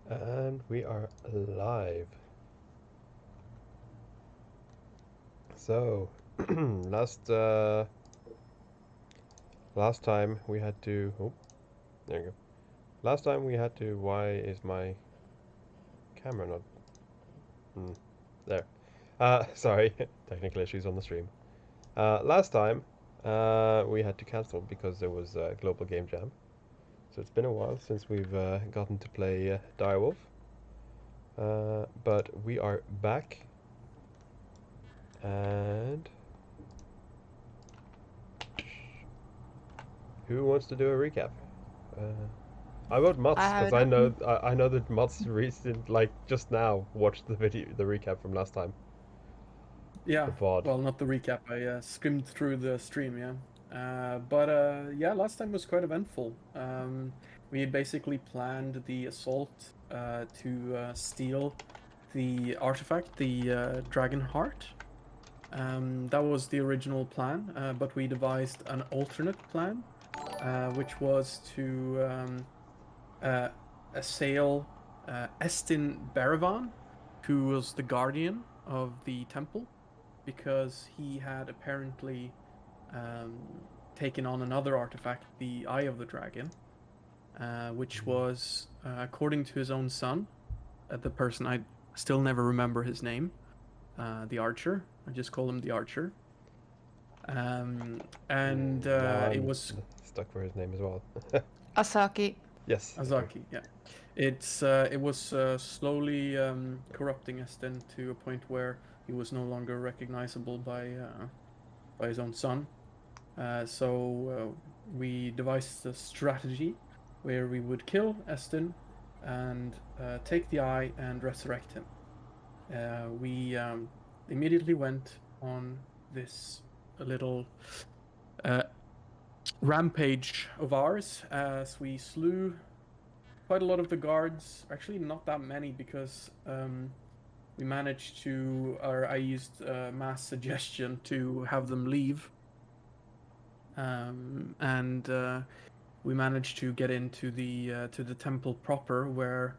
And we are live. So, last last time we had to. Oh, there you go. Last time we had to. Why is my camera not? There. Sorry, technical issues on the stream. Last time, we had to cancel because there was a global game jam. So it's been a while since we've gotten to play Direwolf. But we are back, and who wants to do a recap? Uh, I vote I Mats have because it I know open. I know that Mats recent just now watched the recap from last time, Yeah, the VOD. well, not the recap. I skimmed through the stream, yeah. Yeah, last time was quite eventful. We had basically planned the assault to steal the artifact, the Dragon Heart. That was the original plan, but we devised an alternate plan, which was to uh, assail Estin Baravan, who was the guardian of the temple, because he had apparently um, taken on another artifact, the Eye of the Dragon, which was, according to his own son, the person I still never remember his name, the archer. I just call him the archer. And Now it I'm was stuck for his name as well. Asaki. Yes, that's right. Azaki. Yeah, it was slowly corrupting Esten to a point where he was no longer recognizable by his own son. We devised a strategy where we would kill Estin and take the eye and resurrect him. We immediately went on this little uh, rampage of ours as we slew quite a lot of the guards. Actually, not that many because we managed to, or I used mass suggestion to have them leave. And we managed to get into the temple proper, where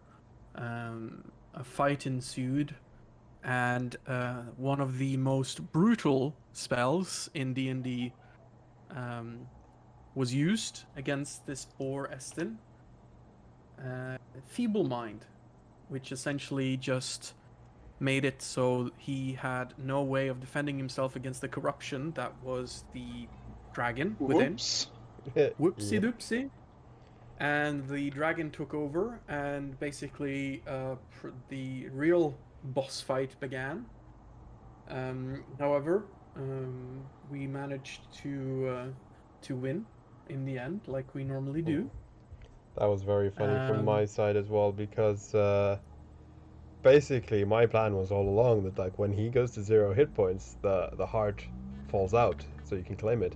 a fight ensued, and one of the most brutal spells in D&D um, was used against this poor Estin, Feeble Mind, which essentially just made it so he had no way of defending himself against the corruption that was the dragon within. Whoops. Whoopsie Yep. doopsie. And the dragon took over, and basically the real boss fight began. However, we managed to win in the end, like we normally do. That was very funny from Um, my side as well because basically my plan was all along that like when he goes to 0 hit points, the heart falls out so you can claim it.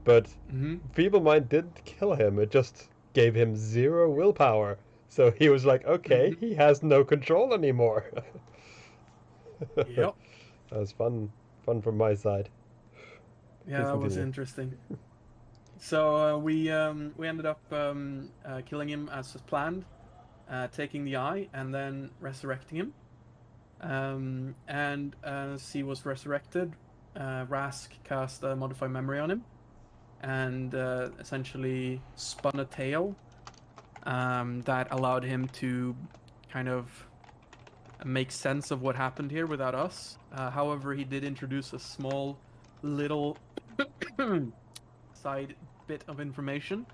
But mhm. Feeble Mind didn't kill him, it just gave him 0 willpower. So he was like, okay, Mhm. he has no control anymore. That Yep. was fun from my side. Yeah, Please that was continue. interesting. So we ended up killing him as planned, taking the eye and then resurrecting him. And as he was resurrected, Rask cast a modify memory on him, and essentially spun a tale that allowed him to kind of make sense of what happened here without us. However, he did introduce a small little side bit of information,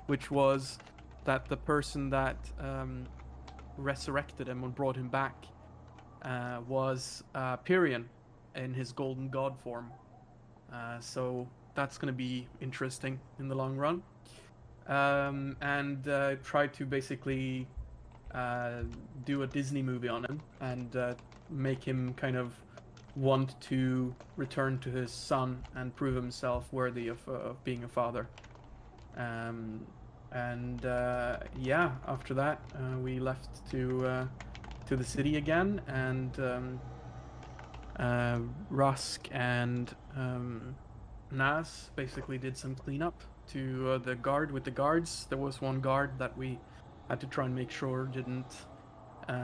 which was that the person that resurrected him and brought him back was Pyrian in his golden god form. So that's going to be interesting in the long run. And tried to basically uh, do a Disney movie on him and make him kind of want to return to his son and prove himself worthy of being a father. Um, and yeah, after that, we left to the city again, and Rusk and Nas basically did some cleanup to the guard with the guards. There was one guard that we had to try and make sure didn't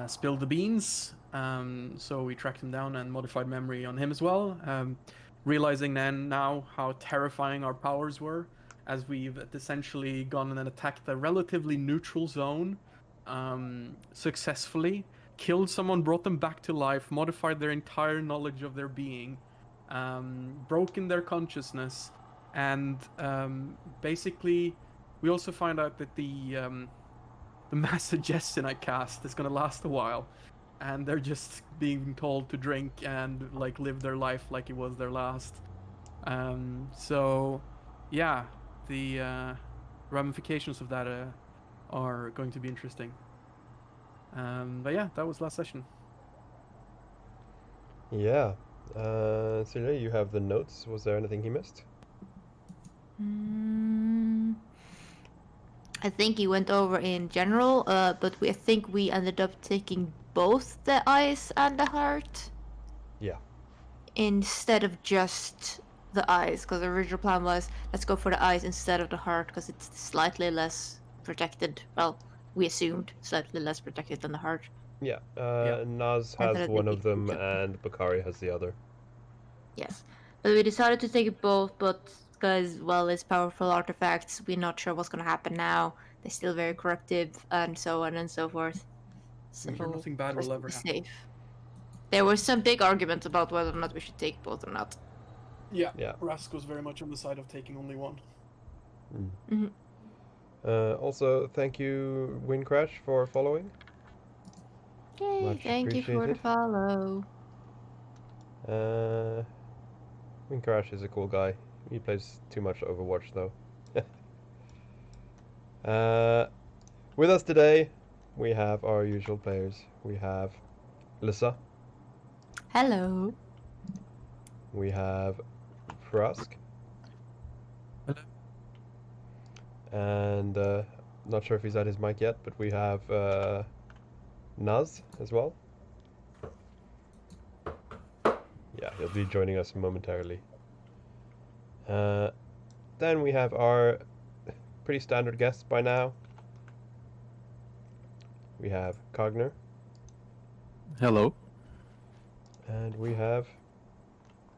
spill the beans. So we tracked him down and modified memory on him as well. Realizing then now how terrifying our powers were, as we've essentially gone and attacked a relatively neutral zone successfully, killed someone, brought them back to life, modified their entire knowledge of their being, broken their consciousness, and basically we also find out that the mass suggestion I cast is gonna last a while, and they're just being told to drink and like live their life like it was their last. So, yeah, the ramifications of that are going to be interesting. But yeah, that was last session. Yeah. Celia, you have the notes. Was there anything he missed? I think he went over in general, but I think we ended up taking both the eyes and the heart. Yeah. Instead of just the eyes, because the original plan was let's go for the eyes instead of the heart because it's slightly less protected. Well, we assumed slightly less protected than the heart. Yeah. Yeah. Naz I has thought one it'd of be them, good. and Bakari has the other. Yes, but we decided to take it both, but because, well, it's powerful artifacts, we're not sure what's going to happen now. They're still very corruptive, and so on and so forth. So, I'm sure nothing bad just will to ever be happen. safe. There were some big arguments about whether or not we should take both or not. Yeah. Yeah. Rask was very much on the side of taking only one. Mm. Also, thank you, Windcrash, for following. Yay, Much thank you for the appreciated. follow. Windcrash is a cool guy. He plays too much Overwatch, though. With us today, we have our usual players. We have Lissa. Hello. We have Frusk. Hello. And not sure if he's at his mic yet, but we have Naz as well. Yeah, he'll be joining us momentarily. Then we have our pretty standard guests by now. We have Cogner. Hello. And we have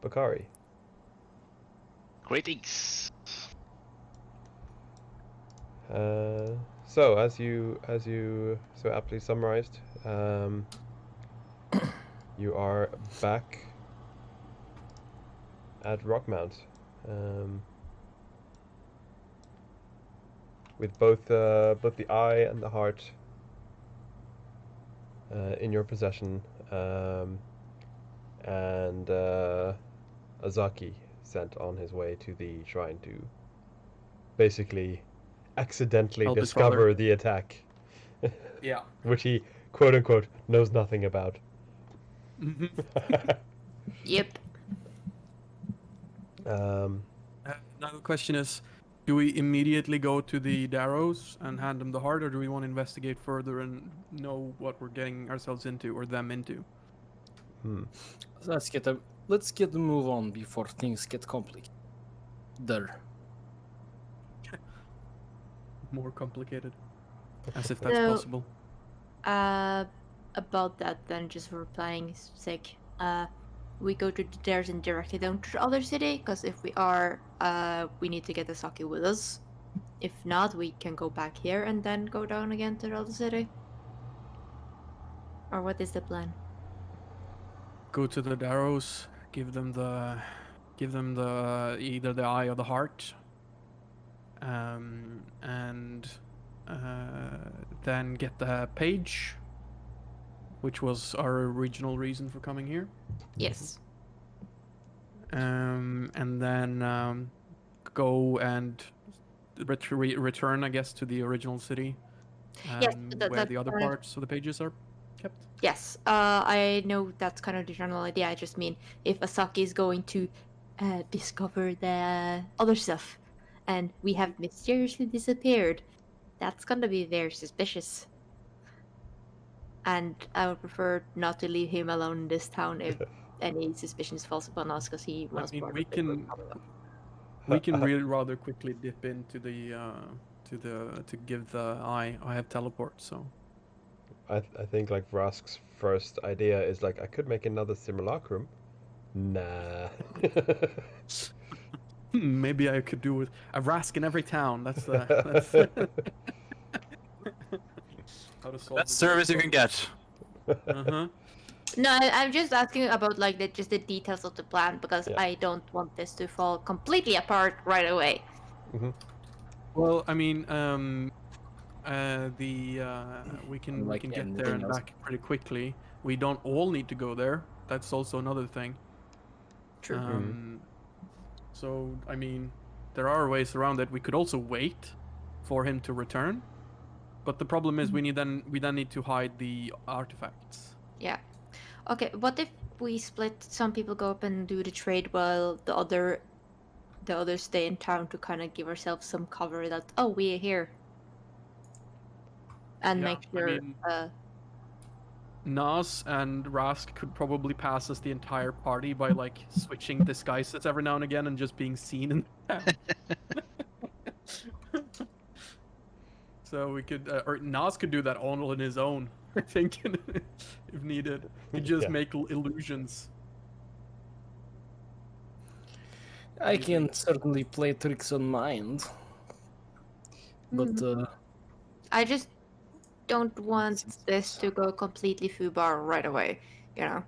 Bakari. Greetings. So as you so aptly summarized, you are back at Rockmount, with both the eye and the heart in your possession, and Azaki sent on his way to the shrine to basically accidentally Help his discover father. the attack, Yeah. which he quote unquote knows nothing about. Yep. Now the question is, do we immediately go to the Darrows and hand them the heart, or do we want to investigate further and know what we're getting ourselves into or them into? Let's get the move on before things get complicated. More complicated, as if that's So, possible. About that then, just for playing's sake, we go to the stairs and directly down to the other city, because if we are, we need to get the sake with us. If not, we can go back here and then go down again to the other city. Or what is the plan? Go to the Darrows, give them the either the eye or the heart, and then get the page, which was our original reason for coming here. Yes. And then go and return, I guess, to the original city, Yes, where the other kind of- parts of the pages are kept. Yes, I know that's kind of the general idea. I just mean if Asaki is going to discover the other stuff, and we have mysteriously disappeared, that's gonna be very suspicious. And I would prefer not to leave him alone in this town if any suspicions falls upon us, because he was part of the group. We can really rather quickly dip into the to give the eye. I have teleport, so I think like Rask's first idea is like I could make another simulacrum. Nah. maybe I could do with a Rask in every town. That's that's how to solve Best service you can get. Uh-huh. No, I'm just asking about like just the details of the plan because Yeah. I don't want this to fall completely apart right away. Hmm. Well, I mean, we can Unlike get there anything and else. back pretty quickly. We don't all need to go there. That's also another thing. True. So I mean, there are ways around it. We could also wait for him to return, but the problem is we then need to hide the artifacts. Yeah. Okay, what if we split? Some people go up and do the trade while the others stay in town to kind of give ourselves some cover that we are here, and Yeah, make I sure. mean, Nas and Rask could probably pass as the entire party by like switching disguises every now and again and just being seen in town. So we could, or Nas could do that all on his own, I think, if needed. He'd just Yeah. make illusions. I do you can think? certainly play tricks on mind. But I just don't want since- this to go completely foobar right away. You know.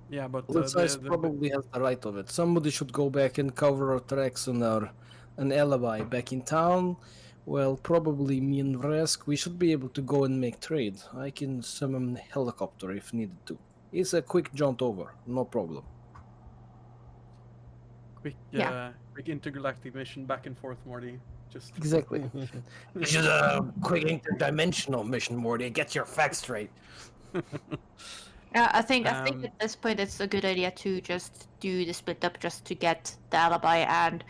Yeah, but Size probably has the right of it. Somebody should go back and cover our tracks on an alibi back in town. Well, probably me and Vresk, we should be able to go and make trade. I can summon a helicopter if needed to. It's a quick jaunt over, no problem. quick, Yeah. quick intergalactic mission back and forth, Morty. Just Exactly. This is a quick interdimensional mission, Morty. Get your facts straight. Yeah, I think Um, at this point it's a good idea to just do the split up just to get the alibi and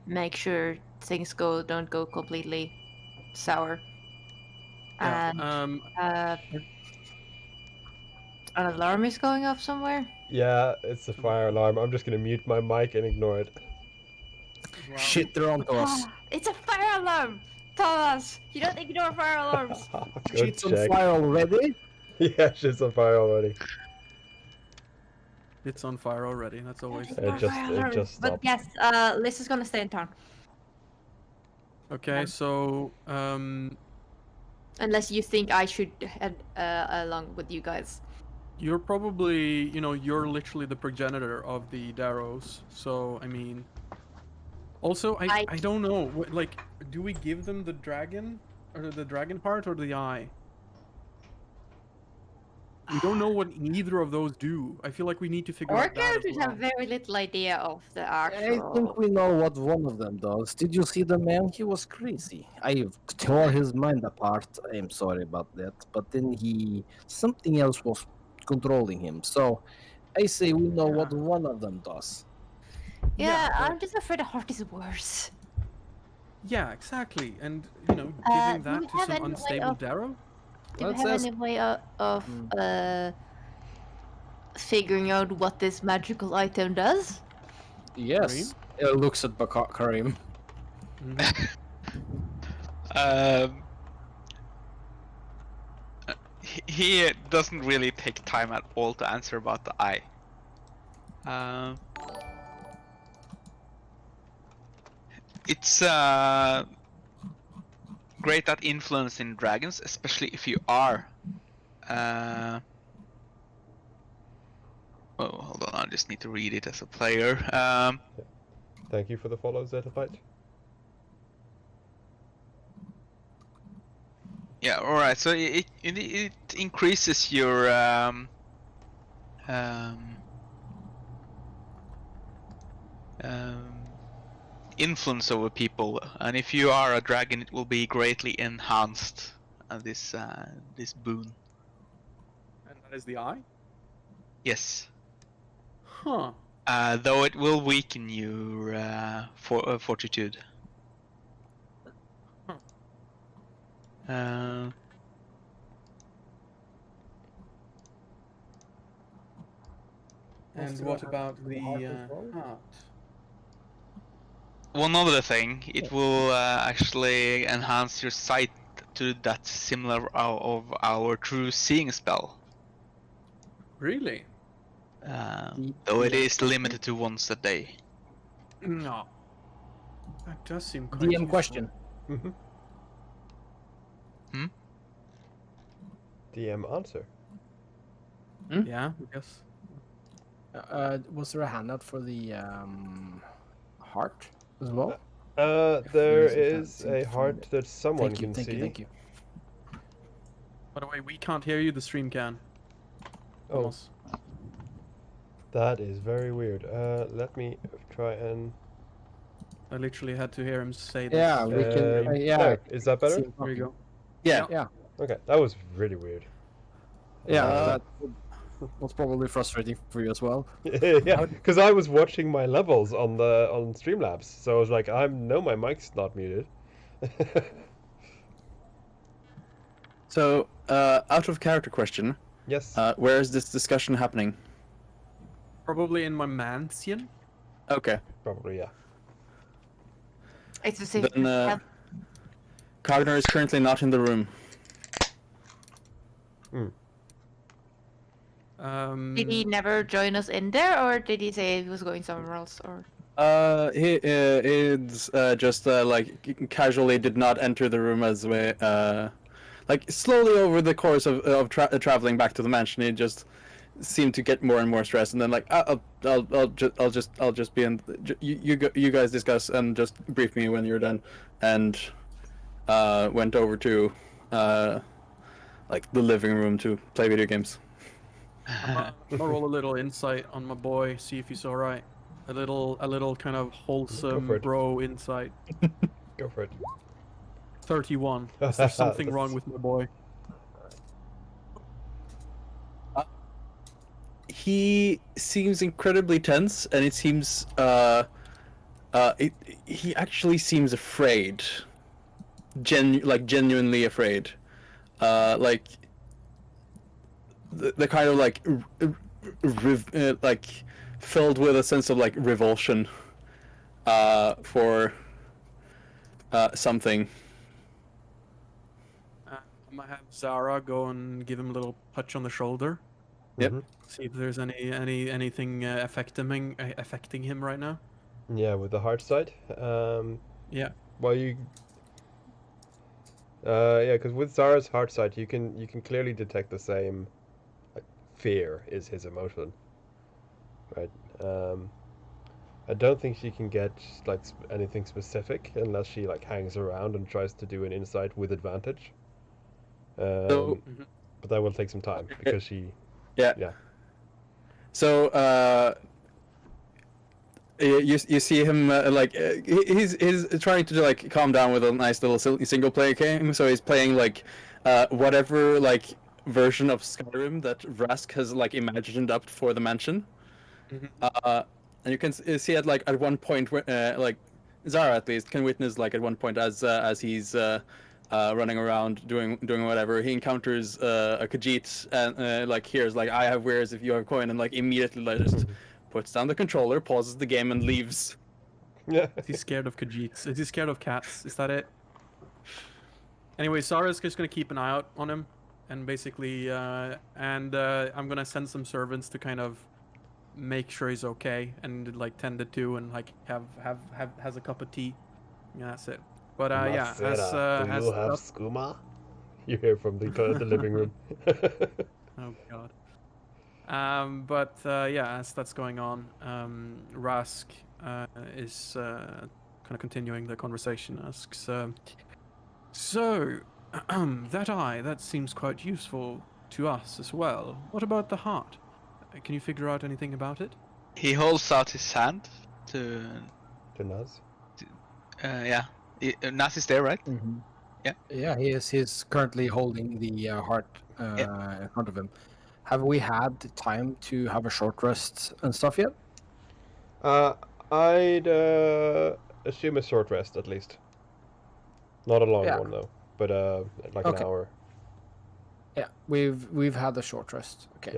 make sure things don't go completely sour. yeah. And an alarm is going off somewhere. Yeah, it's a fire alarm. I'm just gonna mute my mic and ignore it. Wow. Shit, they're onto us. It's a fire alarm! Thomas! You don't ignore fire alarms! Good Shit's on check. fire already? Yeah, shit's on fire already. It's on fire already. That's always Ignore fire alarms. just But stopped. yes, Liz is gonna stay in town. okay. So Unless you think I should head along with you guys. you're probably, you're literally the progenitor of the Darrows. So I mean, also I don't know. Like, do we give them the dragon, or the dragon heart, or the eye? We don't know what either of those do. I feel like we need to figure Our out that as characters well. have very little idea of the I actual. think we know what one of them does. Did you see the man? He was crazy. I tore his mind apart. I'm sorry about that. But then something else was controlling him. So I say we know what Yeah. one of them does. Yeah, but- I'm just afraid the heart is worse. Yeah, exactly. And do giving we that to have some any way unstable of- Darrow? Do Let's we have ask- any way of figuring out what this magical item does? Yes. Looks at Karim. Mhm. He doesn't really take time at all to answer about the eye. It's great at influencing dragons, especially if you are. Oh, hold on, I just need to read it as a player. Thank you for the follow, Zetapite. Yeah, alright, so it increases your influence over people, and if you are a dragon, it will be greatly enhanced. This boon. And that is the eye? Yes. Huh. Though it will weaken your fortitude. And what about the heart? one other thing, it will actually enhance your sight to that similar of our true seeing spell. Really? Though it is limited to once a day. No. That does seem quite DM useful. question. Mm-hmm. DM answer. Yeah, I guess. Was there a handout for the heart as well? There Yes, I can't is seem a to find heart it. that someone Thank you, can thank see. you, thank you. By the way, we can't hear you. The stream can. Oh, Almost. that is very weird. Let me try and. I literally had to hear him say this. Yeah, we can. Yeah, There, is that better? seem There you talking. go. Yeah. Yeah, Okay, that was really weird. yeah. Uh, That was probably frustrating for you as well. Yeah, because I was watching my levels on Streamlabs, so I was like, I know my mic's not muted. So, out of character question, Yes. where is this discussion happening? Probably in my mansion. Okay. Probably, yeah. It's the same. Then Cogner is currently not in the room. Did he never join us in there, or did he say he was going somewhere else? Or He is just like casually did not enter the room as we like slowly over the course of traveling back to the mansion. He just seemed to get more and more stressed, and then like I'll just be in. You guys discuss and just brief me when you're done, and went over to like the living room to play video games. I'm gonna roll a little insight on my boy, see if he's all right. A little kind of Go wholesome for it. bro insight. Go for it. 31. Is there something wrong with my boy? He seems incredibly tense, and it seems he actually seems afraid, genuinely afraid, like the kind of like like filled with a sense of like revulsion for something. I'm gonna have Zara go and give him a little touch on the shoulder. Yep. Mhm. See if there's anything affecting him right now. Yeah, with the heart side. Yeah. Well, you. Yeah, because with Zara's heart side, you can clearly detect the same, like, fear is his emotion. Right. I don't think she can get like anything specific unless she like hangs around and tries to do an insight with advantage. So But that will take some time because she. yeah. Yeah. So you see him he's trying to like calm down with a nice little single player game. So he's playing like whatever like version of Skyrim that Vrask has like imagined up for the mansion. And you can see at like at one point where like Zara at least can witness like at one point as he's running around doing whatever, he encounters a Khajiit and like hears like I have wares if you have coin, and like immediately like just puts down the controller, pauses the game, and leaves. Yeah. Is he scared of Khajiits? Is he scared of cats? Is that it? Anyway, Zara's just gonna keep an eye out on him, and basically, I'm gonna send some servants to kind of make sure he's okay and like tended to, and like has a cup of tea. Yeah, that's it. But yeah, Do you have skooma? You hear from the living room. Oh god. But yeah, as that's going on, Rask is kind of continuing the conversation. Asks, so that seems quite useful to us as well. What about the heart? Can you figure out anything about it? He holds out his hand to. To Naz. Yeah. Naz is there, right? Mm-hmm. Yeah. Yeah, he's currently holding the heart in front of him. Have we had time to have a short rest and stuff yet? I'd assume a short rest at least. Not a long Yeah. one though, but like Okay. an hour. Yeah, we've had a short rest. Okay.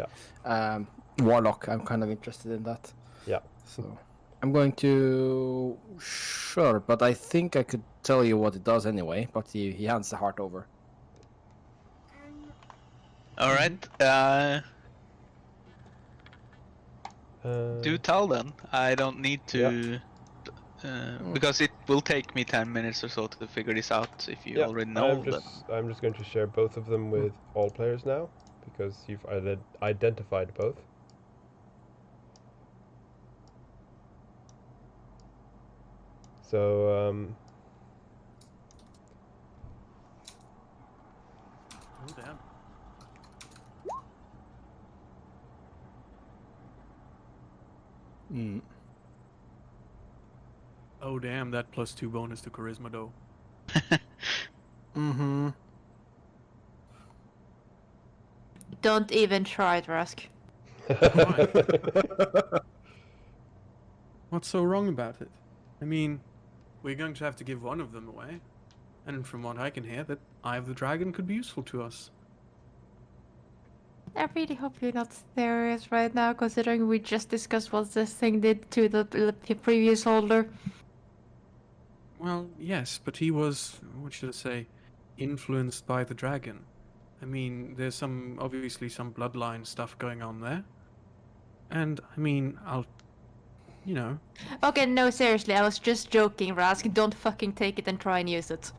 Yeah. Warlock, I'm kind of interested in that. Yeah. So I'm going to... Sure, but I think I could tell you what it does anyway, but he hands the heart over. All right. Do tell then. I don't need to, because it will take me 10 minutes or so to figure this out. If you already know, I'm just going to share both of them with all players now, because you've identified both. So Oh, damn. Oh, damn, that +2 bonus to charisma, though. Mm-hmm. Don't even try it, Rask. What's so wrong about it? I mean, we're going to have to give one of them away. And from what I can hear, that Eye of the Dragon could be useful to us. I really hope you're not serious right now, considering we just discussed what this thing did to the previous holder. Well, yes, but he was, what should I say, influenced by the dragon. I mean, there's obviously some bloodline stuff going on there. And, I mean, you know. Okay, no, seriously, I was just joking, Rask. Don't fucking take it and try and use it.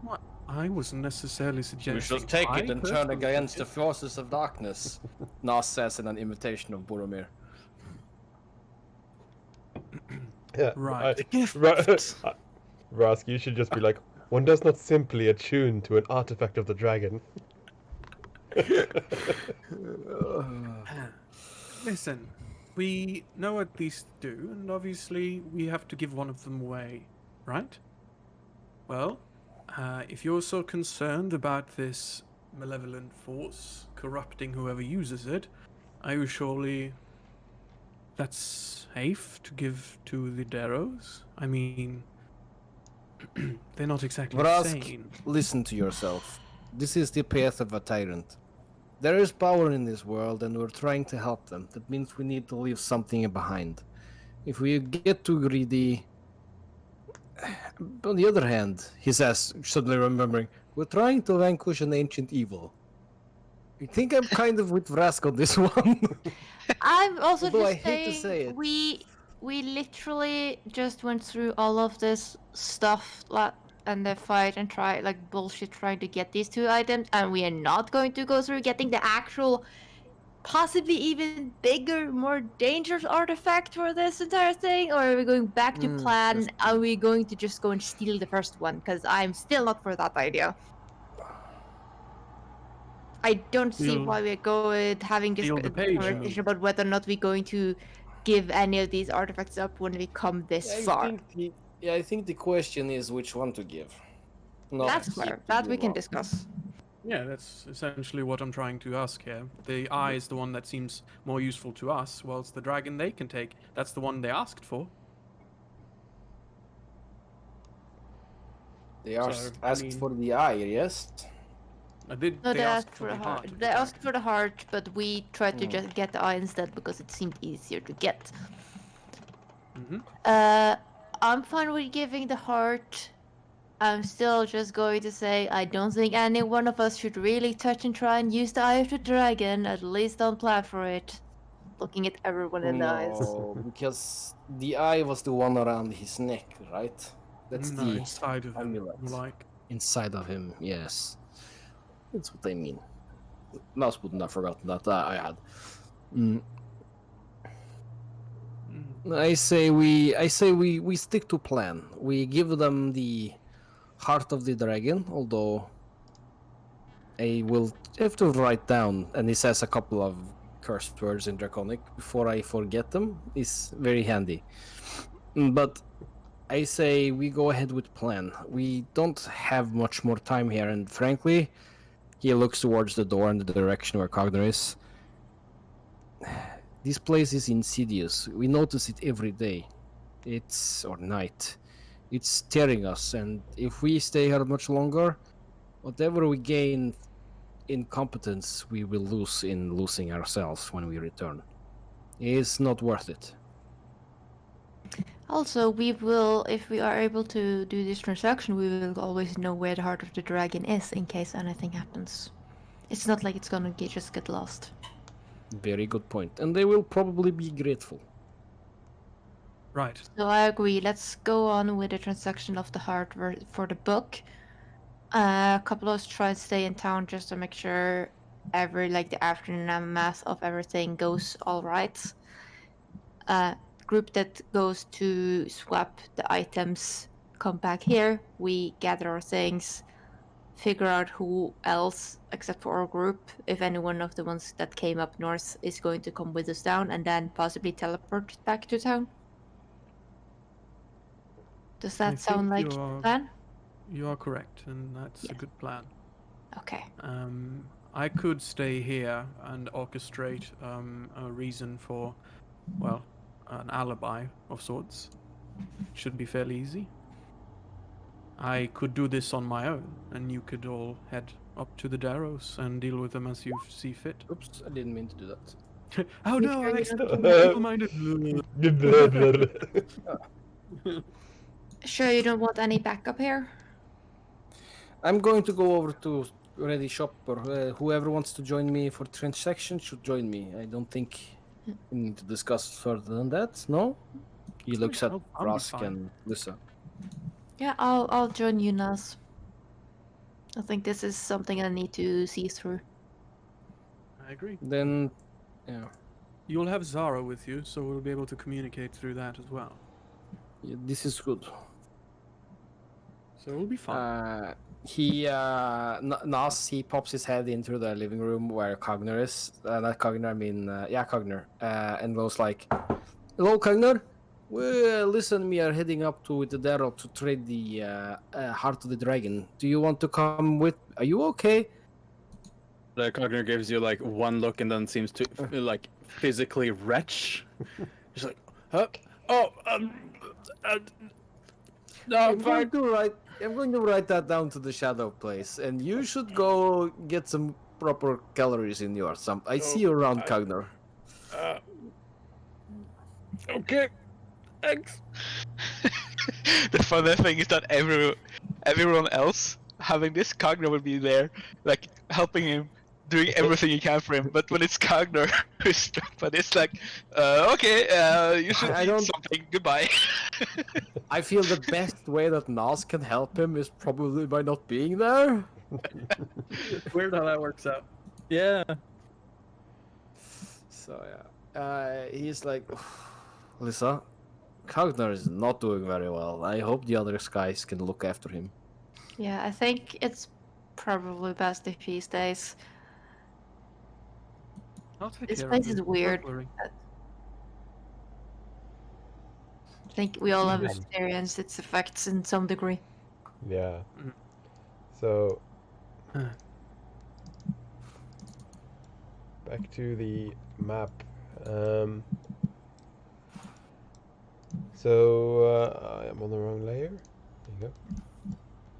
What? I wasn't necessarily suggesting. We should take it and turn personally against the did. forces of darkness, Nas says in an imitation of Boromir. yeah, Right. Rask, you should just be like, one does not simply attune to an artifact of the dragon. Listen, we know what these do, and obviously we have to give one of them away, right? Well, if you're so concerned about this malevolent force corrupting whoever uses it, are you surely that's safe to give to the Darrows? I mean, they're not exactly sane. Listen to yourself. This is the path of a tyrant. There is power in this world, and we're trying to help them. That means we need to leave something behind. If we get too greedy... On the other hand, he says, suddenly remembering, we're trying to vanquish an ancient evil. I think I'm kind of with Vrask on this one. I'm also Although I just hate to saying, say it. we literally just went through all of this stuff and the fight and trying to get these two items, and we are not going to go through getting the actual, possibly even bigger, more dangerous artifact for this entire thing, or are we going back to plan? Are we going to just go and steal the first one? Because I'm still not for that idea. I don't see why we're having this conversation about whether or not we're going to give any of these artifacts up when we come this far. I think the question is which one to give. That's fair. That we can discuss. Yeah, that's essentially what I'm trying to ask here. The eye is the one that seems more useful to us, whilst the dragon they can take, that's the one they asked for. They asked for the eye, yes? They asked for the heart. They asked for the heart, but we tried to just get the eye instead because it seemed easier to get. I'm fine with giving the heart. I'm still just going to say I don't think any one of us should really touch and try and use the Eye of the Dragon. At least don't plan for it. Looking at everyone in the eyes. No, because the eye was the one around his neck, right? That's the inside of him, like inside of him. Yes, that's what I mean. Last wouldn't have forgotten that I had. I say we stick to plan. We give them the heart of the dragon, although I will have to write down, and he says a couple of cursed words in Draconic before I forget them. It's very handy. But I say we go ahead with plan. We don't have much more time here, and frankly, he looks towards the door in the direction where Cogner is. This place is insidious. We notice it every day. Or night. It's staring us, and if we stay here much longer, whatever we gain in competence, we will lose in losing ourselves when we return. It's not worth it. Also, we will, if we are able to do this transaction, we will always know where the heart of the dragon is in case anything happens. It's not like it's gonna just get lost. Very good point. And they will probably be grateful. Right. So I agree. Let's go on with the transaction of the heart for the book. A couple of us try to stay in town just to make sure the aftermath of everything goes all right. Group that goes to swap the items come back here. We gather our things, figure out who else except for our group, if any one of the ones that came up north is going to come with us down, and then possibly teleport back to town. Does I that sound think like a plan? You are correct, and that's Yeah. a good plan. Okay. I could stay here and orchestrate a reason for, well, an alibi of sorts. Should be fairly easy. I could do this on my own, and you could all head up to the Darrows and deal with them as you see fit. Oops, I didn't mean to do that. Oh You no, sure I'm you accidentally minded. Sure you don't want any backup here? I'm going to go over to Ready Shopper. Whoever wants to join me for transaction should join me. I don't think we need to discuss further than that. No? He looks at I'll be Rask fine. and Lissa. Yeah, I'll join you, Naz. I think this is something I need to see through. I agree. Then, yeah, You'll have Zara with you, so we'll be able to communicate through that as well. this is good. So we'll be fine. Nas, he pops his head into the living room where Cogner is. Not Cogner, I mean, Cogner. And goes like, "Hello, Cogner. Well, listen, we are heading up to the Darrow to trade the Heart of the Dragon. Do you want to come with? Are you okay?" The Cogner gives you like one look and then seems to like physically retch. He's like, huh? Oh, no, I'm fine. I'm going to write that down to the Shadow Place, and you should go get some proper calories in yours. I see you around, Cogner. Okay, thanks. The funny thing is that everyone else having this, Cogner will be there, like helping him, doing everything he can for him. But when it's Cogner who's struck by this, like, okay, you should I eat don't- something. Goodbye. I feel the best way that Nas can help him is probably by not being there. Weird how that works out. Yeah. So yeah, he's like, Lisa, Cogner is not doing very well. I hope the other guys can look after him. Yeah, I think it's probably best if he stays. I'll take This care place of is him. weird. Don't worry. I think we all have Mhm. experienced its effects in some degree. Yeah. Mhm. So Huh. back to the map. I am on the wrong layer. There you go.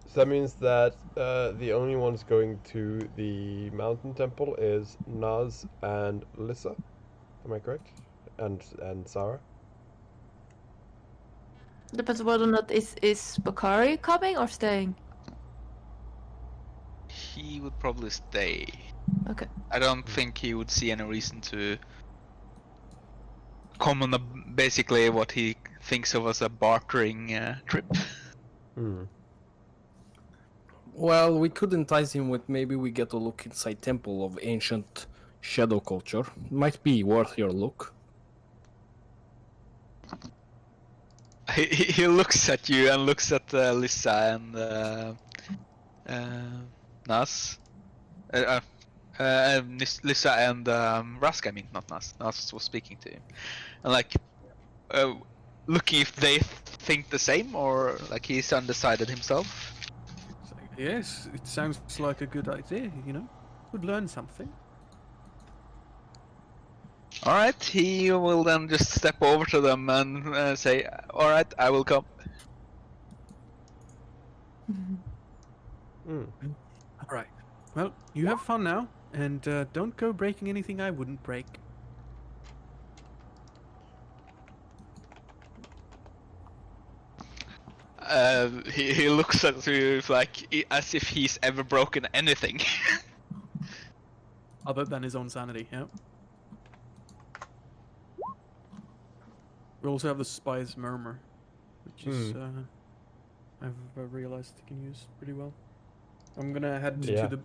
So that means that the only ones going to the mountain temple is Naz and Lissa. Am I correct? And Sarah. Depends whether or not is Bakari coming or staying. He would probably stay. Okay. I don't think he would see any reason to come on basically what he thinks of as a bartering trip. Hmm. Well, we could entice him with maybe we get a look inside Temple of Ancient Shadow Culture. Might be worth your look. He looks at you and looks at Lissa and Nas. Lissa and Rask, I mean, not Nas. Nas was speaking to him. And like, looking if they think the same or like he's undecided himself. It's like, yes, it sounds like a good idea, you know? Would learn something. Alright, he will then just step over to them and say, alright, I will come. Hmm. Alright. Well, you have fun now, and don't go breaking anything I wouldn't break. He looks at you like as if he's ever broken anything. Other than his own sanity, yeah. We also have the Spy's Murmur, which is I've realized I can use pretty well. I'm gonna head Yeah. to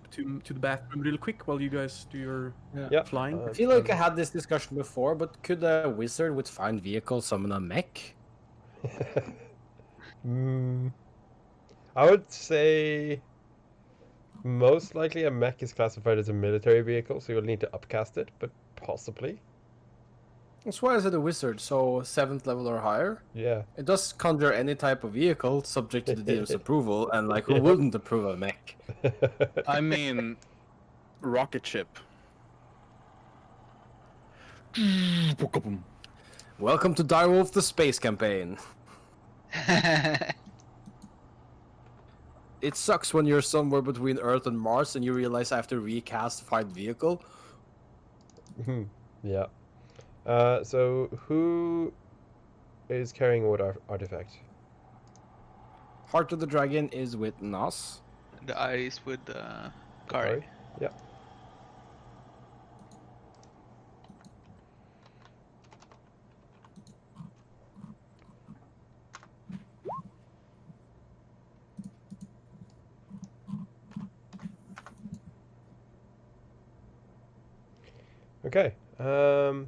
the bathroom real quick while you guys do your Yeah. flying. I feel like I had this discussion before, but could a wizard with fine vehicle summon a mech? I would say most likely a mech is classified as a military vehicle, so you'll need to upcast it, but possibly. That's why I said a wizard, so 7th level or higher. Yeah. It does conjure any type of vehicle subject to the DM's approval, and like who Yeah. wouldn't approve a mech? I mean, rocket ship. Welcome to Direwolf the Space Campaign. It sucks when you're somewhere between Earth and Mars and you realize I have to recast fight vehicle. Yeah. So who is carrying what artifact? Heart of the Dragon is with Nas. The eyes with Kari. Yeah. Okay. So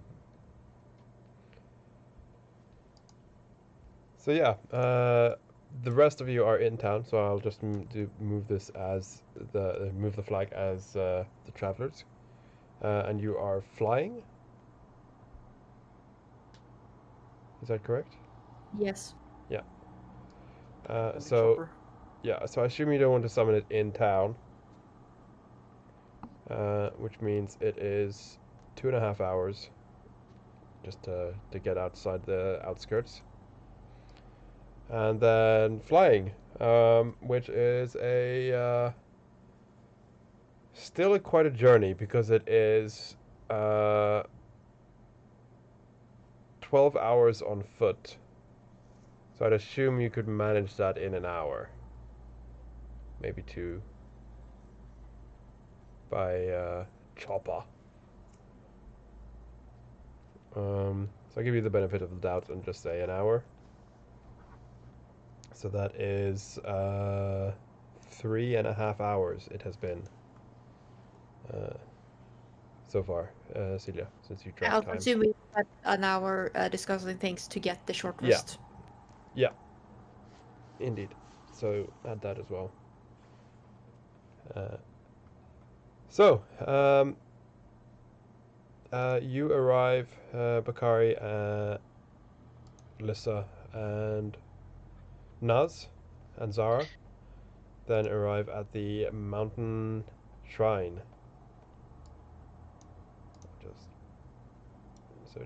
yeah, the rest of you are in town, so I'll just move this as move the flag as the travelers, and you are flying. Is that correct? Yes. Yeah. So Chopper. yeah, so I assume you don't want to summon it in town, which means it is 2.5 hours just to get outside the outskirts. And then flying, which is a still quite a journey because it is 12 hours on foot. So I'd assume you could manage that in an hour, maybe 2, by chopper. So I'll give you the benefit of the doubt and just say an hour. So that is 3.5 hours it has been so far, Celia, since you tracked I'll time. assume we spent an hour discussing things to get the short Yeah. rest. Yeah, indeed. So add that as well. You arrive, Bakari, Lissa, and Naz, and Zara, then arrive at the mountain shrine.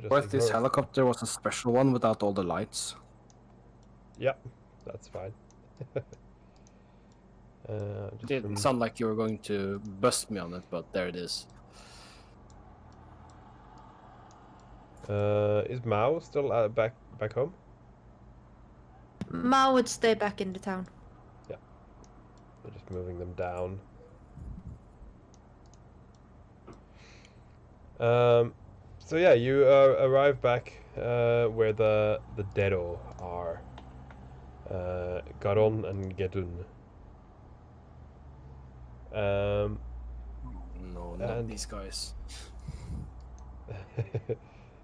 What if this ignore- helicopter was a special one without all the lights? Yeah, that's fine. Didn't sound like you were going to bust me on it, but there it is. Is Mao still back home? Mao would stay back in the town. They're just moving them down. So yeah, you arrive back where the Dedo are. Garon and Gedun. No, not And- these guys.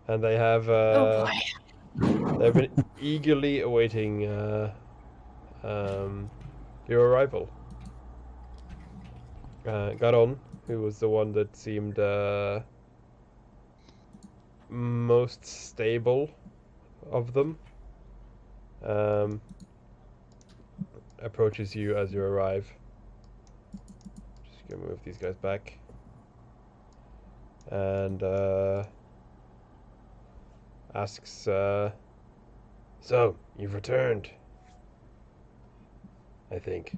And they have Oh boy. they've been eagerly awaiting your arrival. Garon, who was the one that seemed most stable of them, approaches you as you arrive. Just gonna move these guys back. And asks, so, you've returned. I think.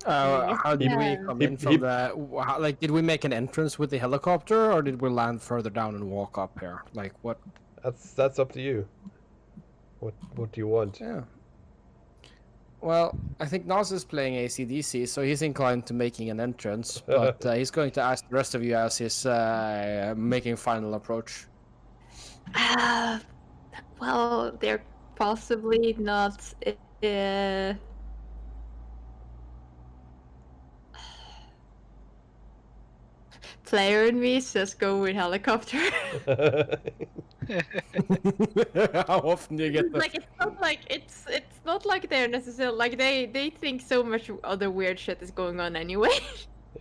How did we Yeah. come He- in from the... Like, did we make an entrance with the helicopter, or did we land further down and walk up here? Like, what? That's up to you. What do you want? Yeah. Well, I think Nas is playing AC/DC, so he's inclined to making an entrance, but he's going to ask the rest of you as he's making final approach. Well, they're possibly not. Player and me says go with helicopter. How often do you get Like it's not like they're necessarily like they think so much other weird shit is going on anyway.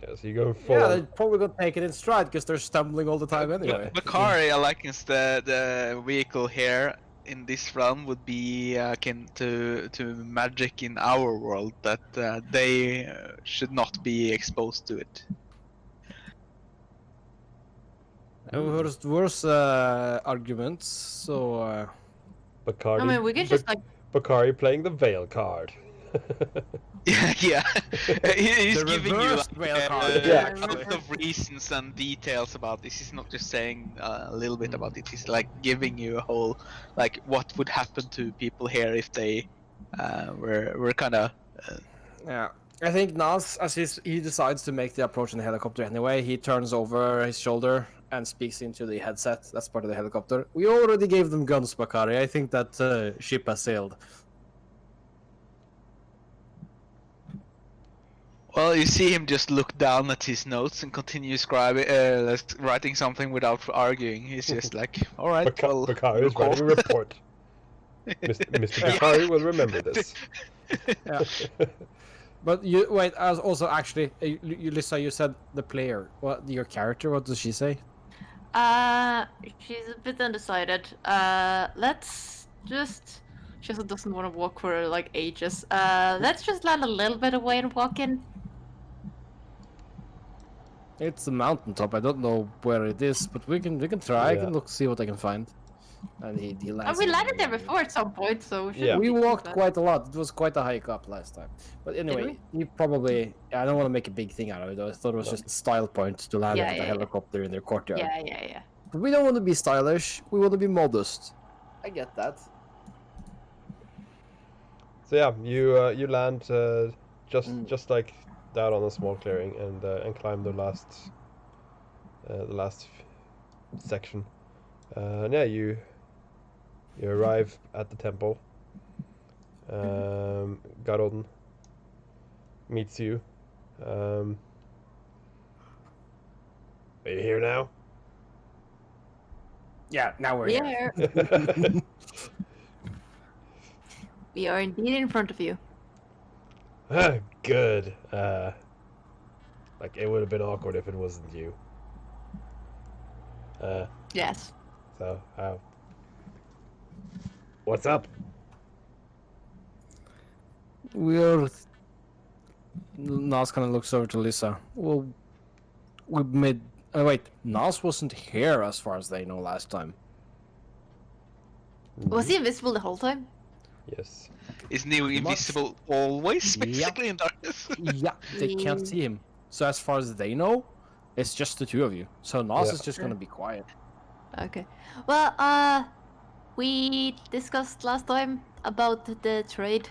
Yeah, so you go full. Yeah, they're probably gonna take it in stride because they're stumbling all the time anyway. Bakari likens the vehicle here in this realm would be akin to magic in our world, that they should not be exposed to it. Worse arguments, so... Bacardi. I mean, we could just like Bakari playing the Veil card. Yeah. He's The giving you reversed like, veil card, a actually. lot of reasons and details about this. He's not just saying a little bit about it. He's like giving you a whole, like, what would happen to people here if they were kind of. Yeah. I think Nas, as he decides to make the approach in the helicopter anyway, he turns over his shoulder and speaks into the headset. That's part of the helicopter. We already gave them guns, Bakari. I think that ship has sailed. Well, you see him just look down at his notes and continue writing something without arguing. He's just like, all right, well, Bakari is writing a report. Mr. Bakari will remember this. Yeah. But you wait. As also actually, Lisa, you said the player. What your character? What does she say? She's a bit undecided. Let's just. She also doesn't want to walk for like ages. Let's just land a little bit away and walk in. It's a mountaintop. I don't know where it is, but we can try. I Yeah. can look, see what I can find. And he And lands. we in landed there area. before at some point, so we Yeah. shouldn't We be too walked bad. quite a lot. It was quite a hike up last time. But anyway, you probably. I don't want to make a big thing out of it. Though. I thought it was just a style point to land Yeah, with yeah, a yeah. helicopter in their courtyard. Yeah. But we don't want to be stylish. We want to be modest. I get that. So yeah, you land just like down on a small clearing and climb the last section. And yeah, you arrive at the temple. Garon meets you. Are you here now? Yeah. Now we're here. Yeah. We are indeed in front of you. Good. Like it would have been awkward if it wasn't you. Yes. So what's up? We're. Nas kind of looks over to Lisa. Well, we made. Wait, Nas wasn't here as far as they know last time. Was he invisible the whole time? Yes. Isn't he invisible always, Yeah. basically, in darkness? Yeah, they can't see him. So as far as they know, it's just the two of you. So Nas Yeah. is just gonna be quiet. Okay. Well, we discussed last time about the trade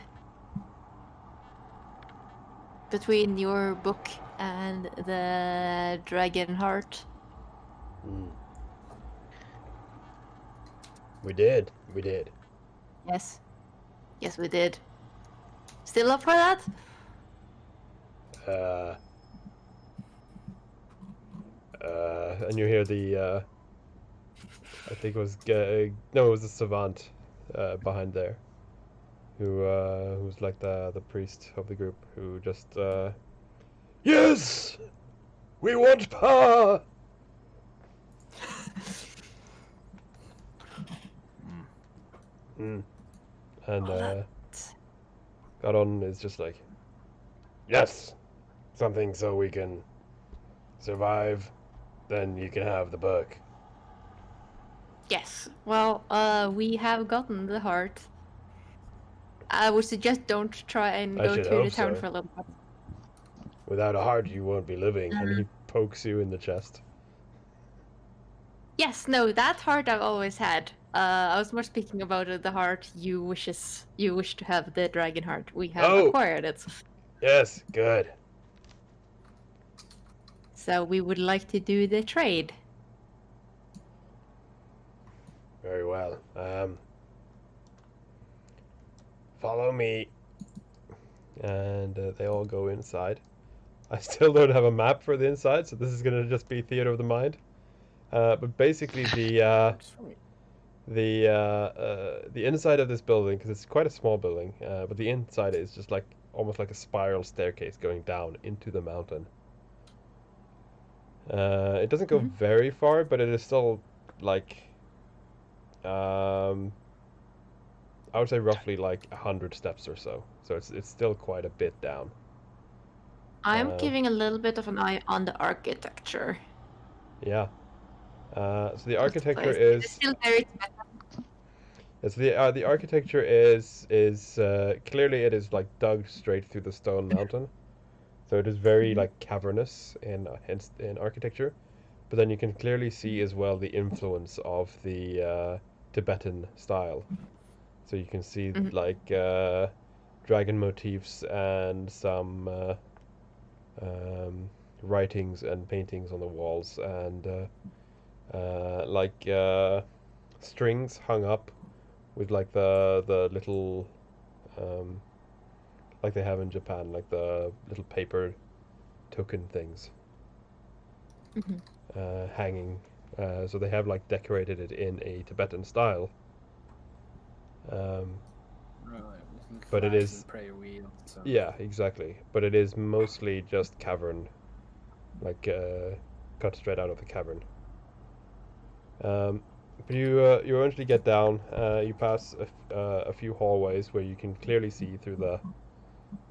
between your book and the dragon heart. We did. Yes. Yes, we did. Still up for that? And you hear the I think it was no, it was the savant behind there, who's like the priest of the group, who just yes, we want power. And Garon is just like, yes, something so we can survive. Then you can have the book. Yes. Well, we have gotten the heart. I would suggest don't try and I go should to the hope town so. for a little bit. Without a heart, you won't be living. And he pokes you in the chest. Yes, no, that heart I've always had. I was more speaking about the heart you wish to have, the dragon heart. We have Oh! acquired it. Yes, good. So we would like to do the trade. Very well. Follow me. And they all go inside. I still don't have a map for the inside, so this is going to just be theater of the mind. But basically, Works for me. the inside of this building, because it's quite a small building, but the inside is just like almost like a spiral staircase going down into the mountain. It doesn't go very far, but it is still like, I would say roughly like 100 steps or so. So it's still quite a bit down. I'm giving a little bit of an eye on the architecture. Yeah. So the of the architecture place. is. It's still very Yes, the architecture is clearly it is like dug straight through the stone mountain, so it is very like cavernous in architecture, but then you can clearly see as well the influence of the Tibetan style. So you can see like dragon motifs and some writings and paintings on the walls and like strings hung up with like the little like they have in Japan, like the little paper token things hanging. So they have like decorated it in a Tibetan style. But it is prayer wheel. So. Yeah, exactly. But it is mostly just cavern, like cut straight out of the cavern. But you eventually get down. You pass a few hallways where you can clearly see through the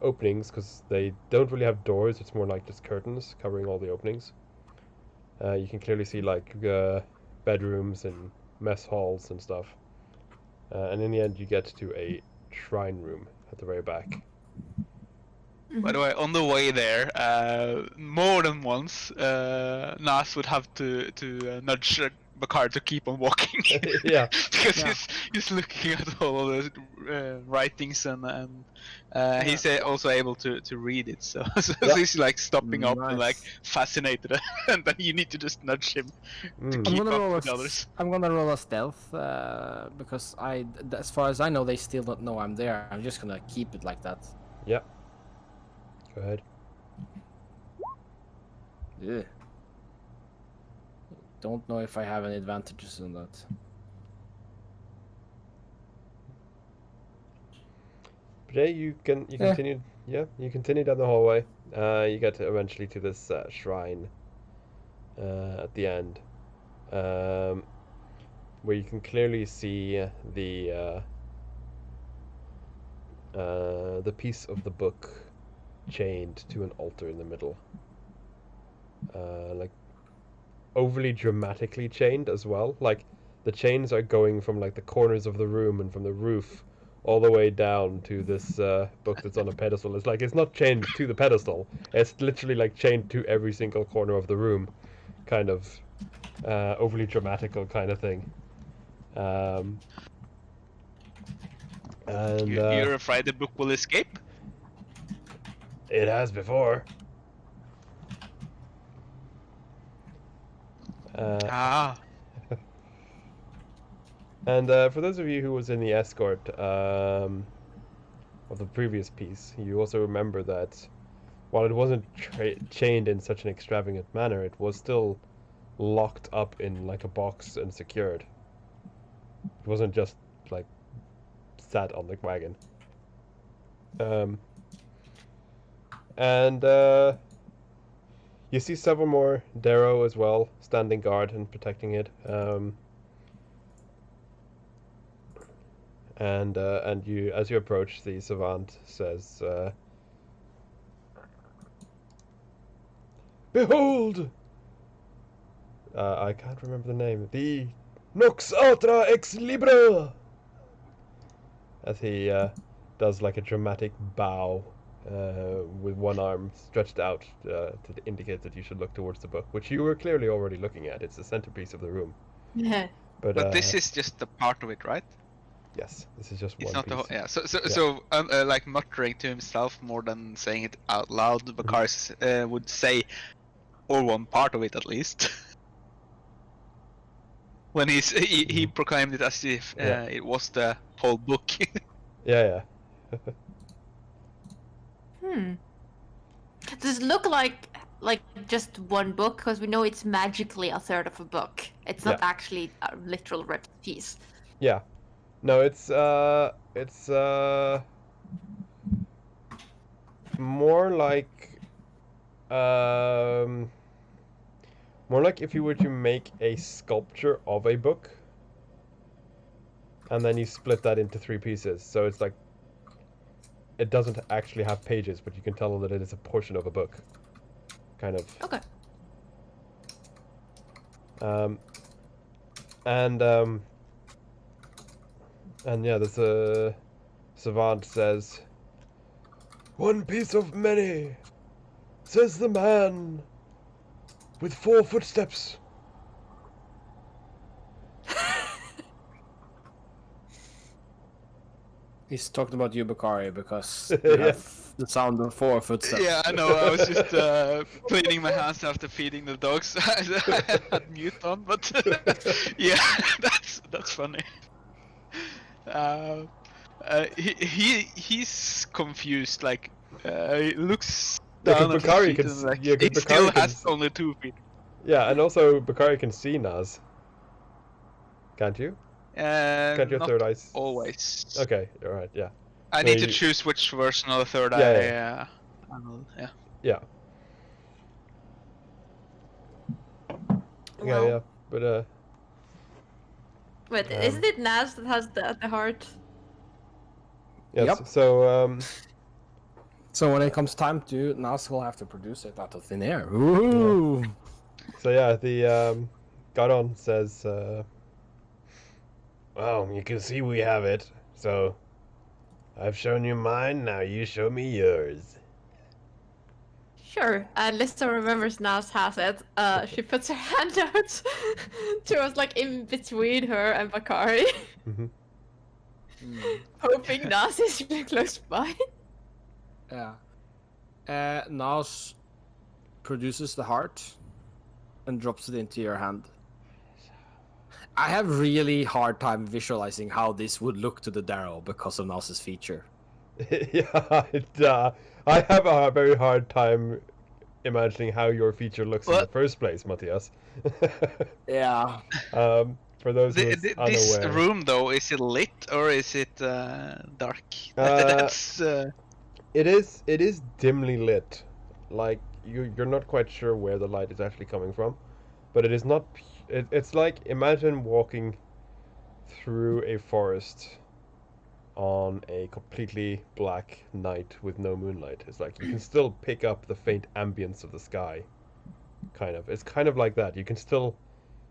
openings because they don't really have doors. It's more like just curtains covering all the openings. You can clearly see like bedrooms and mess halls and stuff. And in the end, you get to a shrine room at the very back. By the way, on the way there, more than once, Nas would have to nudge Bakar to keep on walking. Yeah. Because he's looking at all of the writings and he's also able to read it. So, he's like stopping up and like fascinated, and then you need to just nudge him to keep up with others. I'm gonna roll a stealth because as far as I know, they still don't know I'm there. I'm just gonna keep it like that. Yep. Go ahead. Yeah. Don't know if I have any advantages on that. But yeah, you continue. Yeah, you continue down the hallway. You get eventually to this shrine at the end, where you can clearly see the piece of the book chained to an altar in the middle, like overly dramatically chained as well. Like the chains are going from like the corners of the room and from the roof all the way down to this book that's on a pedestal. It's like it's not chained to the pedestal. It's literally like chained to every single corner of the room, kind of overly dramatical kind of thing. And you're afraid the book will escape? It has before. And for those of you who was in the escort of the previous piece, you also remember that while it wasn't chained in such an extravagant manner, it was still locked up in like a box and secured. It wasn't just like sat on the wagon. And you see several more Darrow as well, standing guard and protecting it. And you, as you approach, the savant says, "Behold!" I can't remember the name. The Nux Ultra Ex Libra. As he does like a dramatic bow with one arm stretched out to indicate that you should look towards the book, which you were clearly already looking at. It's the centerpiece of the room. But this is just a part of it, right? yes, this is just It's one not piece. the whole. Yeah. So Yeah. like muttering to himself more than saying it out loud, Bakari would say, or one part of it at least. When he proclaimed it as if Yeah. it was the whole book. Yeah. Does it look like just one book? Because we know it's magically a third of a book. It's not Yeah. actually a literal ripped piece. Yeah. No, it's more like more like if you were to make a sculpture of a book and then you split that into 3 pieces. So it's like it doesn't actually have pages, but you can tell that it is a portion of a book. Kind of. Okay. And yeah, there's a savant says, "One piece of many," says the man with 4 footsteps. He's talking about you, Bakari, because Yeah. you have the sound of 4 footsteps. Yeah, I know. I was just cleaning my hands after feeding the dogs. I had mute on, but yeah, that's funny. He's confused. Like he looks Yeah, 'cause down at his Bakari feet can and like yeah, 'cause he still Bakari can has only 2 feet. Yeah, and also Bakari can see Naz. Can't you? Can't your Not third eye? always. Okay, alright, yeah. I So need to you- choose which version of the third Yeah, eye. yeah. Yeah. Yeah. Well, Yeah, but Wait, isn't it Naz that has the heart? yes, Yep. so So when it comes time to, Nas will have to produce it out of thin air. Ooh! so yeah, the Garon says well, you can see we have it. So I've shown you mine, now you show me yours. Sure. And Lissa remembers Naz has it. She puts her hand out to us, like in between her and Bakari, Mhm. hoping Naz is close by. Yeah. Nas produces the heart and drops it into your hand. I have really hard time visualizing how this would look to the Darrow because of Nas's feature. Yeah, I have a very hard time imagining how your feature looks in the What? first place, Matthias. Yeah. For those who This are unaware, room though, is it lit or is it dark? That's it is dimly lit. Like you're not quite sure where the light is actually coming from, but it is not. It's like imagine walking through a forest on a completely black night with no moonlight. It's like you can still pick up the faint ambience of the sky. Kind of. It's kind of like that. You can still,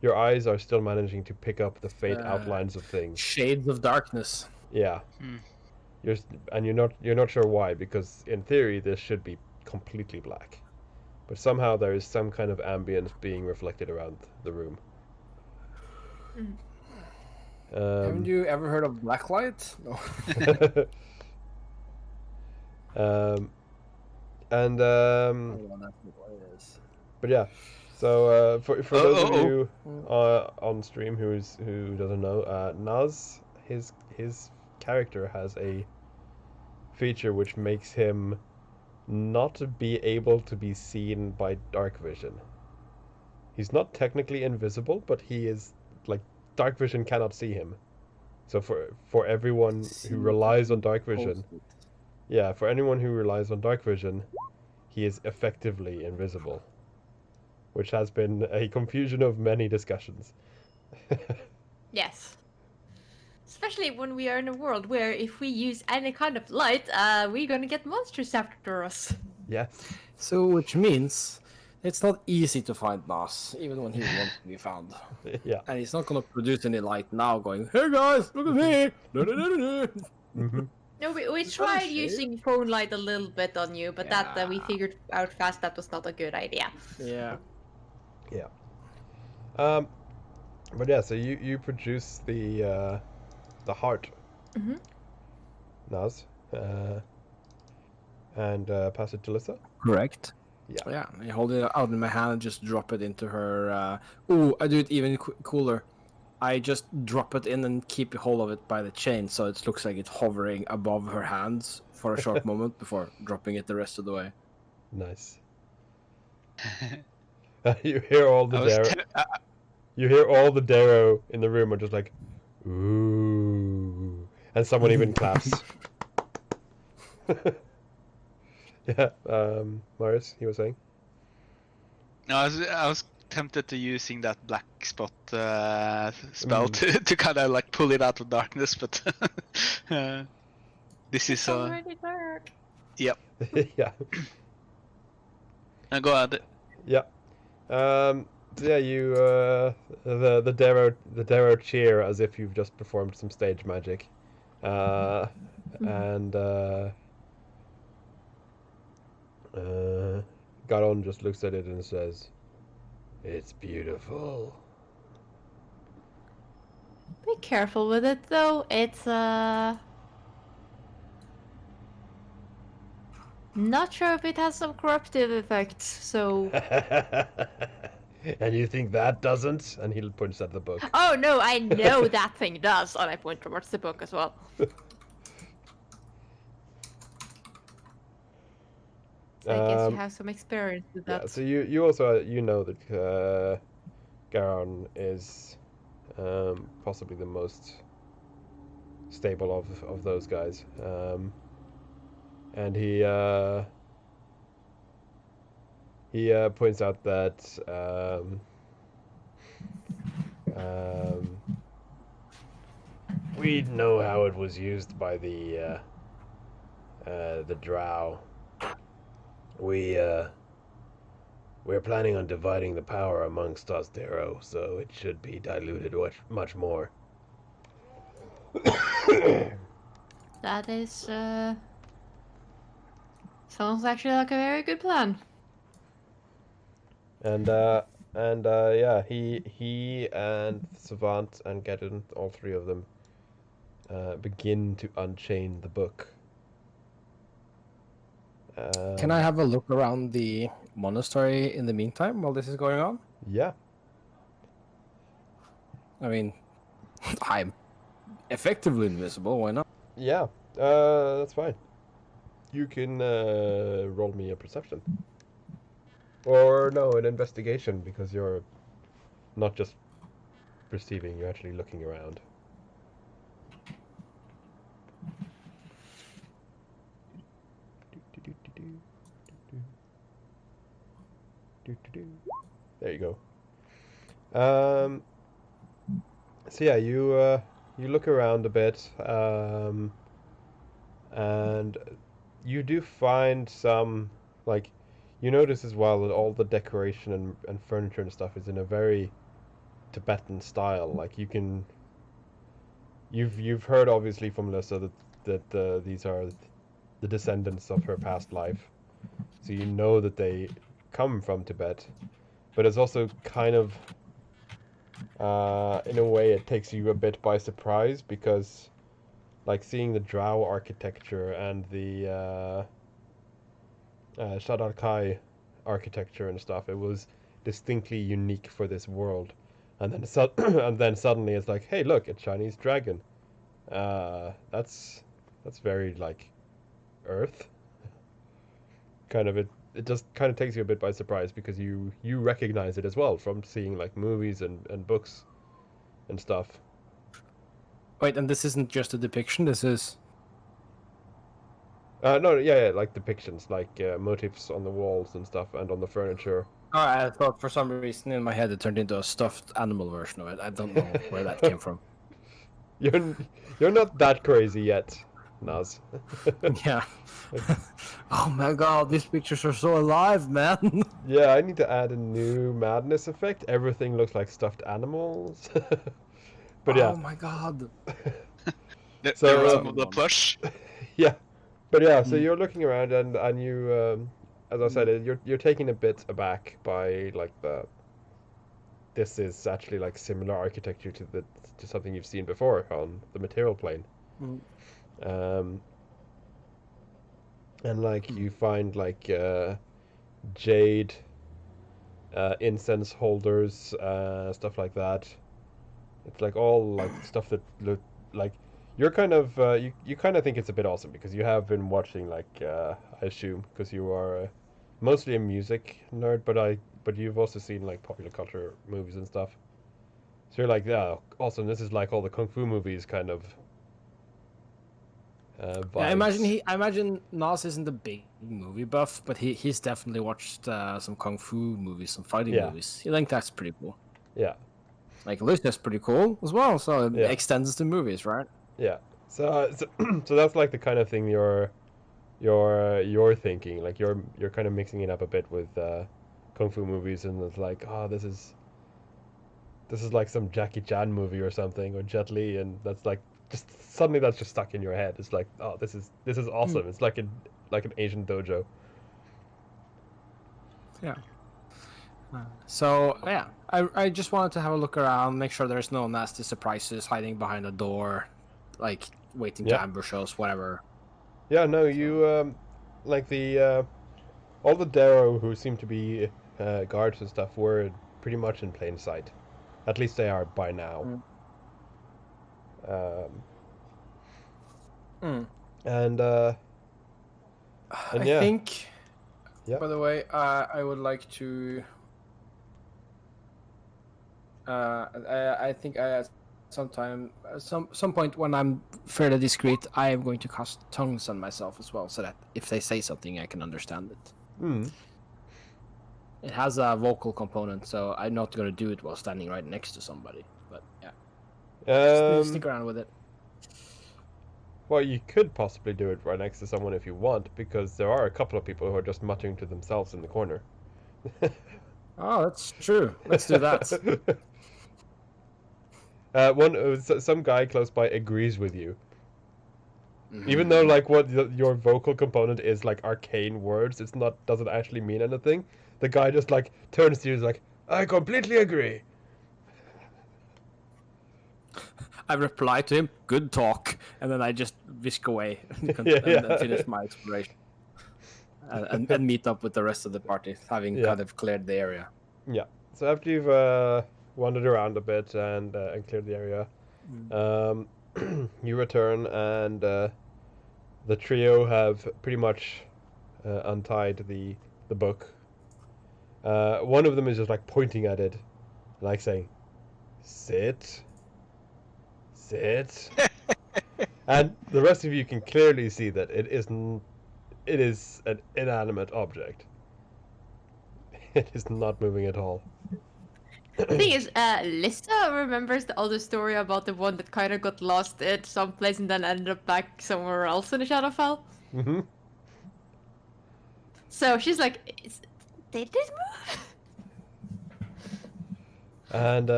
your eyes are still managing to pick up the faint outlines of things. Shades of darkness. Yeah. You're not sure why, because in theory this should be completely black. But somehow there is some kind of ambience being reflected around the room. Haven't you ever heard of blacklight? No. And Hold on, that's not what it is. but yeah, so for those of you on stream who doesn't know, Naz, his character has a feature which makes him not be able to be seen by dark vision. He's not technically invisible, but he is like dark vision cannot see him. So for everyone who relies on dark vision, yeah, for anyone who relies on dark vision, he is effectively invisible, which has been a confusion of many discussions. Yes. Especially when we are in a world where if we use any kind of light, we're gonna get monsters after us. Yes. So, which means it's not easy to find Nas, even when he wants to be found. Yeah. And he's not gonna produce any light now going, "Hey guys, look at me!" Mm-hmm. No, we tried using phone light a little bit on you, but that we Yeah. figured out fast that was not a good idea. Yeah. Yeah. But yeah, so you produce the heart, Mm-hmm. Naz, and pass it to Lissa. Correct. Yeah. Yeah, I hold it out in my hand and just drop it into her. Ooh, I do it even cooler. I just drop it in and keep hold of it by the chain, so it looks like it's hovering above her hands for a short moment before dropping it the rest of the way. Nice. You hear all the I was Darrow. You hear all the Darrow in the room are just like, ooh, and someone even claps. Yeah, Marius, you were saying? No, I was tempted to using that black spot spell to kind of like pull it out of darkness, but this It's is already dark. yep. Yeah. Go ahead. Yeah. So yeah, you the Darrow cheer as if you've just performed some stage magic, and Garon just looks at it and says, "It's beautiful." Be careful with it, though. It's not sure if it has some corruptive effects. So. And you think that doesn't? And he points at the book. Oh no, I know that thing does, and I point towards the book as well. So I guess you have some experience with that. Yeah, so you also you know that Garon is possibly the most stable of those guys, and he points out that we know how it was used by the Drow. We're planning on dividing the power amongst us, Darrow, so it should be diluted much more. That is sounds actually like a very good plan. And yeah, he and Savant and Gedon, all three of them, begin to unchain the book. Can I have a look around the monastery in the meantime while this is going on? Yeah. I mean, I'm effectively invisible. Why not? Yeah. That's fine. You can roll me a perception. Or no, an investigation, because you're not just perceiving, you're actually looking around. There you go. So yeah, you look around a bit, and you do find some, like, you notice as well that all the decoration and furniture and stuff is in a very Tibetan style. Like you've heard obviously from Lissa that these are the descendants of her past life, so you know that they come from Tibet, but it's also kind of in a way it takes you a bit by surprise, because like seeing the Drow architecture and the Shadar-kai architecture and stuff, it was distinctly unique for this world. And then and then suddenly it's like, hey, look, a Chinese dragon. That's very like Earth. Kind of it just kind of takes you a bit by surprise, because you recognize it as well from seeing like movies and books and stuff. Wait, and this isn't just a depiction. This is. No, yeah, like depictions, like motifs on the walls and stuff, and on the furniture. Oh, I thought for some reason in my head it turned into a stuffed animal version of it. I don't know where that came from. You're not that crazy yet, Naz. Yeah. Oh my god, these pictures are so alive, man. Yeah, I need to add a new madness effect. Everything looks like stuffed animals. But yeah. Oh my god. So, There was some of the plush. Yeah, but yeah. So you're looking around, and you, as I said, you're taken a bit aback by like this is actually like similar architecture to something you've seen before on the material plane. Mm. And like you find like jade, incense holders, stuff like that. It's like all like stuff that look like you're kind of you kind of think it's a bit awesome because you have been watching like I assume because you are mostly a music nerd, but you've also seen like popular culture movies and stuff. So you're like, yeah, awesome. This is like all the kung fu movies kind of vibes. Yeah, I imagine Nas isn't a big movie buff, but he's definitely watched some kung fu movies, some fighting Yeah. movies. I think that's pretty cool. Yeah, Like Alicia's pretty cool as well, so it Yeah. extends to movies, right? yeah. So so that's like the kind of thing you're thinking. Like you're kind of mixing it up a bit with kung fu movies, and it's like, oh, this is like some Jackie Chan movie or something, or Jet Li, and that's like just suddenly that's just stuck in your head. It's like, oh, this is awesome. It's like an Asian dojo. Yeah. So yeah, I just wanted to have a look around, make sure there's no nasty surprises hiding behind the door, like waiting to Yeah. ambush us, whatever. Yeah, no, you like the all the Darrow who seem to be guards and stuff were pretty much in plain sight. At least they are by now. And I yeah. think. Yeah. By the way, I would like to. I think at some point when I'm fairly discreet, I am going to cast tongues on myself as well, so that if they say something, I can understand it. It has a vocal component, so I'm not going to do it while standing right next to somebody. But yeah, just stick around with it. Well, you could possibly do it right next to someone if you want, because there are a couple of people who are just muttering to themselves in the corner. Oh, that's true. Let's do that. Some guy close by agrees with you. Even though like what your vocal component is like arcane words, doesn't actually mean anything. The guy just like turns to you and is like, I completely agree. I reply to him, good talk, and then I just whisk away and finish my exploration. And meet up with the rest of the party, having kind of cleared the area. Yeah. So after you've wandered around a bit and cleared the area, you return, and the trio have pretty much untied the book. One of them is just like pointing at it, like saying, "Sit, sit," and the rest of you can clearly see that it is an inanimate object. It is not moving at all. The thing is, Lissa remembers the older story about the one that kind of got lost at some place and then ended up back somewhere else in the Shadowfell. Mm-hmm. So she's like, did this move? And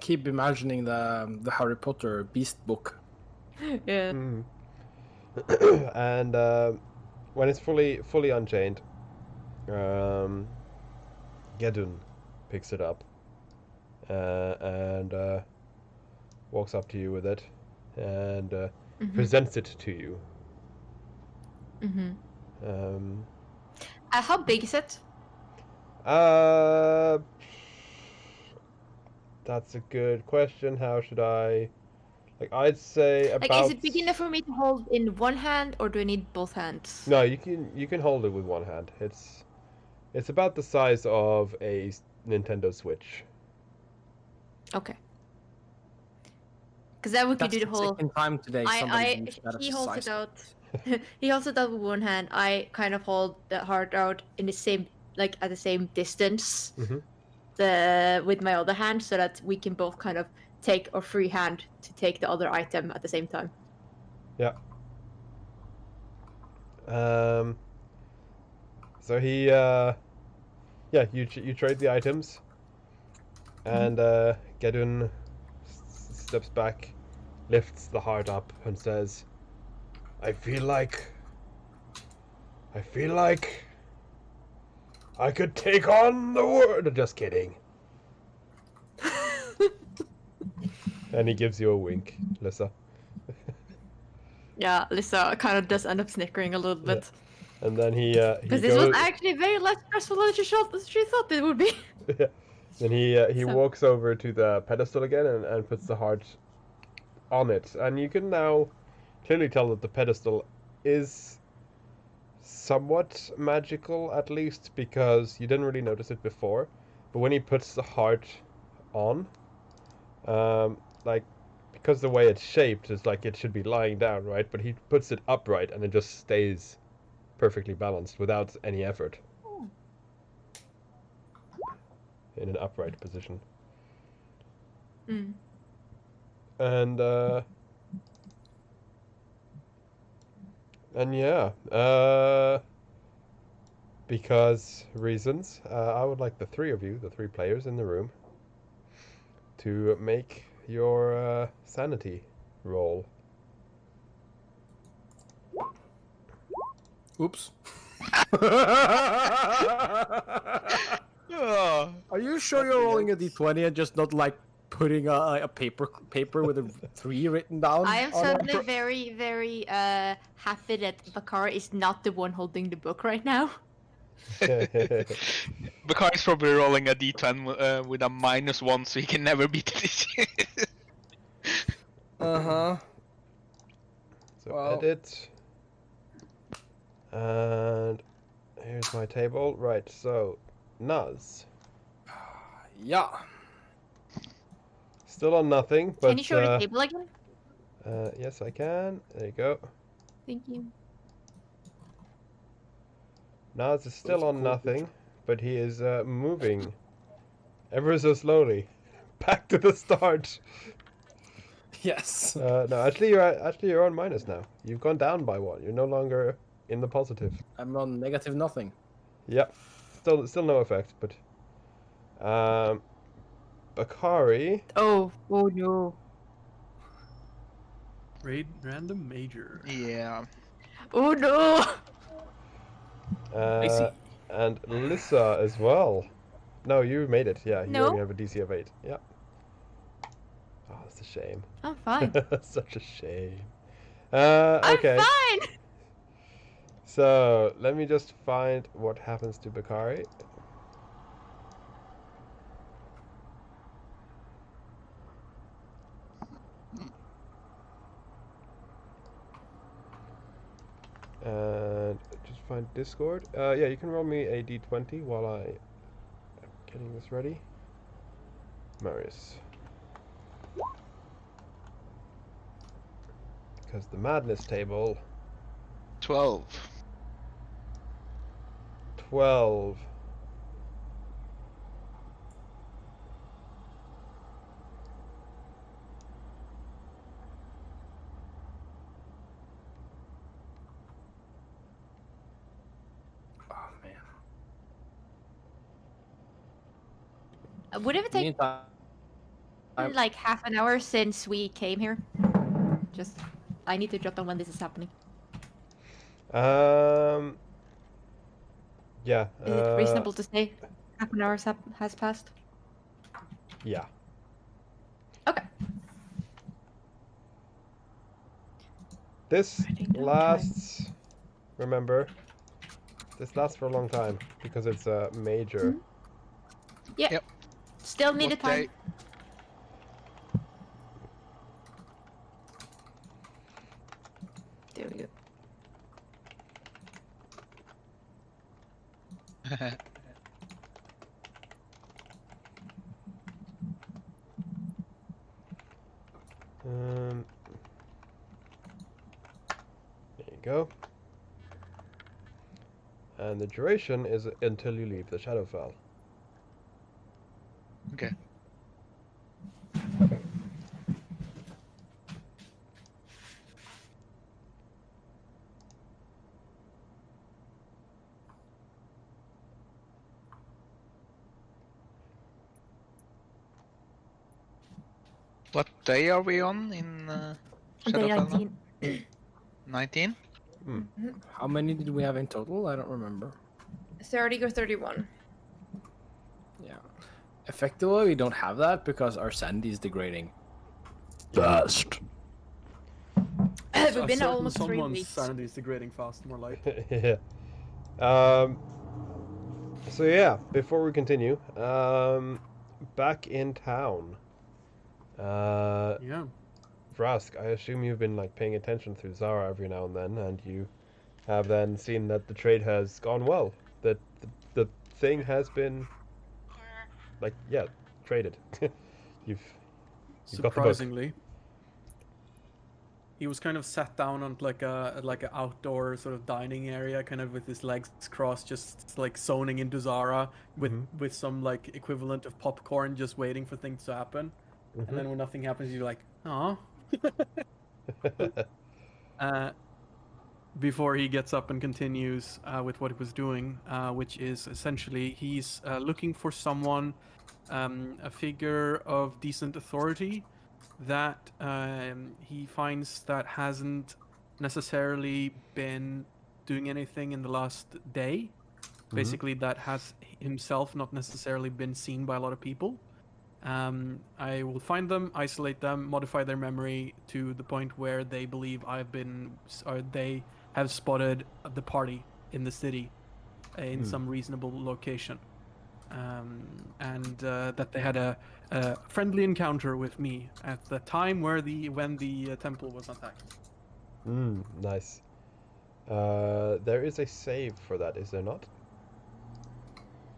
Keep imagining the Harry Potter Beast book. Yeah. and when it's fully unchained, Gedun picks it up and walks up to you with it and presents it to you. How big is it? That's a good question. How should I? Like, I'd say about. Like, is it big enough for me to hold in one hand, or do I need both hands? No, you can hold it with one hand. It's about the size of a Nintendo Switch. Okay. Because then we could do the whole. Second time today. He holds it out. He holds it out with one hand. I kind of hold the heart out in the same, like at the same distance, with my other hand, so that we can both kind of take our free hand to take the other item at the same time. Yeah. So he, you trade the items, and Gedun steps back, lifts the heart up, and says, I feel like I could take on the world. Just kidding. And he gives you a wink, Lissa. Yeah, Lisa kind of does end up snickering a little Yeah. bit. And then he Because this was goes. actually very less stressful than she thought it would be. Then he So- walks over to the pedestal again and puts the heart on it, and you can now clearly tell that the pedestal is somewhat magical, at least because you didn't really notice it before. But when he puts the heart on, like because the way it's shaped is like it should be lying down, right? But he puts it upright, and it just stays perfectly balanced without any effort in an upright position. Mm. And yeah, because reasons, I would like the three of you, the three players in the room, to make your sanity roll. Oops. Oh. Are you sure you're rolling a d20 and just not like putting a paper with a 3 written down? I am on it? suddenly very, very happy that Bakar is not the one holding the book right now. Bakar is probably rolling a d10 with a -1, so he can never beat this. Uh-huh. So Well. edit. And here's my table. Right, so Nuz. Yeah. Still on nothing, but Can you show the table again? yes I can. There you go. Thank you. Naz is still That's a on cool nothing, but he is moving ever so slowly back to the start. Yes. No, you're on minus now. You've gone down by one. You're no longer in the positive. I'm on negative nothing. Yep. Still no effect, but Bakari. Oh no. Random major. Yeah. Oh no! I see. And Lissa as well. No, you made it. Yeah, you No. only have a DC of 8. Yep. Oh, that's a shame. I'm fine. Such a shame. Okay. I'm fine! So, let me just find what happens to Bakari. And just find Discord. Yeah, you can roll me a d20 while I am getting this ready. Marius. Because the madness table, 12. 12. Oh man. Would it take Meantime, like half an hour since we came here? Just, I need to jot down when this is happening. Yeah. Is it reasonable to say half an hour has passed? Yeah. Okay. This Writing down lasts. Remember, this lasts for a long time because it's a major. Yeah. Yep. Still need a What time. day? There we go. There you go. And the duration is until you leave the Shadowfell. Okay. What day are we on in Day Shadowfell now? 19. 19? how many did we have in total? I don't remember. 30 or 31. Yeah. Effectively, we don't have that because our sanity is degrading. Fast. We've been almost 3 someone's weeks. sanity is degrading fast, more like. Yeah. So yeah, before we continue, back in town. Yeah. Vrask, I assume you've been like paying attention through Zara every now and then, and you have then seen that the trade has gone well. That the thing has been like traded. you've got the book. Surprisingly, he was kind of sat down on like an outdoor sort of dining area, kind of with his legs crossed, just like zoning into Zara with some like equivalent of popcorn, just waiting for things to happen. And then when nothing happens, you're like, "Aw." Before he gets up and continues with what he was doing, which is essentially he's looking for someone, a figure of decent authority that he finds that hasn't necessarily been doing anything in the last day. Basically, that has himself not necessarily been seen by a lot of people. I will find them, isolate them, modify their memory to the point where they believe they have spotted the party in the city in some reasonable location. And that they had a friendly encounter with me at the time when the temple was attacked. Nice. There is a save for that, is there not?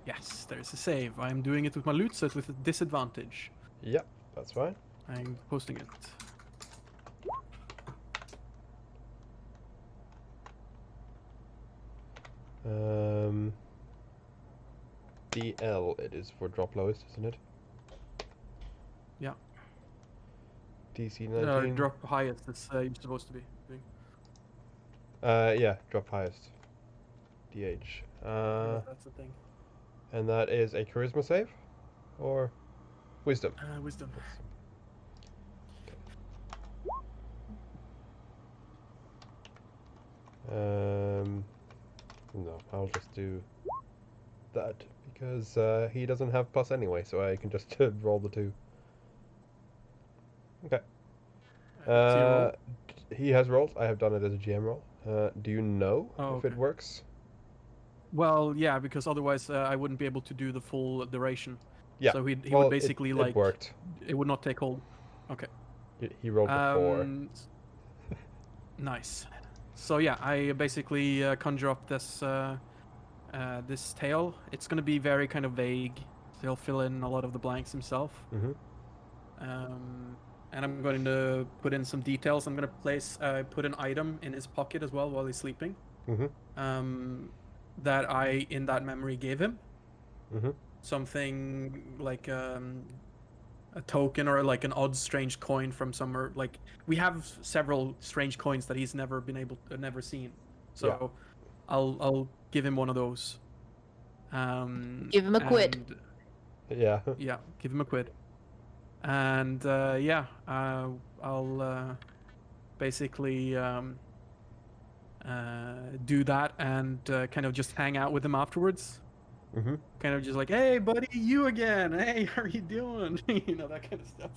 Yes, there's a save. I am doing it with my loot set with a disadvantage. Yep, that's fine. I'm posting it. DL it is for drop lowest, isn't it? Yeah. DC 19. Drop highest. That's you're supposed to be doing. Yeah, drop highest. DH. That's the thing. And that is a charisma save? Or wisdom? Wisdom. No, I'll just do that because he doesn't have plus anyway, so I can just roll the 2. Okay. He has rolled. I have done it as a GM roll. Do you know if it works? Well, yeah, because otherwise I wouldn't be able to do the full duration. Yeah. So he would basically it worked. It would not take hold. Okay. He rolled a 4. Nice. So yeah, I basically conjure up this this tale. It's gonna be very kind of vague. So he'll fill in a lot of the blanks himself. And I'm going to put in some details. I'm going to put an item in his pocket as well while he's sleeping. That I, in that memory, gave him. Something like a token or like an odd strange coin from somewhere. Like we have several strange coins that he's never seen. So I'll give him one of those. Give him a quid. Yeah. Yeah, give him a quid. And I'll basically do that and kind of just hang out with him afterwards. Kind of just like, hey, buddy, you again. Hey, how are you doing? That kind of stuff.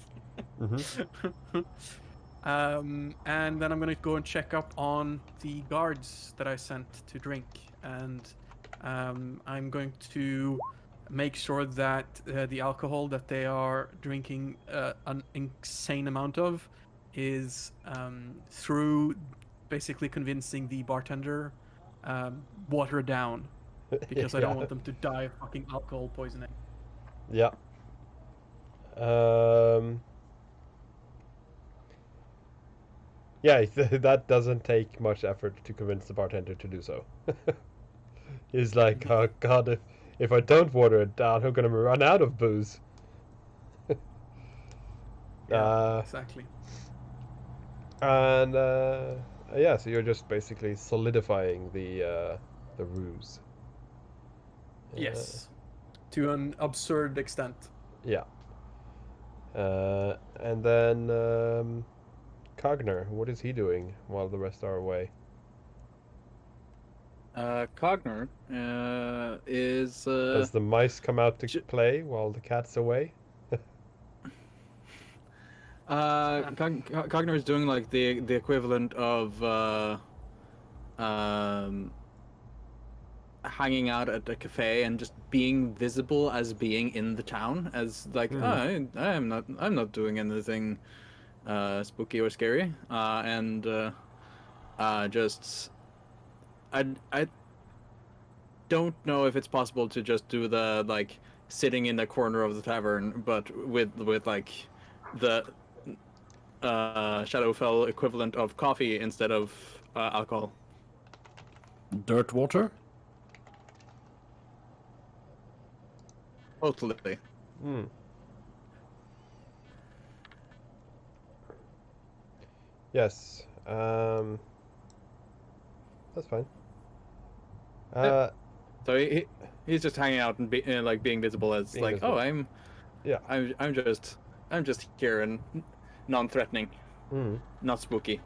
And then I'm gonna go and check up on the guards that I sent to drink, and I'm going to make sure that the alcohol that they are drinking an insane amount of is through basically convincing the bartender water down, because I don't want them to die of fucking alcohol poisoning. Yeah. Yeah, that doesn't take much effort to convince the bartender to do so. He's like, oh god, if I don't water it down, I'm gonna run out of booze. Yeah, exactly. And yeah, so you're just basically solidifying the ruse. Yes, to an absurd extent. Yeah. And then Cogner, what is he doing while the rest are away? Cogner is Does the mice come out to J- play while the cat's away? Cogner is doing like the equivalent of hanging out at a cafe and just being visible as being in the town, as like I'm not doing anything spooky or scary, and just I don't know if it's possible to just do the like sitting in the corner of the tavern, but with like the Shadowfell equivalent of coffee instead of alcohol. Dirt water? Totally. Hmm. Yes. That's fine. So he's just hanging out and like being visible as Being like, visible. oh, Yeah. I'm just here and non-threatening, not spooky.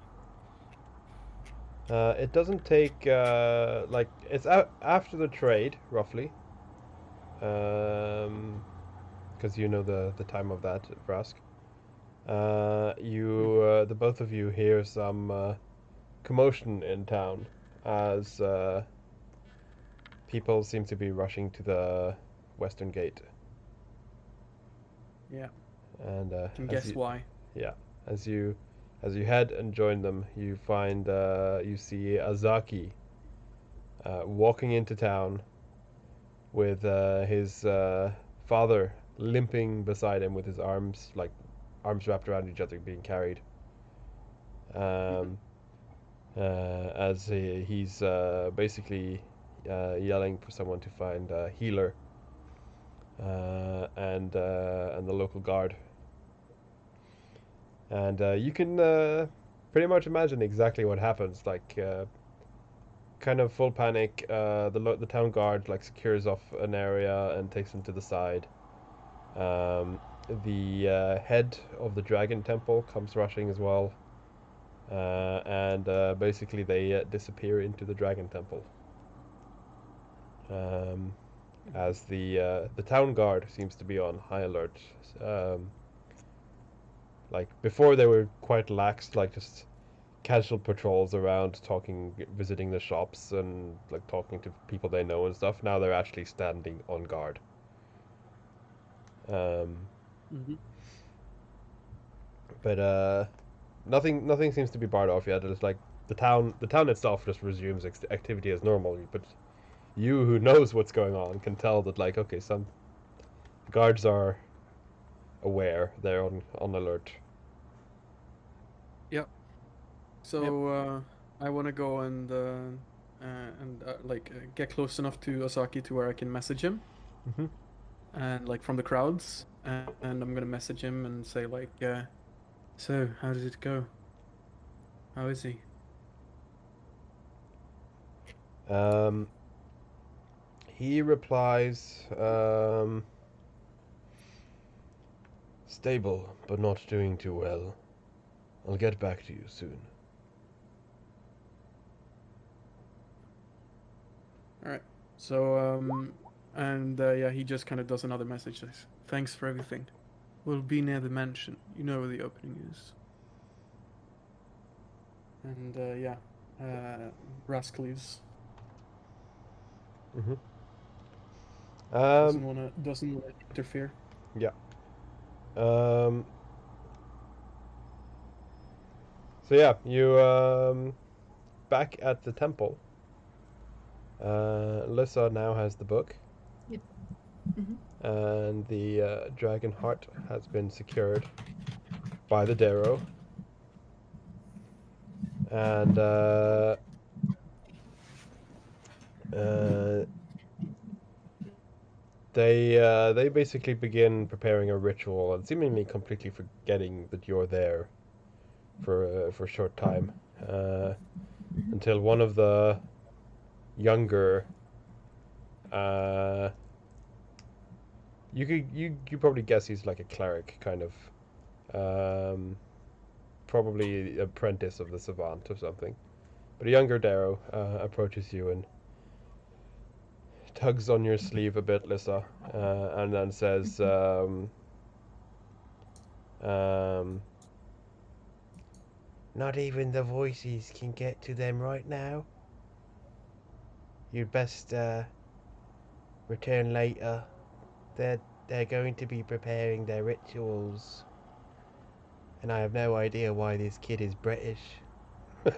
It doesn't take like it's after the trade roughly. Because you know the time of that, Vrask. The both of you hear some commotion in town as people seem to be rushing to the western gate. Yeah, And can as guess you, why. yeah, as you head and join them, you find you see Azaki walking into town with his father limping beside him with his arms wrapped around each other, being carried. As he's basically yelling for someone to find a healer and the local guard. And you can pretty much imagine exactly what happens. Like, kind of full panic. The town guard like secures off an area and takes them to the side. The head of the dragon temple comes rushing as well, and basically they disappear into the dragon temple. As the town guard seems to be on high alert. Um, like before, they were quite lax, like just casual patrols around, talking, visiting the shops, and like talking to people they know and stuff. Now they're actually standing on guard. Um, but nothing seems to be barred off yet. It's like the town itself just resumes activity as normal. But you, who knows what's going on, can tell that like okay, some guards are aware. They're on alert. Yep. So I want to go and get close enough to Osaki to where I can message him, Mhm. and like from the crowds, and I'm gonna message him and say like, so how did it go? How is he? He replies, stable, but not doing too well. I'll get back to you soon. All right. So yeah, he just kind of does another message. Says, thanks for everything. We'll be near the mansion. You know where the opening is. And yeah, Rask leaves. Mm-hmm. Doesn't wanna interfere. Yeah. So yeah, you back at the temple. Lissa now has the book. Yep. Mhm. And the dragon heart has been secured by the Darrow. And they basically begin preparing a ritual and seemingly completely forgetting that you're there for a short time, until one of the younger you probably guess he's like a cleric kind of, probably apprentice of the savant or something, but a younger Darrow approaches you and tugs on your sleeve a bit, Lissa, and then says, "Not even the voices can get to them right now. You'd best return later. They're going to be preparing their rituals, and I have no idea why this kid is British." I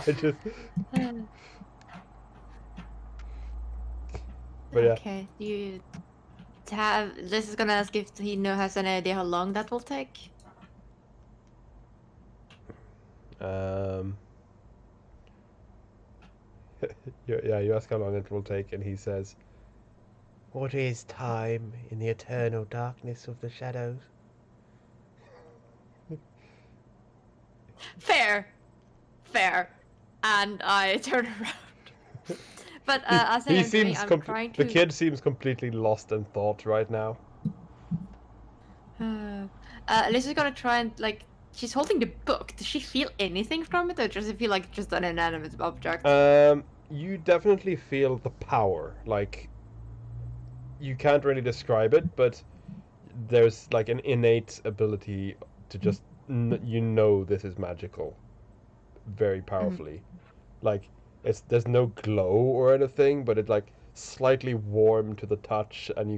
just, but yeah. Okay. Do you have? This is gonna ask if he has any idea how long that will take. Yeah, you ask how long it will take, and he says, "What is time in the eternal darkness of the shadows?" Fair. And I turn around. But as I am doing, I'm trying to. The kid seems completely lost in thought right now. Alyssa's gonna try and like. She's holding the book. Does she feel anything from it, or does it feel like just an inanimate object? You definitely feel the power. Like, you can't really describe it, but there's like an innate ability to just this is magical, very powerfully. Like, there's no glow or anything, but it's like slightly warm to the touch, and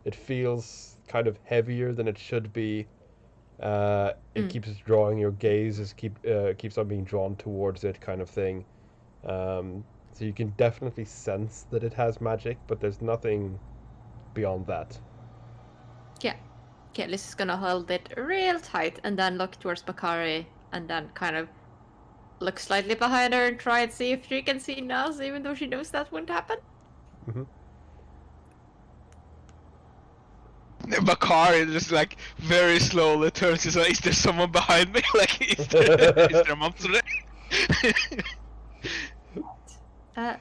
it feels kind of heavier than it should be. It keeps drawing your gaze, keeps on being drawn towards it, kind of thing. So you can definitely sense that it has magic, but there's nothing beyond that. Yeah. Okay, Alyssa's gonna hold it real tight and then look towards Bakari and then kind of look slightly behind her and try and see if she can see Naz, even though she knows that wouldn't happen. Bakari is just like very slowly turns his like, is there someone behind me? Like, is there a monster there?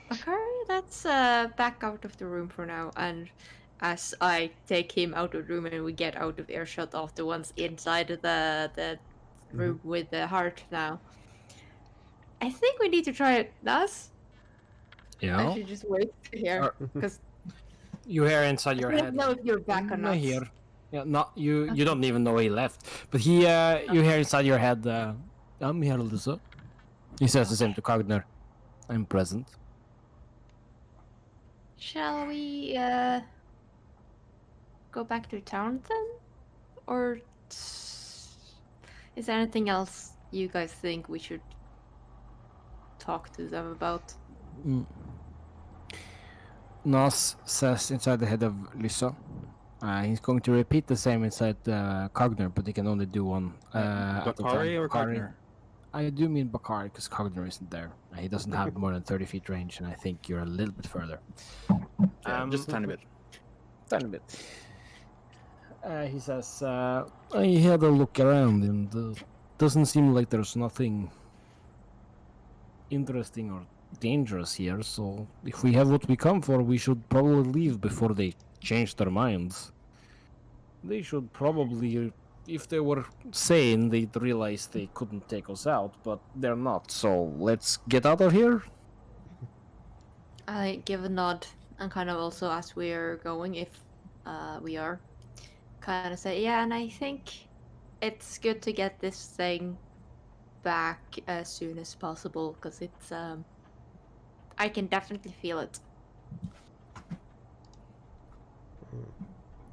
Bakari, let's back out of the room for now, and as I take him out of the room and we get out of earshot of the ones inside the room with the heart now, I think we need to try it, Naz. Yeah. I should just wait here, because You hear inside your I don't head. know if you're back or not. Here. Yeah, not you. You don't even know he left. But he, you hear inside your head. I'm here, Alyssa. He says the same to Cogner. I'm present. Shall we go back to town then, or is there anything else you guys think we should talk to them about? Nas says inside the head of Lyssa. He's going to repeat the same inside Cogner, but he can only do one. Bakari or Cogner? I do mean Bakari, because Cogner isn't there. He doesn't have more than 30 feet range, and I think you're a little bit further. Yeah, just a tiny bit. Tiny bit. He says, I had a look around, and doesn't seem like there's nothing interesting or dangerous here, so if we have what we come for, we should probably leave before they change their minds. They should probably, if they were sane, they'd realize they couldn't take us out, but they're not, so let's get out of here. I give a nod and kind of also as we're going, if we are, kind of say, yeah, and I think it's good to get this thing back as soon as possible, because it's I can definitely feel it.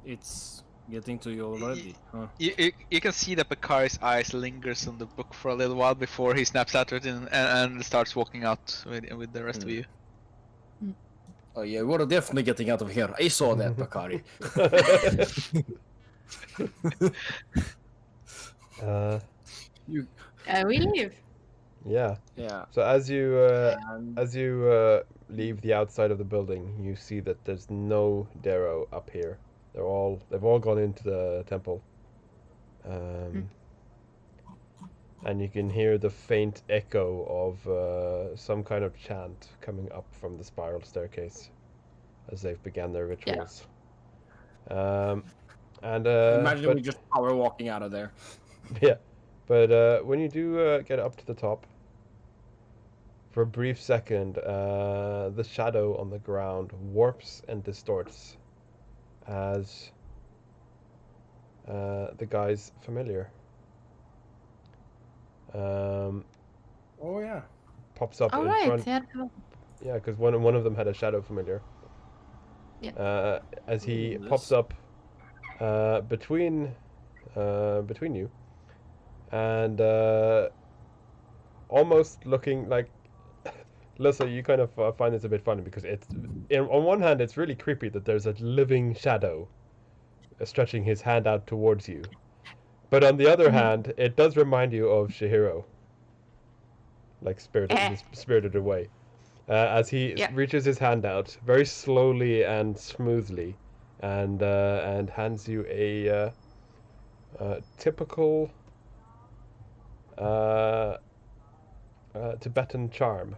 It's getting to you already, huh? You can see that Bakari's eyes lingers on the book for a little while before he snaps at it and starts walking out with the rest of you. Oh yeah, we're definitely getting out of here. I saw that, Bakari. We leave. Yeah. Yeah. So as you leave the outside of the building, you see that there's no Darrow up here. They've all gone into the temple. And you can hear the faint echo of some kind of chant coming up from the spiral staircase as they've began their rituals. Imagine we just power walking out of there. Yeah, but when you do get up to the top, For a brief second, the shadow on the ground warps and distorts as the guy's familiar Oh yeah. pops up All in right. front. Yeah. Yeah, because one of them had a shadow familiar. Yeah. As he Ooh, pops this- up between you and almost looking like Lissa, you kind of find this a bit funny because on one hand it's really creepy that there's a living shadow stretching his hand out towards you, but on the other hand it does remind you of Shihiro, like spirited away, as he Yeah. reaches his hand out very slowly and smoothly, and hands you a typical Tibetan charm,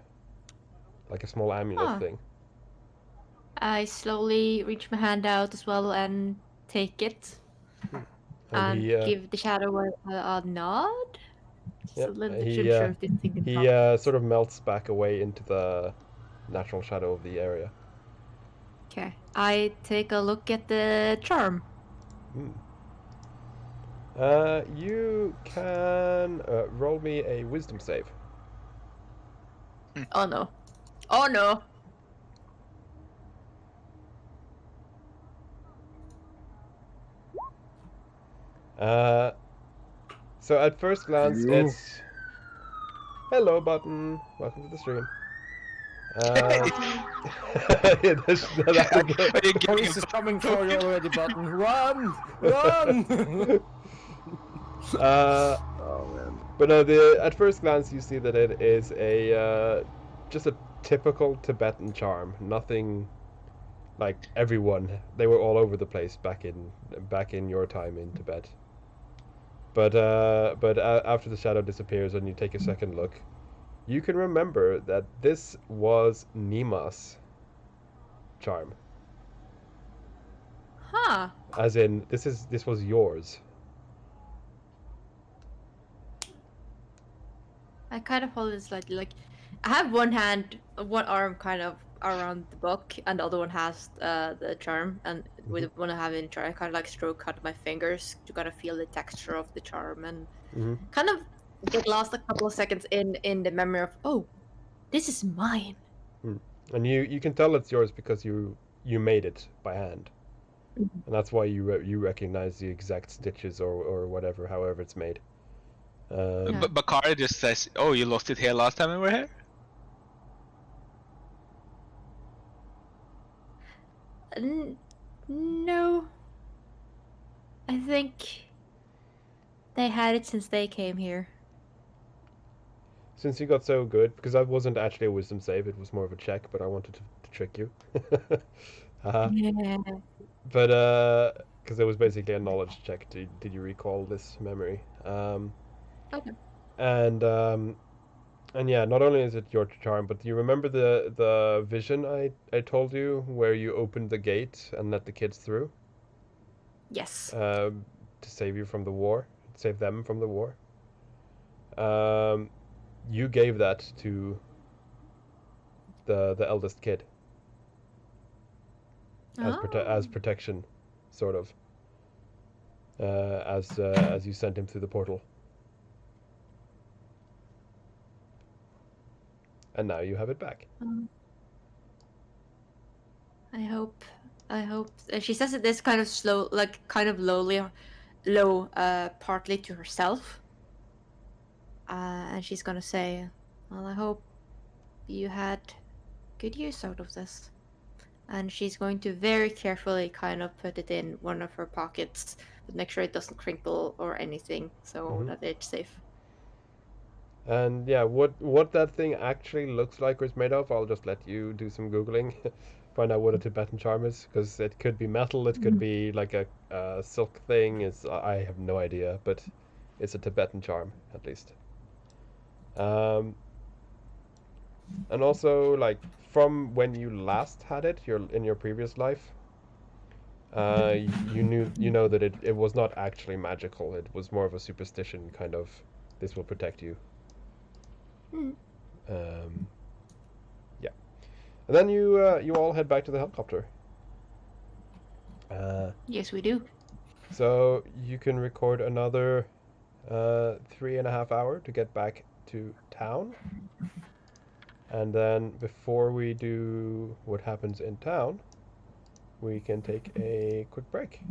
like a small amulet Huh. thing. I slowly reach my hand out as well and take it And and he give the shadow a nod. Just Yep. a little bit to show if this thing can He talk. sort of melts back away into the natural shadow of the area. Okay. I take a look at the charm. Hmm. You can roll me a wisdom save. Oh no. Oh no. So at first glance, You. it's hello button. Welcome to the stream. Yeah, that's Are you The giving police is him- coming for you already, Button. Run! Run! Oh man. But no, at first glance you see that it is a just a typical Tibetan charm. Nothing like everyone. They were all over the place back in your time in Tibet. But after the shadow disappears and you take a second look, you can remember that this was Nima's charm. Huh. As in, this was yours. I kind of hold it slightly like I have one arm kind of around the book, and the other one has the charm. And with one I have in charm, I kind of like stroke out my fingers to kind of feel the texture of the charm, and Mm-hmm. kind of get lost a couple of seconds in the memory of, oh, this is mine. And you can tell it's yours because you made it by hand, and that's why you recognize the exact stitches or whatever, however it's made. Yeah. But Bakari just says, "Oh, you lost it here last time we were here." No, I think they had it since they came here. Since you got so good, because that wasn't actually a wisdom save, it was more of a check, but I wanted to trick you. Yeah. But because it was basically a knowledge check. Did you recall this memory? Okay. And yeah, not only is it your charm, but do you remember the vision I told you where you opened the gate and let the kids through Yes. to save you from the war, save them from the war? You gave that to the eldest kid as protection, sort of. As you sent him through the portal. And now you have it back. I hope. She says it this kind of slow, like kind of low, partly to herself. And she's gonna say, "Well, I hope you had good use out of this." And she's going to very carefully kind of put it in one of her pockets, but make sure it doesn't crinkle or anything, so that it's safe. And yeah, what that thing actually looks like or is made of, I'll just let you do some googling, find out what a Tibetan charm is, because it could be metal, it could be like a silk thing. I have no idea, but it's a Tibetan charm at least. And also, like, from when you last had it, in your previous life, you know that it was not actually magical. It was more of a superstition, kind of. This will protect you. And then you all head back to the helicopter. Yes, we do. So you can record another 3.5 hour to get back to town. And then before we do what happens in town, we can take a quick break.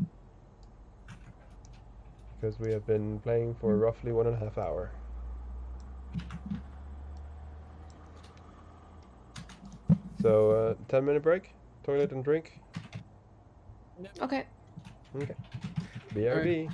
Because we have been playing for roughly 1.5 hour. So 10-minute break, toilet and drink. Okay. Okay. BRB.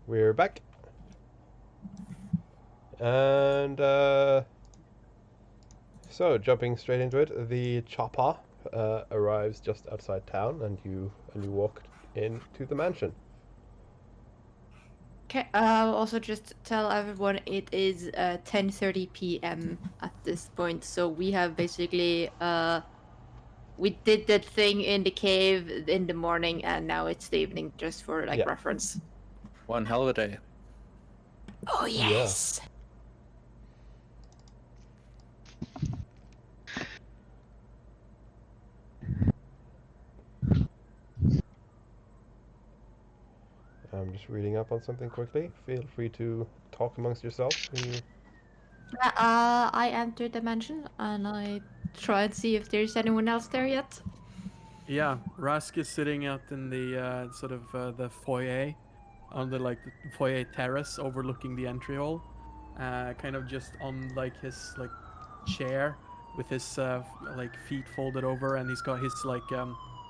we're back. And so jumping straight into it, the chopper arrives just outside town, and you walk into the mansion. Okay. Also, just tell everyone it is 10:30 p.m. at this point. So we have basically we did that thing in the cave in the morning, and now it's the evening, just for like Yeah. reference. One hell of a day. Oh yes. I'm just reading up on something quickly. Feel free to talk amongst yourselves. I entered the mansion and I try and see if there's anyone else there yet. Yeah, Rask is sitting out in the sort of the foyer, on the like the foyer terrace overlooking the entry hall, kind of just on like his like chair with his like feet folded over, and he's got his like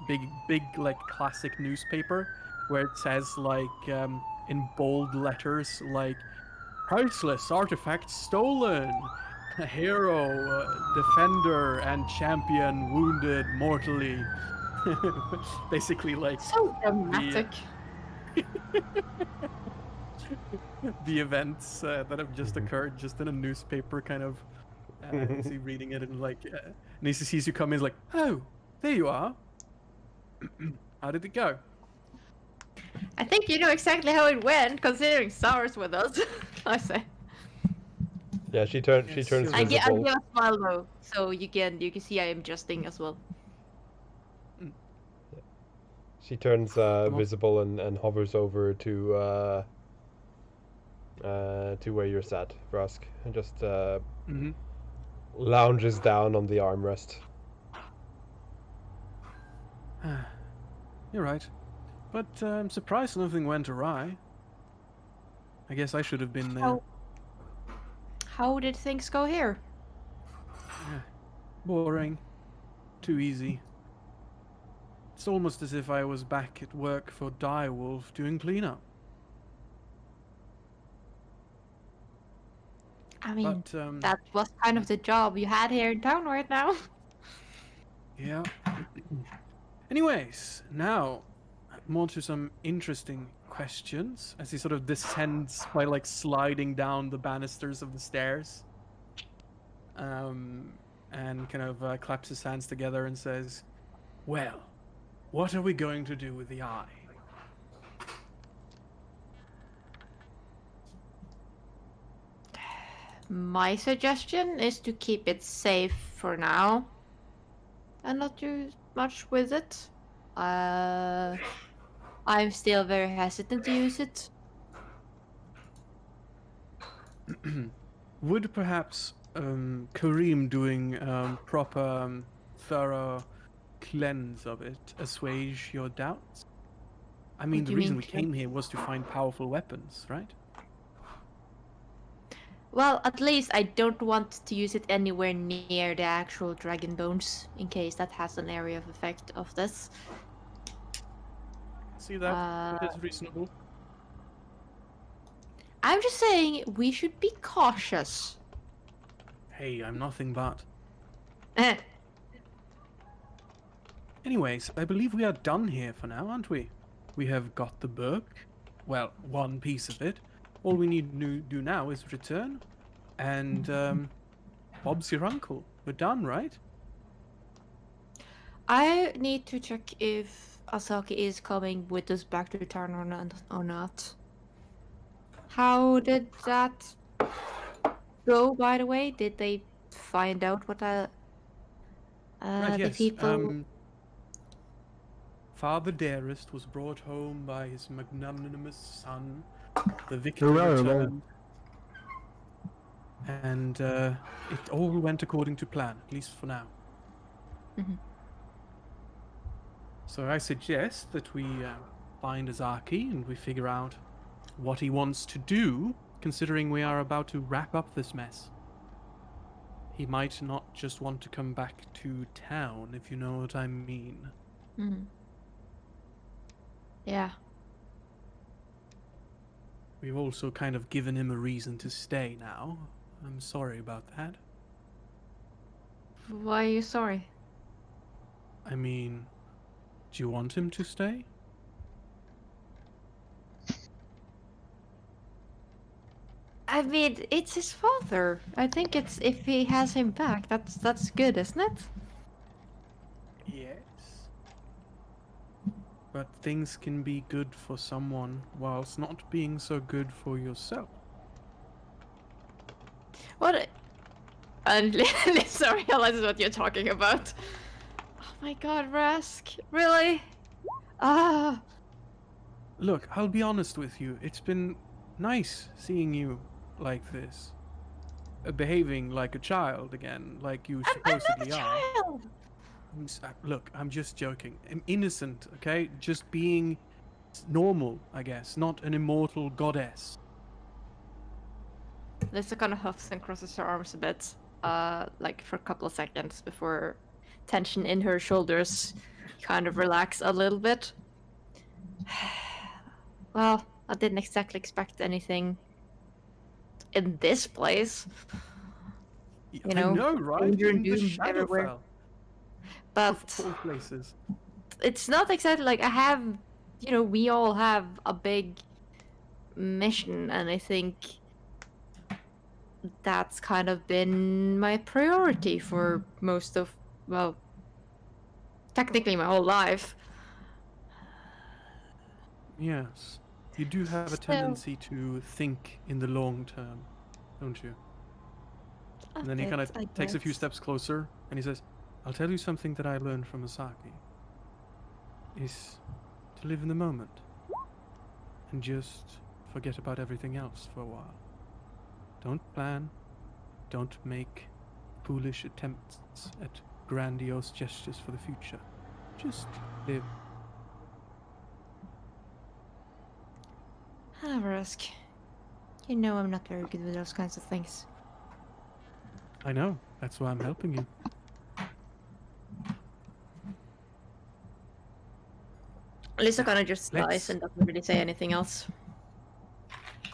big like classic newspaper where it says like in bold letters like priceless artifacts stolen. A hero, defender, and champion wounded mortally. Basically, like So dramatic. the events that have just occurred, just in a newspaper, kind of. Is he reading it and like, and he sees you come in, he's like, "Oh, there you are. How did it go?" I think you know exactly how it went, considering Sarah's with us. I say. Yeah, she turns Yes, visible. you're I give a smile though, so you can see I am jesting as well. She turns on. visible and hovers over to where you're sat, Vrask, and just Mm-hmm. lounges down on the armrest. You're right, but I'm surprised nothing went awry. I guess I should have been there. How did things go here? Boring. Too easy. It's almost as if I was back at work for DIREWOLF doing cleanup. I mean, But that was kind of the job you had here in town right now. yeah. Anyways, now more to some interesting questions as he sort of descends by like sliding down the banisters of the stairs. And kind of claps his hands together and says, "Well, what are we going to do with the eye?" My suggestion is to keep it safe for now and not do much with it. I'm still very hesitant to use it. Would perhaps Kareem doing proper, thorough cleanse of it assuage your doubts? I mean, What do the you reason mean we came here was to find powerful weapons, right? Well, at least I don't want to use it anywhere near the actual dragon bones, in case that has an area of effect of this. See that? That is reasonable. I'm just saying we should be cautious. Hey, I'm nothing but. Eh, Anyways, I believe we are done here for now, aren't we? We have got the book. Well, one piece of it. All we need to do now is return. And Bob's your uncle. We're done, right? I need to check if Asaki is coming with us back to town or not. How did that go, by the way? Did they find out what Right, the yes. people... Father Dearest was brought home by his magnanimous son. The victor Hello. returned. And it all went according to plan, at least for now. Mhm. So I suggest that we find Azaki and we figure out what he wants to do, considering we are about to wrap up this mess. He might not just want to come back to town, if you know what I mean. Mhm. Yeah. we've also kind of given him a reason to stay now. I'm sorry about that. Why are you sorry? I mean, do you want him to stay? I mean, it's his father. I think it's if he has him back, that's good, isn't it? Yes. But things can be good for someone whilst not being so good for yourself. What? And Lisa realizes what you're talking about. Oh my god, Rask. Really? Ah. Look, I'll be honest with you. It's been nice seeing you like this. Behaving like a child again, like you I'm not a supposedly are. child! Look, I'm just joking. I'm innocent, okay? Just being normal, I guess. Not an immortal goddess. Lisa kind of huffs and crosses her arms a bit, like for a couple of seconds before tension in her shoulders kind of relax a little bit. Well, I didn't exactly expect anything in this place. I know, know, right? danger and In the doom everywhere. Shadowfell. But Of all places. it's not exactly like I have, we all have a big mission, and I think that's kind of been my priority for most of, well, technically my whole life. Yes. You do have a So- tendency to think in the long term, don't you? And then he kind of takes a few steps closer and he says, I'll tell you something that I learned from Asaki. Is to live in the moment. And just forget about everything else for a while. Don't plan. Don't make foolish attempts at grandiose gestures for the future. Just live. Rask. You know I'm not very good with those kinds of things. I know. That's why I'm helping you. Lisa kind of just Let's- lies and doesn't really say anything else.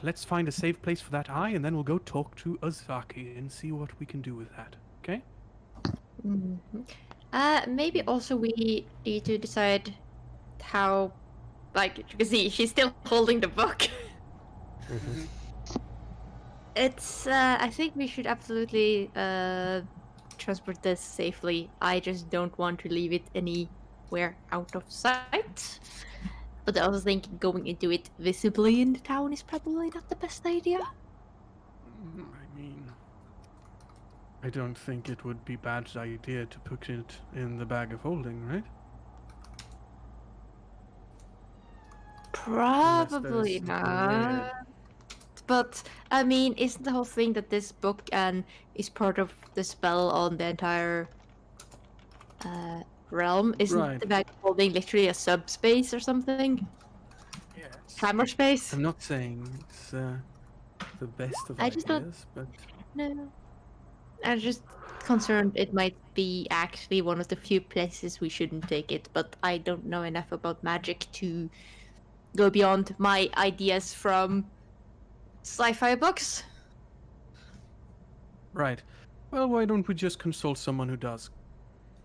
Let's find a safe place for that eye, and then we'll go talk to Asaki and see what we can do with that. Okay? Mhm. Maybe also we need to decide how, like, you can see she's still holding the book. Mhm. It's, I think we should absolutely transport this safely. I just don't want to leave it anywhere out of sight. But I also think going into it visibly in the town is probably not the best idea. I mean, I don't think it would be bad idea to put it in the bag of holding, right? Probably there's not. But I mean, isn't the whole thing that this book is part of the spell on the entire realm? Isn't Right. the bag of holding literally a subspace or something? Yes. Hammer space? I'm not saying it's the best of I just don't- ideas, but No. I'm just concerned it might be actually one of the few places we shouldn't take it, but I don't know enough about magic to go beyond my ideas from sci-fi books. right. Well, why don't we just consult someone who does?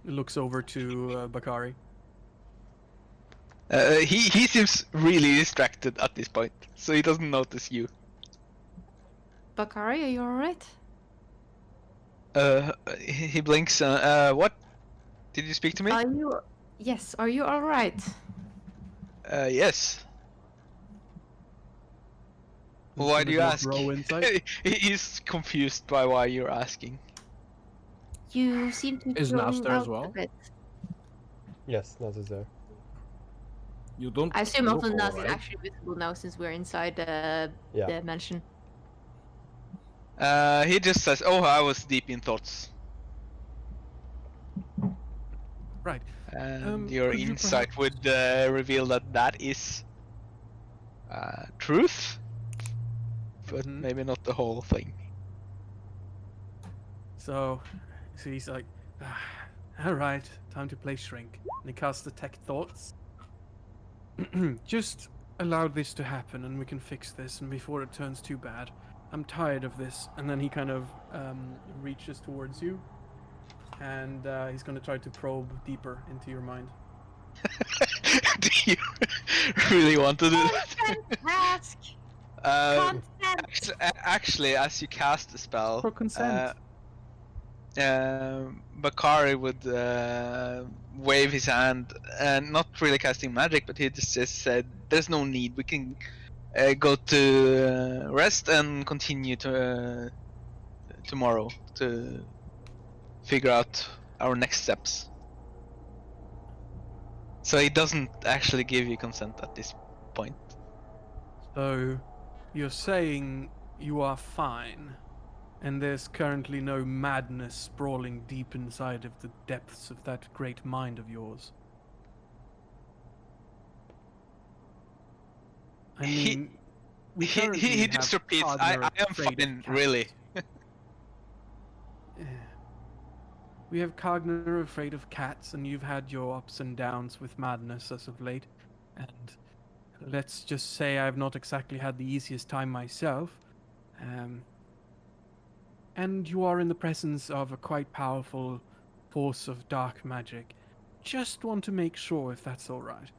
He looks over to Bakari. He seems really distracted at this point, so he doesn't notice you. Bakari, are you alright? He blinks. What? Did you speak to me? Are you? Yes. Are you all right? Yes. He's Why gonna do you a ask? Roll insight. He's confused by why you're asking. You seem to be Is Nas going there as out well? a bit. Yes, Naz is there. You don't. I assume look also Nas is alright. actually visible now since we're inside the mansion. He just says, "Oh, I was deep in thoughts." Right. And your could you insight would reveal that that is truth, but Mhm. maybe not the whole thing. So he's like, all right, time to play Shrink. And he casts Detect Thoughts. Just allow this to happen and we can fix this and before it turns too bad. I'm tired of this. And then he kind of reaches towards you and he's going to try to probe deeper into your mind. Do you really want to do that? Consent task. Um, Consent. actually, as you cast the spell, For consent. Bakari would wave his hand, and not really casting magic, but he just said, "There's no need. We can go to rest and continue to tomorrow to figure out our next steps." So he doesn't actually give you consent at this point. So, you're saying you are fine, and there's currently no madness sprawling deep inside of the depths of that great mind of yours? I mean, we currently He just have repeats, Cogner I am afraid of fine, cats." really. Yeah. We have Cogner afraid of cats, and you've had your ups and downs with madness as of late. And let's just say I've not exactly had the easiest time myself. And you are in the presence of a quite powerful force of dark magic. Just want to make sure if that's all right.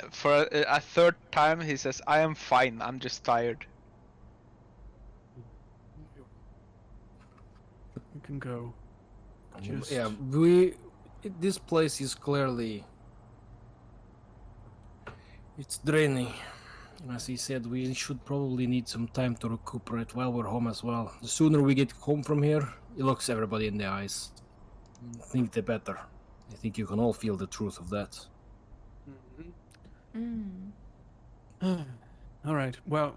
For a third time, he says, I am fine, I'm just tired. You can go. Just... Yeah, this place is clearly... It's draining. And as he said, we should probably need some time to recuperate while we're home as well. The sooner we get home from here, it looks everybody in the eyes. I think the better. I think you can all feel the truth of that. All right. Well,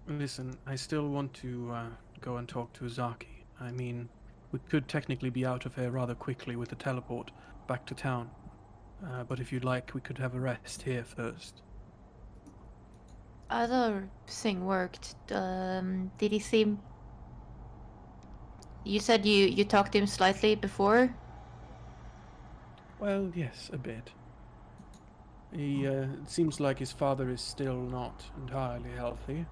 listen, I still want to go and talk to Zaki. I mean, we could technically be out of here rather quickly with the teleport back to town. But if you'd like, we could have a rest here first. Other thing worked. Did he seem... You said you talked to him slightly before? Well, yes, a bit. It seems like his father is still not entirely healthy,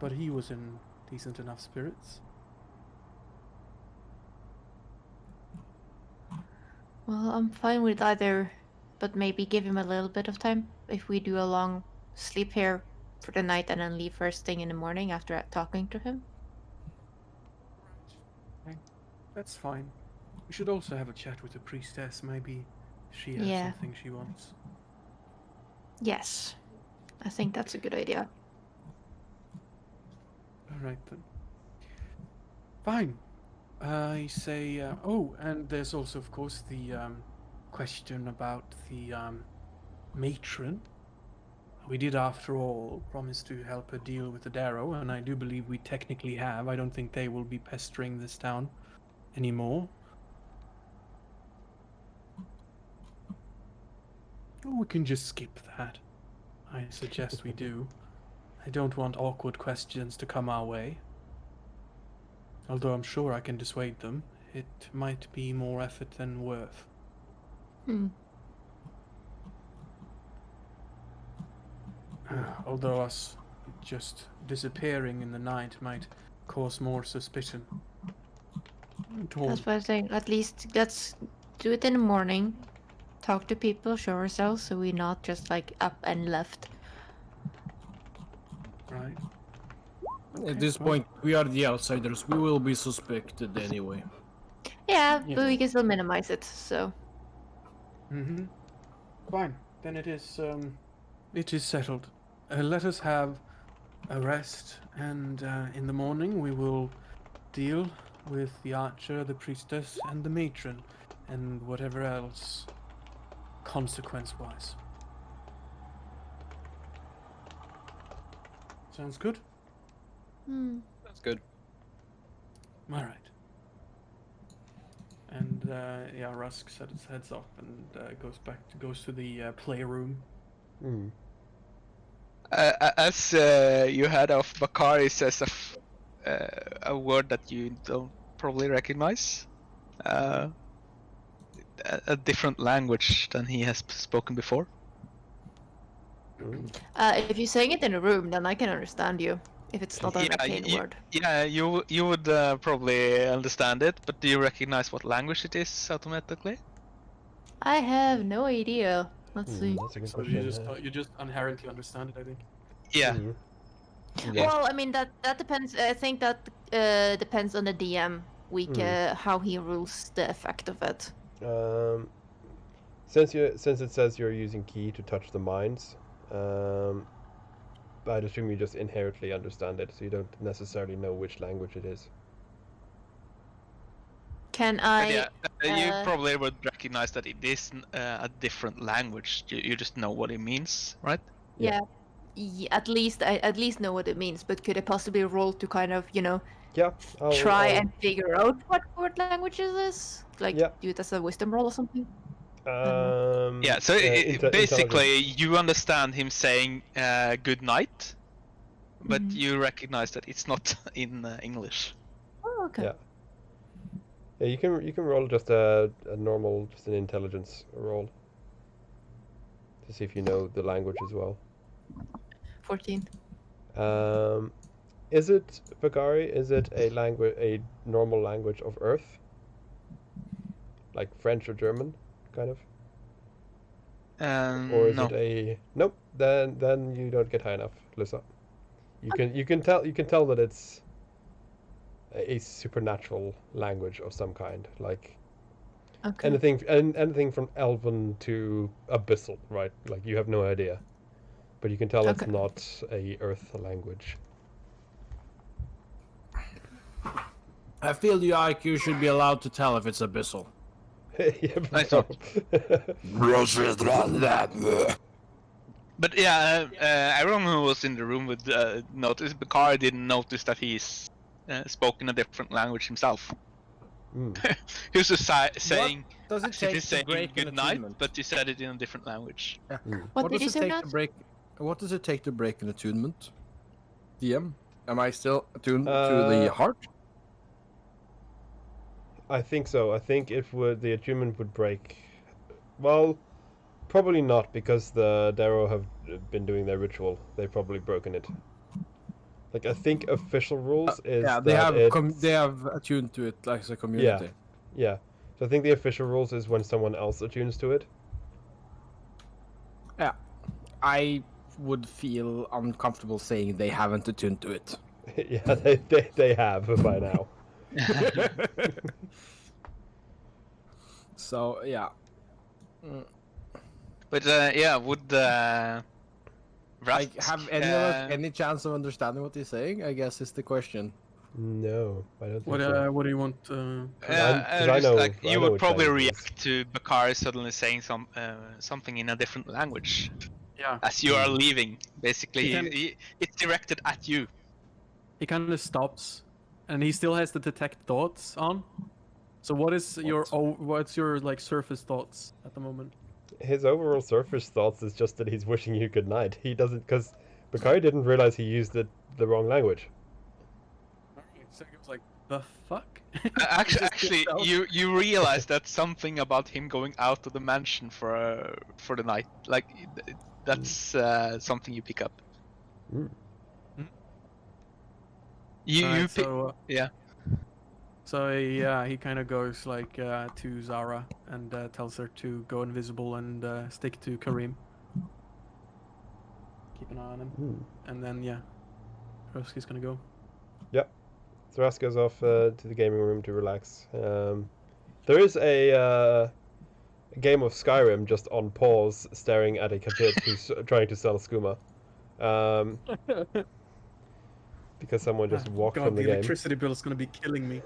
but he was in decent enough spirits. Well, I'm fine with either, but maybe give him a little bit of time. If we do a long sleep here for the night and then leave first thing in the morning after talking to him. Right. That's fine. We should also have a chat with the priestess. Maybe she has Yeah. something she wants. Yes, I think that's a good idea. All right then. Fine. I say. Oh, and there's also, of course, the question about the matron. We did, after all, promise to help her deal with the Darrow, and I do believe we technically have. I don't think they will be pestering this town anymore. Or we can just skip that. I suggest we do. I don't want awkward questions to come our way. Although I'm sure I can dissuade them. It might be more effort than worth. Although us just disappearing in the night might cause more suspicion. That's what I think. At least let's do it in the morning. Talk to people, show ourselves, so we're not just like up and left. Right. At this point, we are the outsiders. We will be suspected anyway. Yeah, Yeah. but we can still minimize it, so. Mm-hmm. Fine. Then it is settled. Let us have a rest, and in the morning we will deal with the archer, the priestess, and the matron, and whatever else consequence-wise. Sounds good? That's good. All right. And yeah, Rusk heads off and goes to the playroom. As you heard of, Bakari says a word that you don't probably recognize. a different language than he has spoken before? Mm. If you're saying it in a room, then I can understand you. If it's not an arcane word. Yeah, you would probably understand it, but do you recognize what language it is automatically? I have no idea. Let's see. That's a good So question. you just inherently understand it, I think. Yeah. Mm. Yeah. Well, I mean that depends. I think that depends on the DM. How he rules the effect of it. Since it says you're using key to touch the minds, I'd assume you just inherently understand it, so you don't necessarily know which language it is. Can But I? you probably would recognize that it is a different language. You just know what it means, right? Yeah. At least I at least know what it means. But could I possibly roll to kind of Yeah. try and figure out what language is this? Like Yeah. do it as a wisdom roll or something? Yeah. So basically, you understand him saying "good night," but you recognize that it's not in English. Oh, okay. Yeah. Yeah, you can roll just a normal, just an intelligence roll to see if you know the language as well. 14. Is it Vakari? Is it a normal language of Earth, like French or German, kind of? Or is No. it a nope? Then you don't get high enough, Lissa. You can tell that it's a supernatural language of some kind, like anything from Elven to Abyssal, right? Like you have no idea, but you can tell it's not a Earth language. I feel the IQ should be allowed to tell if it's abyssal. Yeah, I thought. But yeah, everyone who was in the room would notice. Bakari didn't notice that he's spoken a different language himself. He was just saying, does it take to break good an night, attunement? but you said it in a different language. Yeah. What did you say, Nat? What does it take to break an attunement? DM, am I still attuned to the heart? I think so. I think the attunement would break. Well, probably not, because the Darrow have been doing their ritual. They've probably broken it. Like I think official rules is they that they have attuned to it like as a community. Yeah. So I think the official rules is when someone else attunes to it. Yeah, I would feel uncomfortable saying they haven't attuned to it. Yeah, they have by now. So yeah. But yeah, would Like, have any chance of understanding what he's saying? I guess is the question. No, I don't think so. What do you want? I know, like I you know would which probably language it react to Bakari suddenly saying something in a different language. Yeah. As you are leaving, basically, it's directed at you. He kind of stops, and he still has the detect thoughts on. So what's your like surface thoughts at the moment? His overall surface thoughts is just that he's wishing you good night. He doesn't, because Bakari didn't realize he used the wrong language. So he was like, the fuck? Actually, you realize that something about him going out of the mansion for the night, like that's something you pick up. Yeah. So yeah, he kind of goes like to Zara and tells her to go invisible and stick to Kareem. Keep an eye on him, and then yeah, Roski's gonna go. Yep. Thras goes off to the gaming room to relax. There is a game of Skyrim just on pause, staring at a Khajiit who's trying to sell skooma. Because someone just walked from the the game. electricity bill is gonna be killing me.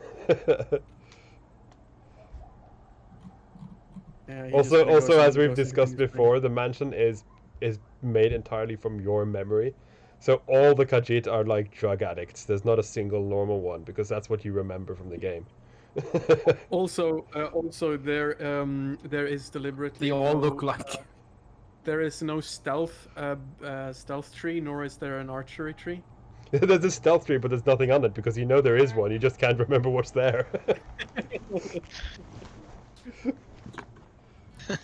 Yeah, also, as we've discussed before, the mansion is made entirely from your memory. So all the Khajiit are like drug addicts. There's not a single normal one, because that's what you remember from the game. Also, there is deliberately. They all look like. There is no stealth tree, nor is there an archery tree. There's a stealth tree, but there's nothing on it, because you know there is one. You just can't remember what's there.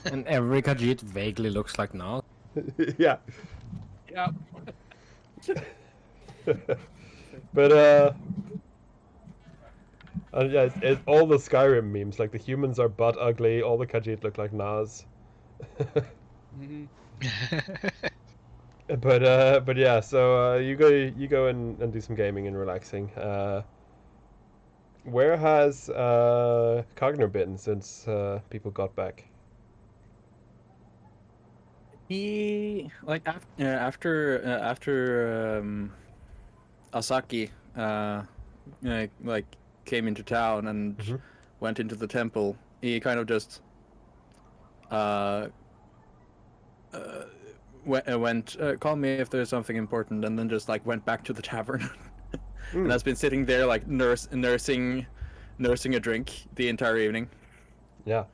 And every Khajiit vaguely looks like Nas. Yeah. Yeah. But yeah, it's all the Skyrim memes. Like the humans are butt ugly. All the Khajiit look like Nas. Hmm. But yeah. So you go and do some gaming and relaxing. Where has Cogner been since people got back? He like after Asaki like came into town and Mhm. went into the temple. He kind of just went call me if there's something important, and then just like went back to the tavern and has been sitting there like nursing a drink the entire evening. Yeah.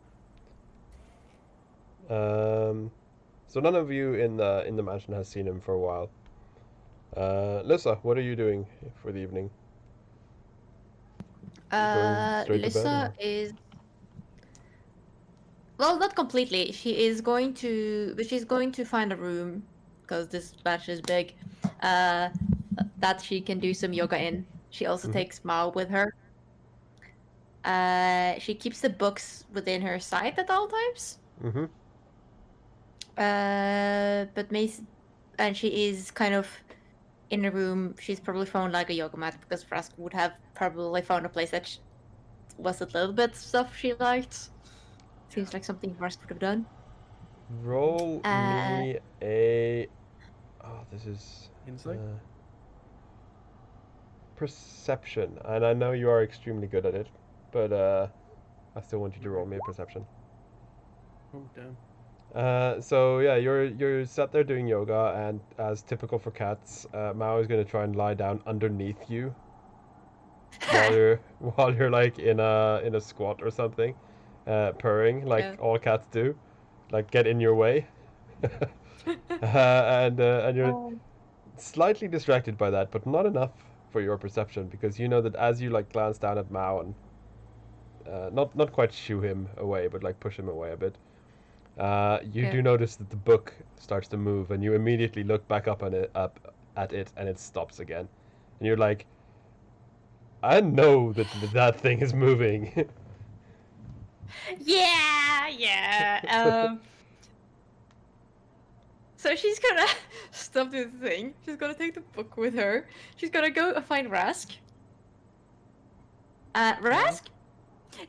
So none of you in the mansion has seen him for a while. Lissa, what are you doing for the evening? Going straight to bed, Lissa or? is well, not completely. She's going to find a room because this batch is big. That she can do some yoga in. She also Mhm. takes Mao with her. She keeps the books within her sight at all times. Mm-hmm. But and she is kind of in a room. She's probably found like a yoga mat because Frask would have probably found a place that was a little bit stuff she liked. Seems like something Frask would have done. Roll me a. Oh, this is Insight? perception, and I know you are extremely good at it, but I still want you to roll me a perception. Oh, damn. So yeah, you're sat there doing yoga, and as typical for cats, Mao is gonna try and lie down underneath you while you're like in a squat or something, purring like Yeah. all cats do, like get in your way, and you're Oh. slightly distracted by that, but not enough for your perception, because you know that as you like glance down at Mao and not quite shoo him away, but like push him away a bit. You do notice that the book starts to move, and you immediately look back up at it, and it stops again, and you're like, I know that thing is moving. Yeah. So she's gonna stop this thing. She's gonna take the book with her. She's gonna go find Rask. Rask,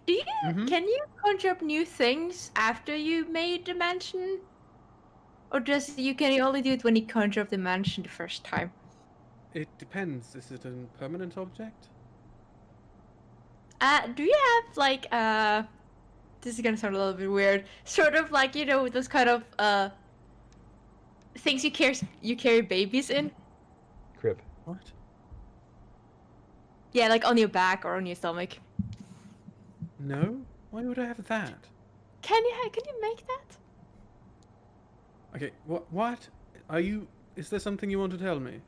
can you conjure up new things after you made the mansion, or can you only do it when you conjure up the mansion the first time? It depends. Is it a permanent object? Do you have like this is gonna sound a little bit weird, sort of like those kind of things you carry babies in? Crib. What? Yeah, like on your back or on your stomach. No? Why would I have that? Can you make that? Okay, what? Are you... Is there something you want to tell me?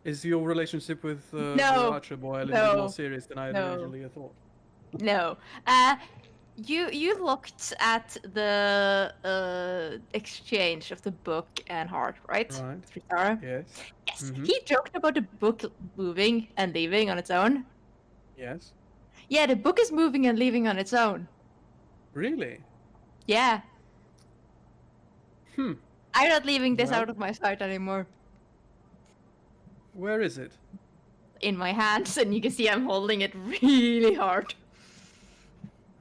Is your relationship with the No. Archer boy a little bit No. more serious than I had No. originally thought? No. You looked at the exchange of the book and heart, right? Right. Tritara? Yes. Yes. Mhm. He joked about the book moving and leaving on its own. Yes. Yeah, the book is moving and leaving on its own. Really? Yeah. Hmm. I'm not leaving this Well- out of my sight anymore. Where is it? In my hands, and you can see I'm holding it really hard.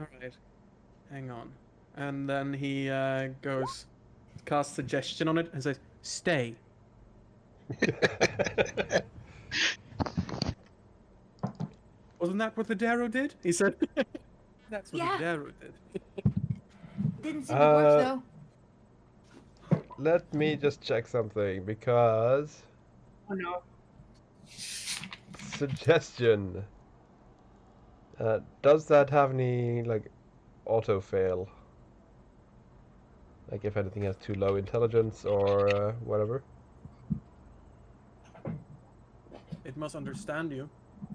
Alright. Hang on. And then he casts suggestion on it and says, stay. Wasn't that what the Darrow did? He said, that's what Yeah. the Darrow did. Didn't seem to work Uh, though. Let me just check something, because Oh no. suggestion. Does that have any like auto fail? Like if anything has too low intelligence or whatever? It must understand you.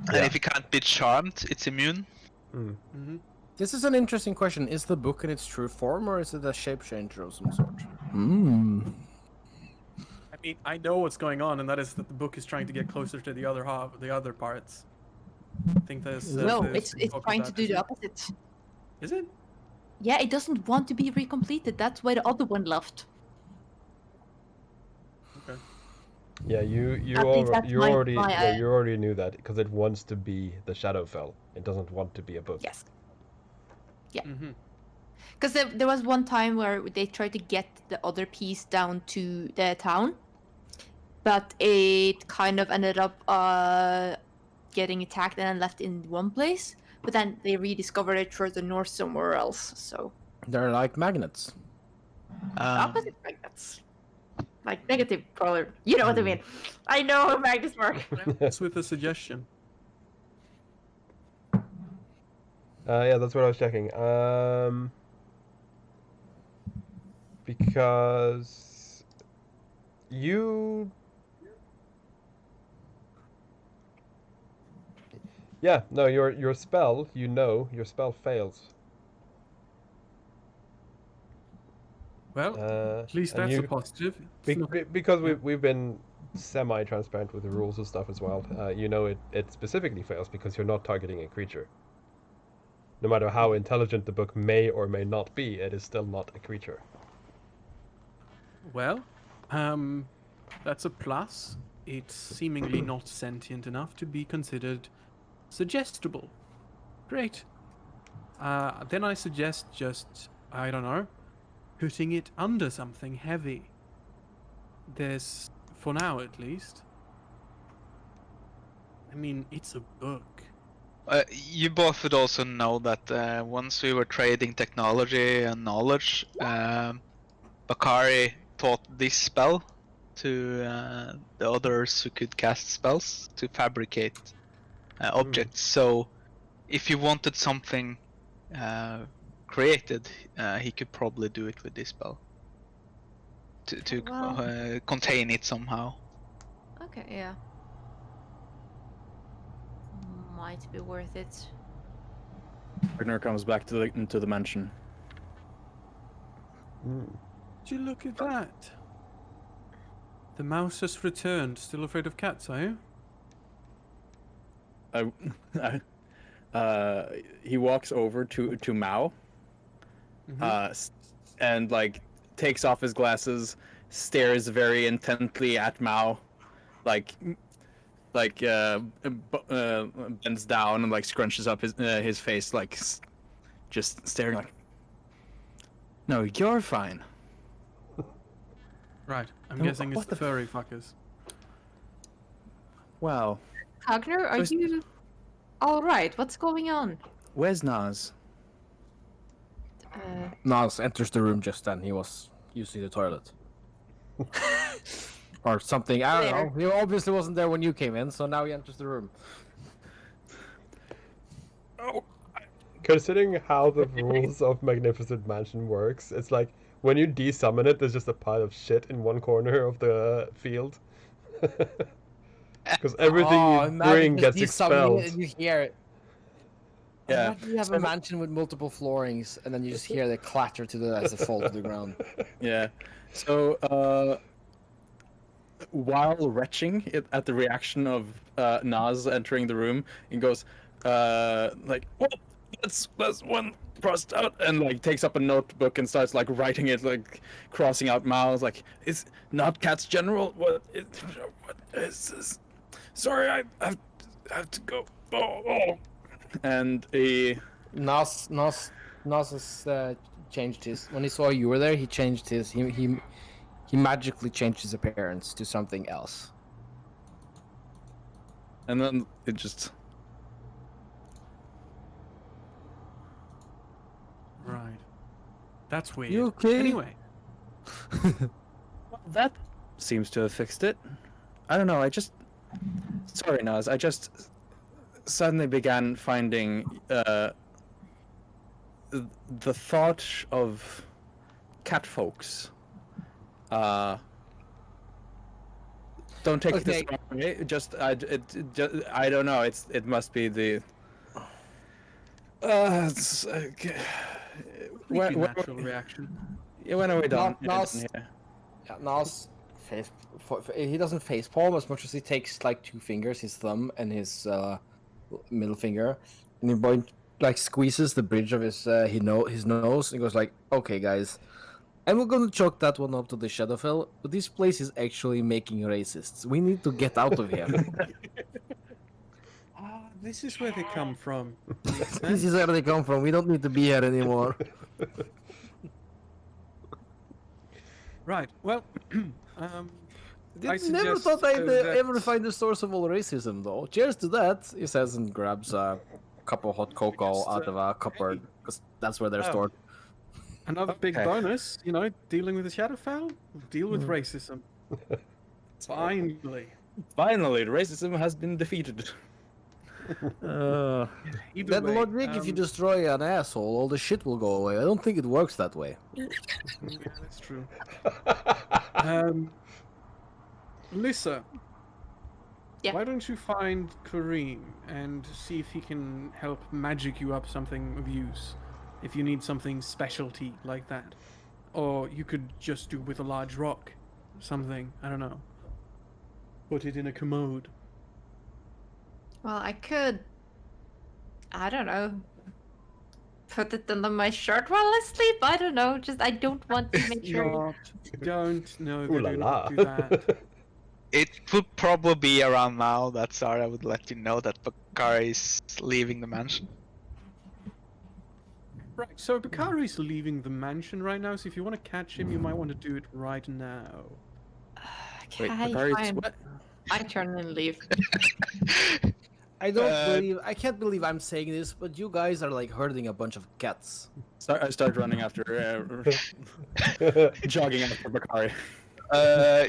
And if you can't be charmed, it's immune. Hmm. Mm-hmm. This is an interesting question. Is the book in its true form, or is it a shape changer of some sort? Hmm. I mean, I know what's going on, and that is that the book is trying to get closer to the other parts. I think there's No, there's it's talk of trying to that, do the isn't it? opposite. Is it? Yeah, it doesn't want to be recompleted. That's why the other one left. Okay. Yeah, you At least that's you my- already my, yeah you already knew that because it wants to be the Shadowfell. It doesn't want to be a book. Yes. Mm-hmm. Because there was one time where they tried to get the other piece down to the town, but it kind of ended up getting attacked and then left in one place. But then they rediscovered it further north somewhere else. So They're like magnets. opposite magnets, like negative polar. You know what I mean? I know how magnets work. It's with a suggestion. Yeah, that's what I was checking. Because you. Yeah, no, your spell. You know, your spell fails. Well, at least and that's a you- positive. It's not- because yeah. we've been semi-transparent with the rules and stuff as well. You know, it specifically fails because you're not targeting a creature. No matter how intelligent the book may or may not be, it is still not a creature. Well, that's a plus. It's seemingly not sentient enough to be considered suggestible. Great. Then I suggest just, I don't know, putting it under something heavy. There's, for now at least. I mean, it's a book. You both would also know that once we were trading technology and knowledge, Bakari taught this spell to the others who could cast spells to fabricate objects. So if you wanted something created, he could probably do it with this spell to Well- contain it somehow. Okay, yeah. Might be worth it. Ragnar comes back into the mansion. Would you look at that? The mouse has returned. Still afraid of cats, are you? He walks over to Mao, and like takes off his glasses, stares very intently at Mao, like bends down and like scrunches up his face, like just staring like. No, you're fine. Right. I'm Oh, guessing it's what the the furry fuckers. Wow. Hagner, are There's- you all right? What's going on? Where's Naz? Nas enters the room just then. He was using the toilet. Or something. I don't know. He obviously wasn't there when you came in, so now he enters the room. Considering how the rules of Magnificent Mansion works, it's like when you desummon it, there's just a pile of shit in one corner of the field. Because everything you bring gets expelled. And you hear it. Yeah. Imagine you have a mansion with multiple floorings, and then you just hear the clatter as it falls to the ground. Yeah. So, while retching at the reaction of Naz entering the room, he goes, like, "Well, that's one crossed out," and like takes up a notebook and starts like writing it, like crossing out mouths, like, "It's not Cats General. What is this? Sorry, I have to go." Oh. And he. Nas has changed his. When he saw you were there, he changed his. He magically changed his appearance to something else. And then it just. Right. That's weird. You okay? Anyway. Well, that seems to have fixed it. I don't know. Sorry, Naz. I just suddenly began finding the thought of cat folks. Don't take this Okay. wrong way. I don't know. It must be the. Okay. Completely natural reaction. Yeah, when are we done? Nas, Done here? yeah, Nas he doesn't face palm as much as he takes like 2 fingers, his thumb and his middle finger, and he like squeezes the bridge of his nose and goes like, "Okay, guys, and we're gonna chalk that one up to the Shadowfell. But this place is actually making racists. We need to get out of here." Ah, this is where they come from. This is where they come from. We don't need to be here anymore. Right. Well, I Never suggest, thought I'd that- ever find the source of all racism, though. Cheers to that, he says, and grabs a cup of hot cocoa Just, out of a cupboard, because that's where they're Oh. stored. Another big Okay. bonus, dealing with the Shadowfell, deal with racism. Finally. Finally, racism has been defeated. Either That way, logic, if you destroy an asshole, all the shit will go away. I don't think it works that way. Yeah, that's true. Lisa. Yeah. Why don't you find Kareem and see if he can help magic you up something of use, if you need something specialty like that. Or you could just do with a large rock, something, I don't know. Put it in a commode. Well, I could. I don't know. Put it under my shirt while I sleep. I don't know. Just I don't want to make sure. Don't, no, Ooh they la do la. not do that. It would probably be around now that Zara would let you know that Bakari is leaving the mansion. Right, so Bakari's leaving the mansion right now, so if you want to catch him, you might want to do it right now. Wait, Okay, Bakari's fine. what? I turn and leave. I can't believe I'm saying this, but you guys are like herding a bunch of cats. I start running after, jogging after Bakari.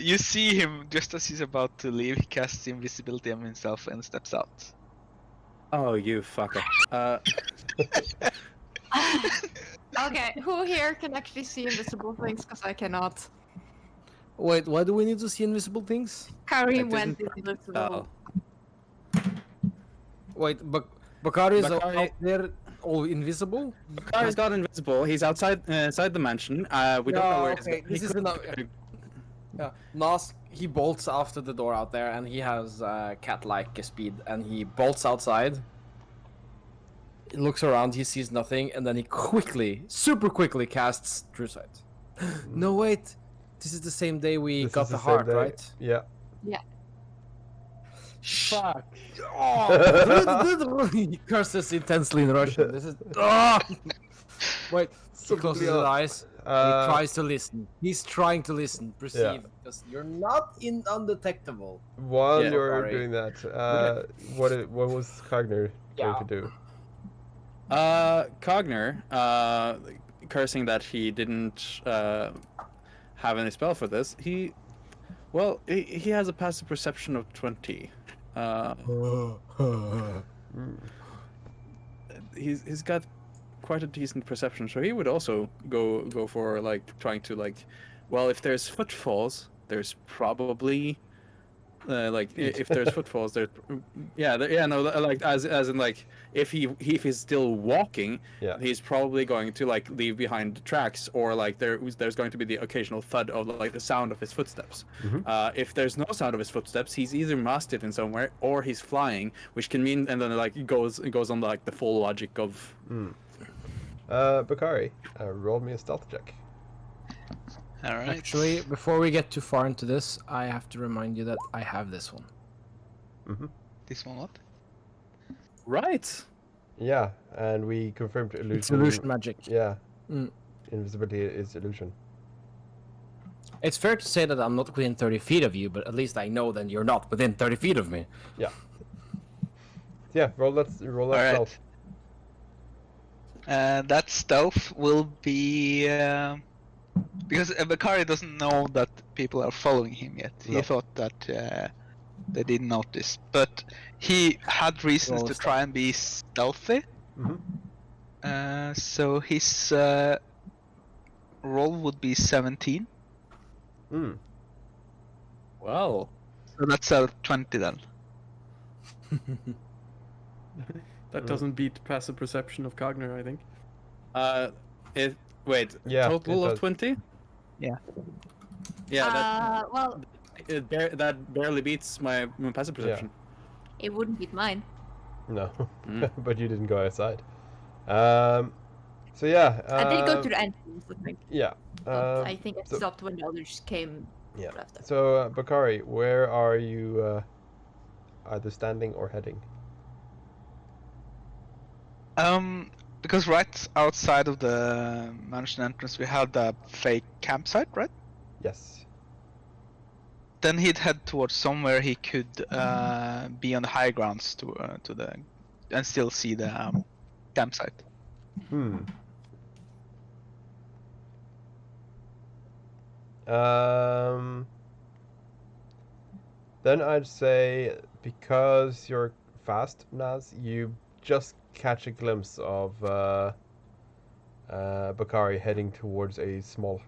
You see him just as he's about to leave. He casts invisibility on himself and steps out. Oh, you fucker. Okay, who here can actually see invisible things? Because I cannot. Wait, why do we need to see invisible things? Kareem I went didn't invisible. Wait, Bakari is Bakari- out there, all invisible? Bakari's got invisible. He's inside the mansion. We don't know where okay, he's this is enough. Yeah, Nas, he bolts after the door out there, and he has cat-like speed, and he bolts outside. He looks around, he sees nothing, and then he super quickly casts True Sight. No, wait, this is the same day we This got is the same heart, day. right? Yeah. Fuck. Oh! He curses intensely in Russian. This is. Oh! Wait, he closes his eyes. And he tries to listen. He's trying to listen, perceive, because you're not undetectable. While Yeah. you're Sorry. doing that, what was Cogner going to do? Cogner, cursing that he didn't have any spell for this, he has a passive perception of 20. He's got quite a decent perception, so he would also go for like trying to well, if there's footfalls, there's probably if there's footfalls, there's as in like if he's still walking, Yeah. he's probably going to like leave behind tracks, or like there's going to be the occasional thud of like the sound of his footsteps. If there's no sound of his footsteps, he's either masted in somewhere or he's flying, which can mean, and then like it goes on like the full logic of. Bakari, roll me a stealth check. Alright. Actually, before we get too far into this, I have to remind you that I have this one. This one what? Right. Yeah, and we confirmed illusion. It's illusion magic. Yeah. Mm. Invisibility is illusion. It's fair to say that I'm not within 30 feet of you, but at least I know that you're not within 30 feet of me. Yeah. Yeah, roll that Alright. stealth. That stealth will be because Bakari doesn't know that people are following him yet. He No. thought that they didn't notice, but he had reasons Roll to a try and be stealthy. So his roll would be 17. Well. So that's a 20 then. That doesn't beat passive perception of Cogner, I think. Yeah, Total it of does. 20? Yeah. Yeah, Well, that barely beats my passive perception. it wouldn't beat mine. No, Mm. but you didn't go outside. So yeah. I did go to the entrance, I think. Yeah. But I think I so- stopped when the others came Yeah. after. So Bakari, where are you? Either standing or heading? Because right outside of the mansion entrance we had the fake campsite, right? Yes. Then he'd head towards somewhere he could be on the high grounds to the and still see the campsite. Hmm. Then I'd say because you're fast, Naz, you just catch a glimpse of Bakari heading towards a small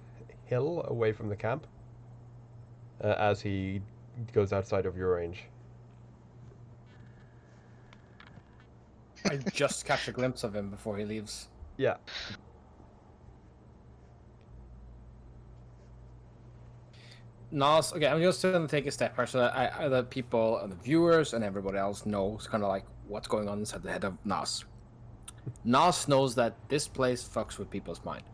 hill away from the camp as he goes outside of your range. I just catch a glimpse of him before he leaves. Yeah. Nas, okay, I'm just going to take a step back so that the people and the viewers and everybody else knows kind of like what's going on inside the head of Nas. Nas knows that this place fucks with people's mind.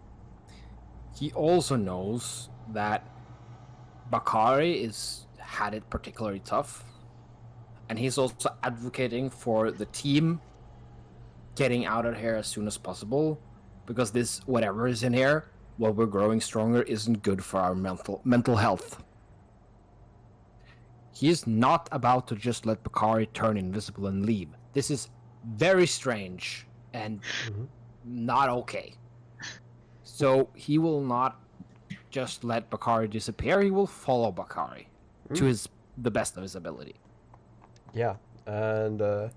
He also knows that Bakari is had it particularly tough, and he's also advocating for the team getting out of here as soon as possible, because this whatever is in here, while we're growing stronger, isn't good for our mental health. He is not about to just let Bakari turn invisible and leave. This is very strange and not okay. So he will not just let Bakari disappear. He will follow Bakari to the best of his ability. Yeah, and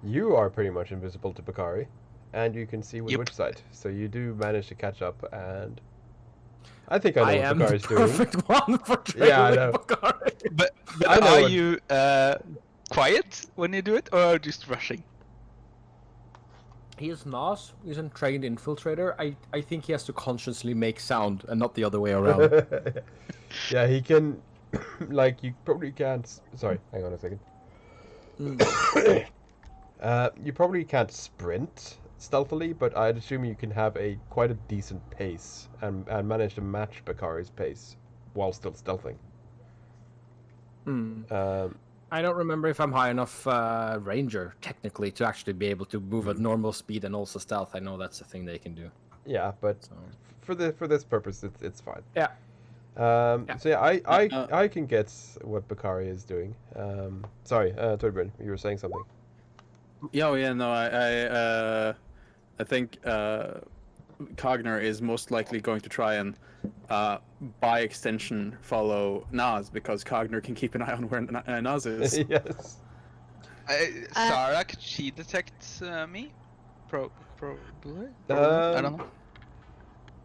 you are pretty much invisible to Bakari, and you can see with which side. So you do manage to catch up, and I think I know what Bakari's doing. I am the perfect one for trailing Bakari. But I know are what- you quiet when you do it, or just rushing? He is Nas. He's a trained infiltrator. I think he has to consciously make sound and not the other way around. Yeah, he can. Like, you probably can't. Sorry, hang on a second. You probably can't sprint stealthily, but I'd assume you can have quite a decent pace and manage to match Bakari's pace while still stealthing. I don't remember if I'm high enough ranger, technically, to actually be able to move at normal speed and also stealth. I know that's a thing they can do. Yeah, but for this purpose, it's fine. Yeah. So yeah, I can get what Bakari is doing. Sorry, Torbjörn, you were saying something. I think Cogner is most likely going to try and, by extension, follow Nas, because Cogner can keep an eye on where Nas is. Yes. Sarah, could she detect me? Probably. I don't know.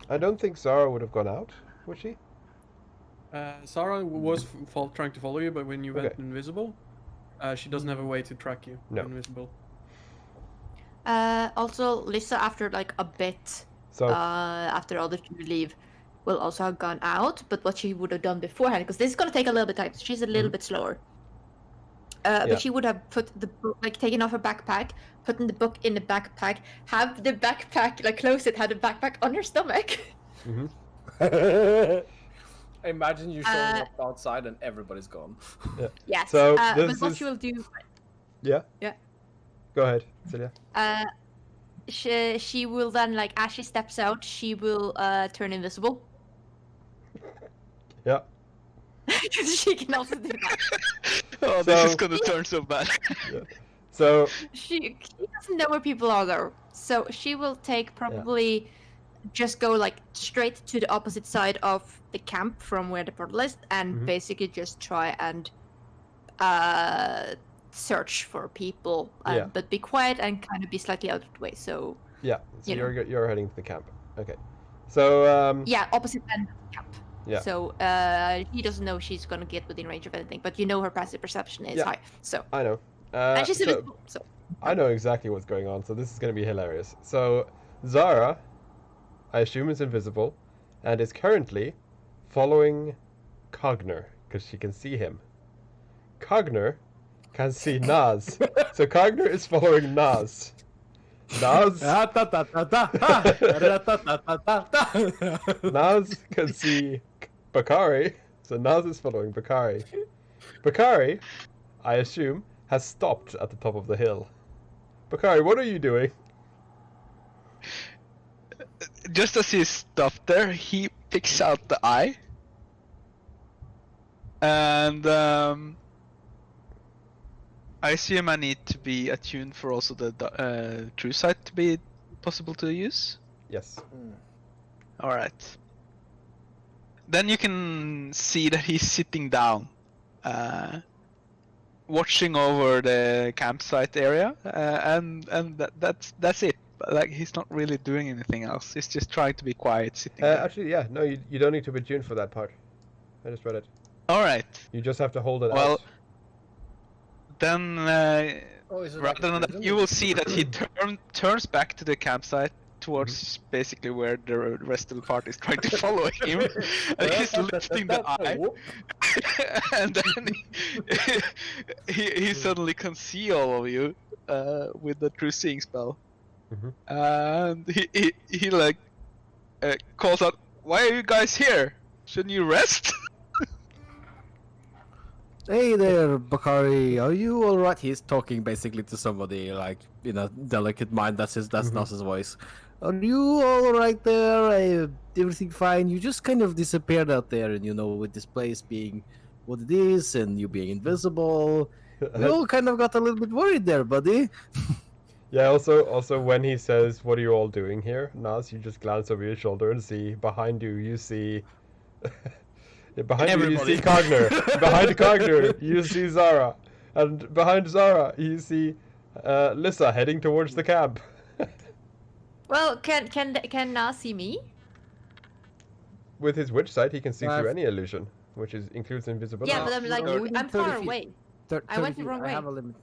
I don't think Zara would have gone out, would she? Sarah was trying to follow you, but when you went Okay. invisible, she doesn't have a way to track you. No. Invisible. Also, Lisa, after like a bit, So after all the leave, will also have gone out. But what she would have done beforehand, because this is gonna take a little bit of time. She's a little bit slower. Yeah. But she would have put the book, like taken off her backpack, putting the book in the backpack, have the backpack, like close it, had the backpack on her stomach. I imagine you showing up outside and everybody's gone. Yes. So but this what is- she will do, yeah. Yeah. Go ahead, Celia. she will then, like, as she steps out, she will turn invisible. Yeah. Because she can also do that. Oh, this So- is gonna turn so bad. So She doesn't know where people are though, so she will take probably just go like straight to the opposite side of the camp from where the portal is, and basically just try and search for people, Yeah. but be quiet and kind of be slightly out of the way. So yeah, so You know. you're heading to the camp. Okay. So yeah, opposite end of the camp. Yeah. So he doesn't know she's gonna get within range of anything, but you know her passive perception is Yeah. high. So I know. and she's so, invisible. So I know exactly what's going on, so this is going to be hilarious. So, Zara, I assume, is invisible, and is currently following Cogner, because she can see him. Cogner can see Naz. So Cogner is following Naz. Naz Naz can see Bakari, so Naz is following Bakari. Bakari, I assume, has stopped at the top of the hill. Bakari, what are you doing? Just as he's stopped there, he picks out the eye. And I assume I need to be attuned for also the true sight to be possible to use. Yes. Alright. Then you can see that he's sitting down, watching over the campsite area, and that's it. Like, he's not really doing anything else. He's just trying to be quiet, sitting there. Actually, yeah, no, you don't need to be tuned for that part. I just read it. Alright. You just have to hold it Well, out. then, Is it rather than that, you will see that he turns back to the campsite towards basically where the rest of the party is trying to follow him, and he's lifting the eye, and then he suddenly can see all of you with the true seeing spell, and he like calls out, "Why are you guys here? Shouldn't you rest?" Hey there, Bakari. Are you all right? He's talking basically to somebody like in a delicate mind. That's Nas's voice. Are you all right there? Everything fine? You just kind of disappeared out there, and with this place being what it is, and you being invisible, we all kind of got a little bit worried there, buddy. Yeah, also when he says, "What are you all doing here?" Naz, you just glance over your shoulder and see behind you. You see. Behind Everybody. you see Cogner. Behind Cogner, you see Zara. And behind Zara, you see Lissa heading towards the camp. Well, can Nas see me? With his witch sight, he can see through I've- any illusion, which includes invisibility. Yeah, but I'm like, No, within I'm 30 far feet. away. 30 I went the feet. wrong I way. have a limit.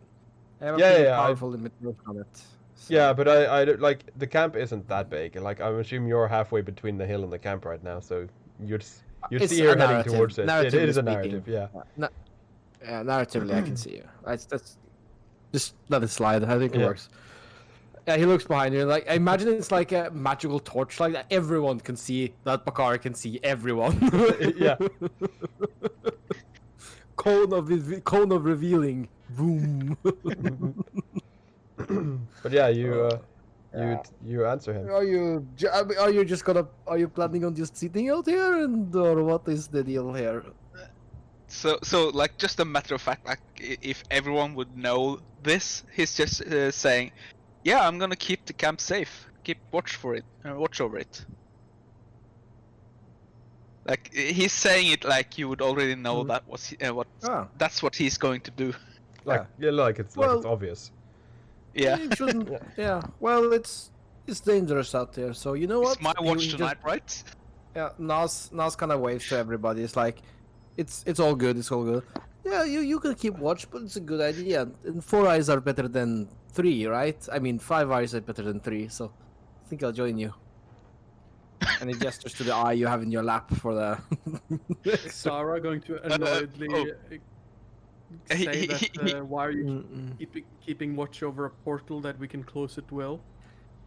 I have a Yeah, pretty yeah, powerful limitation on it. So. Yeah, but I like the camp isn't that big. Like I'm assuming you're halfway between the hill and the camp right now, so you'd It's see her a heading narrative. towards it. It Narratively is a speaking. narrative, yeah. Yeah, narratively, I can see you. That's just let it slide. I think it Yeah. works. Yeah, he looks behind you. Like, I imagine it's like a magical torch, like that everyone can see. That Bakari can see everyone. Yeah. Cone of revealing. Boom. But yeah, you answer him. Are you planning on just sitting out here, or what is the deal here? So like, just a matter of fact, like, if everyone would know this, he's just saying, "Yeah, I'm gonna keep the camp safe. Keep watch over it." Like, he's saying it like you would already know that was that's what he's going to do. Like it's obvious. Yeah. It shouldn't. Yeah. Well, it's dangerous out there. So you know what? It's my watch You tonight, right? Yeah. Nas kind of waves to everybody. It's like, it's all good. It's all good. Yeah. You can keep watch, but it's a good idea. And 4 eyes are better than 3, right? I mean, 5 eyes are better than 3. So I think I'll join you. And he gestures to the eye you have in your lap for the. Sarah going to annoyedly say that why are you Mm-mm. keeping watch over a portal that we can close at will?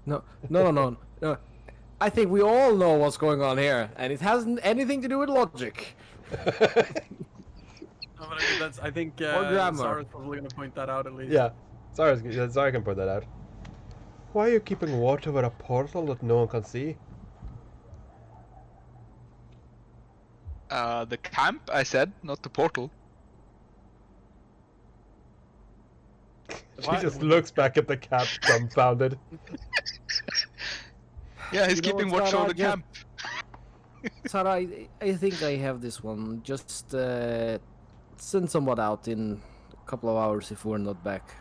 No. I think we all know what's going on here, and it hasn't anything to do with logic. No, but I think grammar. Sarah's probably going to point that out at least. Yeah, Zara can point that out. Why are you keeping watch over a portal that no one can see? The camp, I said, not the portal. She just looks back at the camp, dumbfounded. Yeah, he's You know keeping what, watch Sarah, over the just- camp. Sarah, I think I have this one. Just send someone out in a couple of hours if we're not back.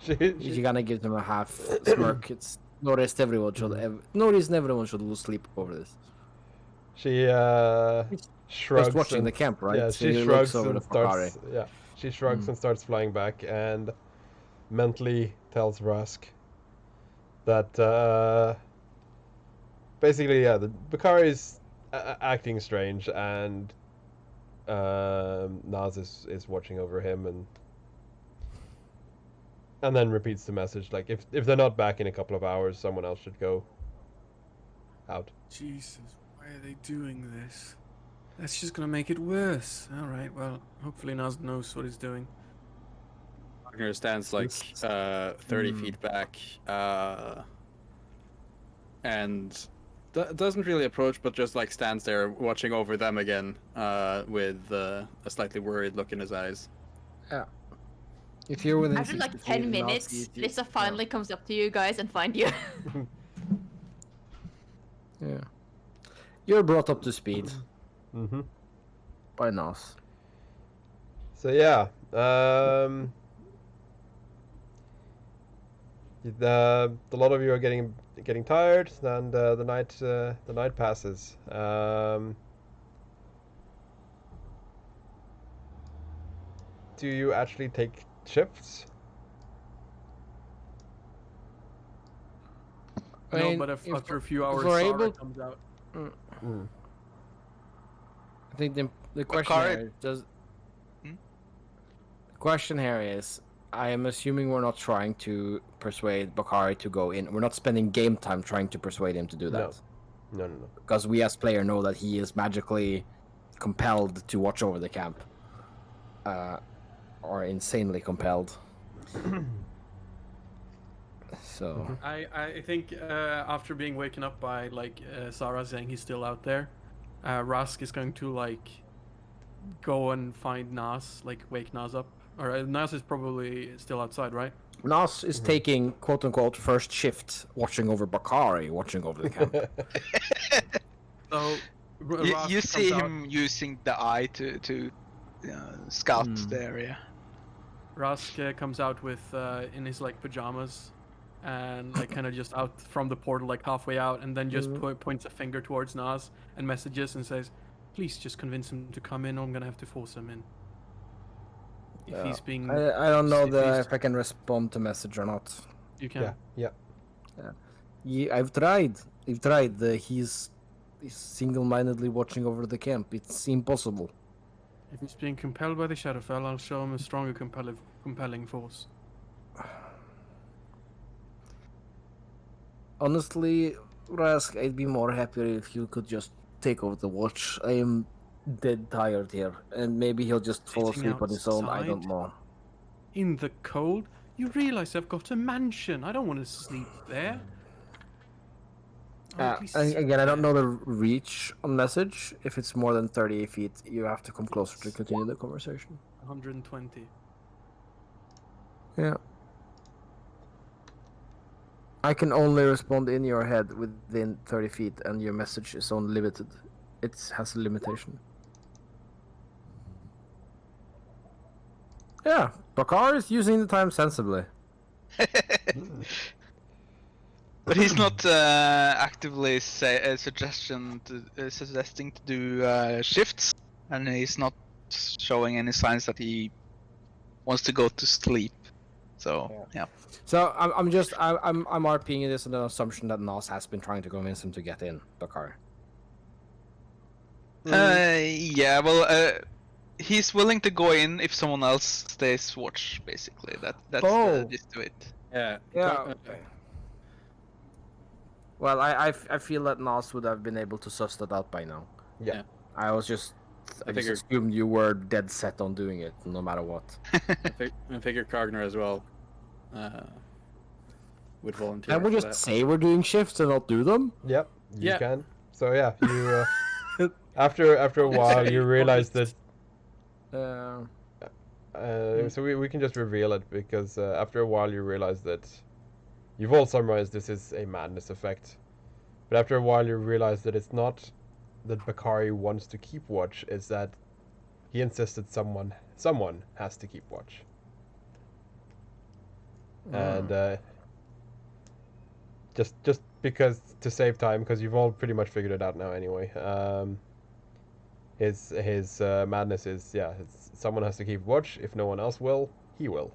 You kind of give them a half smirk. It's no reason everyone should lose sleep over this. She shrugs. Just watching and, the camp, right? Yeah, So she he shrugs looks over and the Bakari. starts. Yeah, she shrugs and starts flying back and mentally tells Rask that basically, yeah, the Bakari's acting strange, and Naz is watching over him, and then repeats the message like, if they're not back in a couple of hours, someone else should go out. Jesus, why are they doing this? That's just gonna make it worse. Alright, well, hopefully Naz knows what he's doing. Wagner stands like 30 feet back, and doesn't really approach, but just like stands there watching over them again, with a slightly worried look in his eyes. Yeah. If you're within After 60 like feet 10 and not minutes, see you- Lisa finally comes up to you guys and find you. Yeah. You're brought up to speed Mm-hmm. by Nas. So yeah, a lot of you are getting tired, and the night passes. Do you actually take shifts? I No, mean, but if after a few hours, we're Sarah able- comes out. Mm. I think the question Bakari- here does. Hmm? The question here is, I am assuming we're not trying to persuade Bakari to go in. We're not spending game time trying to persuade him to do that. No. Because we as player know that he is magically compelled to watch over the camp. Or insanely compelled. So I think after being waken up by like Sarah saying he's still out there, Rask is going to like go and find Nas, like wake Nas up. Or Nas is probably still outside, right? Nas is taking quote unquote first shift, watching over Bakari, watching over the camp. So You Rask see comes out- him using the eye to scout the area. Rask comes out with in his like pajamas, and like kind of just out from the portal, like halfway out, and then just points a finger towards Nas and messages and says, "Please just convince him to come in, or I'm gonna have to force him in." If he's being, I don't know if he's- if I can respond to message or not. you can. Yeah. Yeah, I've tried. He's single-mindedly watching over the camp. It's impossible. If he's being compelled by the Shadowfell, I'll show him a stronger compelling force. Honestly, Rask, I'd be more happier if you could just take over the watch. I am dead tired here, and maybe he'll just fall Sitting asleep on his own. I don't outside? know. In the cold? You realize I've got a mansion. I don't want to sleep there. I'll at least sit Again, I don't there. know the reach on message. If it's more than 30 feet, you have to come closer to continue the conversation. 120. Yeah. I can only respond in your head within 30 feet, and your message is only limited. It has a limitation. Yeah, Bakar is using the time sensibly. But he's not actively suggesting to do shifts, and he's not showing any signs that he wants to go to sleep. So yeah. So I'm RPing this on the assumption that Nas has been trying to convince him to get in, Bakar. Yeah. Well, he's willing to go in if someone else stays watch. Basically, that's the gist of it. Yeah. Okay. Well, I feel that Nas would have been able to suss that out by now. Yeah. I just figured- assumed you were dead set on doing it, no matter what. I figure Cogner as well would volunteer. Can we for just that. say we're doing shifts and not do them? Yep. You Yeah. can. So yeah, you after a while you realize that. So we can just reveal it because after a while you realize that you've all summarized this is a madness effect, but after a while you realize that it's not that Bakari wants to keep watch; it's that he insisted someone has to keep watch, and just because to save time, because you've all pretty much figured it out now anyway. his madness is, yeah, someone has to keep watch. If no one else will, he will.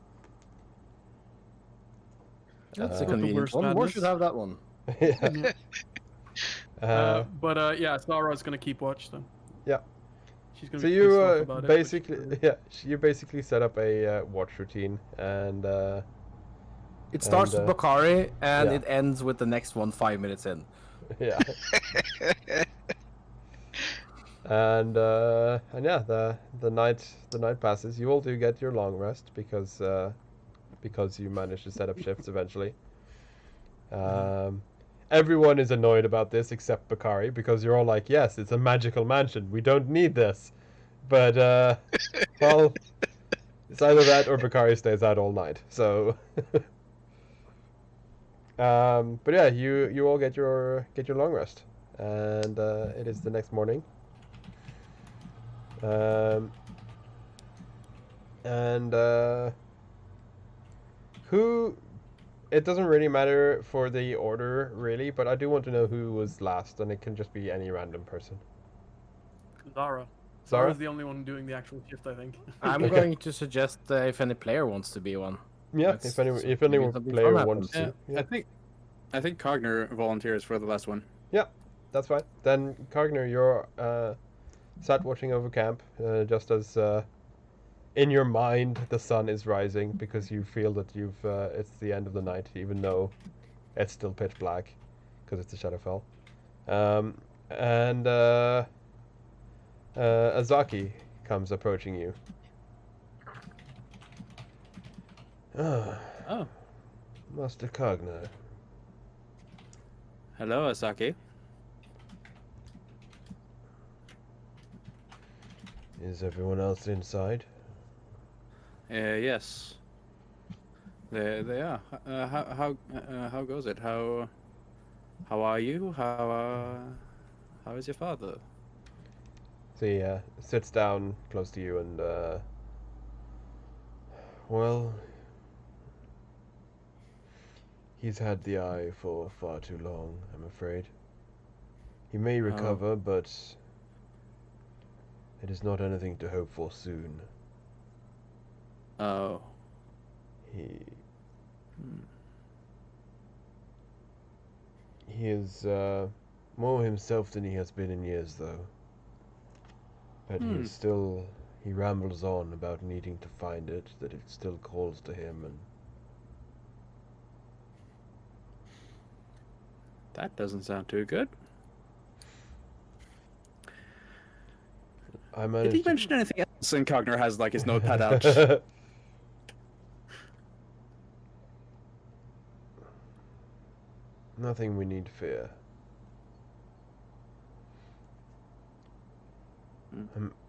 That's a Uh, Not the convenient worst one. More madness. should have that one. yeah. Yeah, Zara's gonna keep watch then. Yeah. She's gonna So be pissed off you about basically, it. yeah, you basically set up a watch routine, and It starts with Bakari and yeah. it ends with the next one 5 minutes in. yeah, and yeah, the night passes. You all do get your long rest because you managed to set up shifts eventually. Everyone is annoyed about this except Bakari because you're all like, yes, it's a magical mansion. We don't need this. But, well, it's either that or Bakari stays out all night. So, but yeah, you all get your long rest, and it is the next morning. And who? It doesn't really matter for the order, really, but I do want to know who was last, and it can just be any random person. Zara. Zara? Zara's the only one doing the actual shift, I think. I'm Okay. going to suggest if any player wants to be one. Yeah, That's if any something player fun wants happens. to. Yeah, Yeah. I think Cogner volunteers for the last one. That's fine. Then, Cogner, you're sat watching over camp, just as in your mind the sun is rising because you feel that it's the end of the night, even though it's still pitch black because it's a Shadowfell. And Azaki comes approaching you. Ah, Oh, Master Cogner. hello, Asaki. Is everyone else inside? Yes. They are. How goes it? How are you? How is your father? So he sits down close to you and, well, he's had the eye for far too long, I'm afraid. He may recover, but it is not anything to hope for soon. Oh. He is more himself than he has been in years, though. But he rambles on about needing to find it, that it still calls to him, and That doesn't sound too good. I Did managed he to... mention anything else? And Cogner has like his notepad out. Nothing we need fear.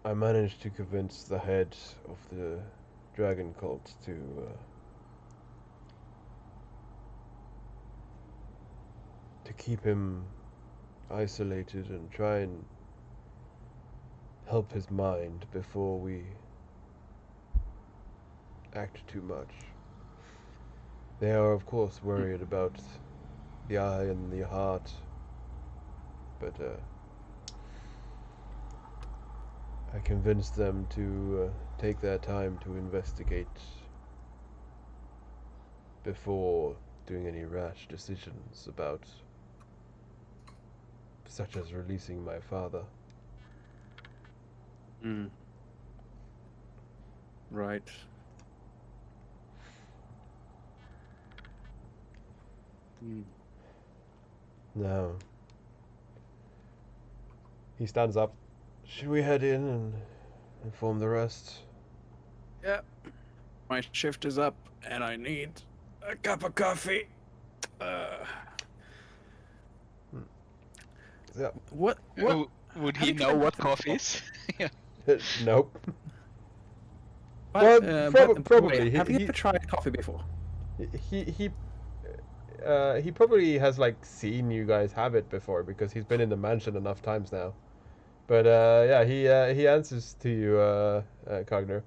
I managed to convince the head of the dragon cult to keep him isolated and try and help his mind before we act too much. They are, of course, worried about the eye and the heart, but I convinced them to take their time to investigate before doing any rash decisions about such as releasing my father. Right. Now, he stands up. Should we head in and inform the rest? Yeah. My shift is up, and I need a cup of coffee. Yeah. What? Would he know what coffee is? Yeah. Nope. Well, probably. Have you ever tried coffee before? He probably has like seen you guys have it before because he's been in the mansion enough times now. But yeah, he answers to you, Cogner.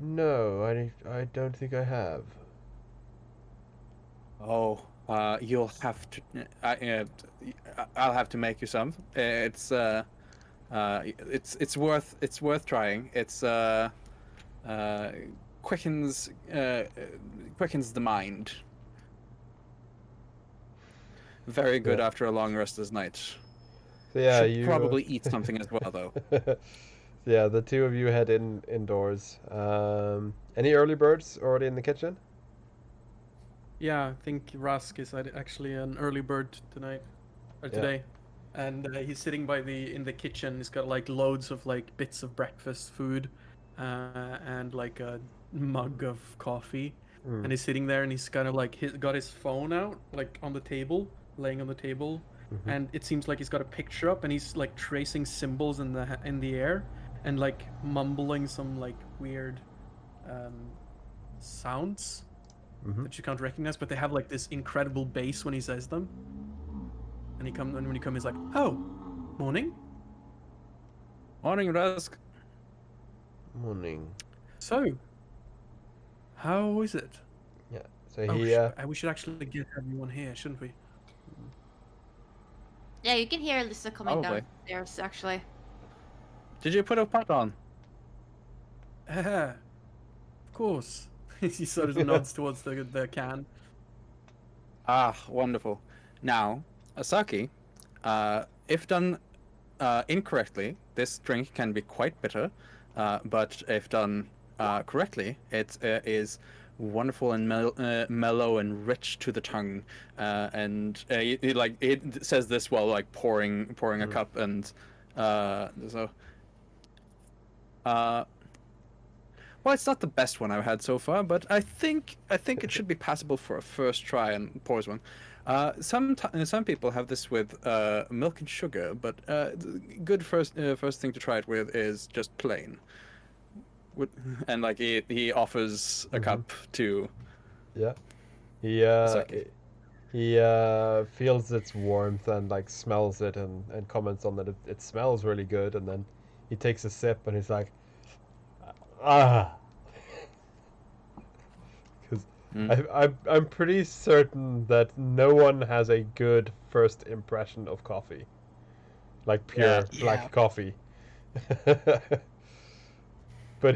No, I don't think I have. Oh, you'll have to. I'll have to make you some. It's It's worth trying. It's quickens the mind. Very good Yeah. after a long restless night. So yeah, Should you probably eat something as well, though. yeah, the two of you head indoors. Any early birds already in the kitchen? Yeah, I think Rask is actually an early bird tonight or Yeah. today, and he's sitting in the kitchen. He's got like loads of like bits of breakfast food, and like a mug of coffee, and he's sitting there and he's kind of like got his phone out like on the table, laying on the table, Mhm. and it seems like he's got a picture up and he's like tracing symbols in the air and like mumbling some like weird sounds Mhm. that you can't recognize, but they have like this incredible bass when he says them. And when he comes, he's like, "Oh, morning. Morning, Rusk. Morning. So, how is it? Yeah. So Oh, he we should actually get everyone here, shouldn't we?" Yeah, you can hear Lisa coming Probably. downstairs, actually. Did you put a pot on? Of course. He sort of nods towards the can. Ah, wonderful. Now, Asaki, if done incorrectly, this drink can be quite bitter, but if done correctly, it is wonderful and mellow and rich to the tongue. And it says this while like pouring a cup, and so. Well, it's not the best one I've had so far, but I think it should be passable for a first try and pours one. Some people have this with milk and sugar, but good first thing to try it with is just plain. And like he offers a cup to yeah. Asaki. He feels its warmth and like smells it and comments on that it smells really good, and then he takes a sip and he's like, ah. Because I'm pretty certain that no one has a good first impression of coffee, like pure black coffee. But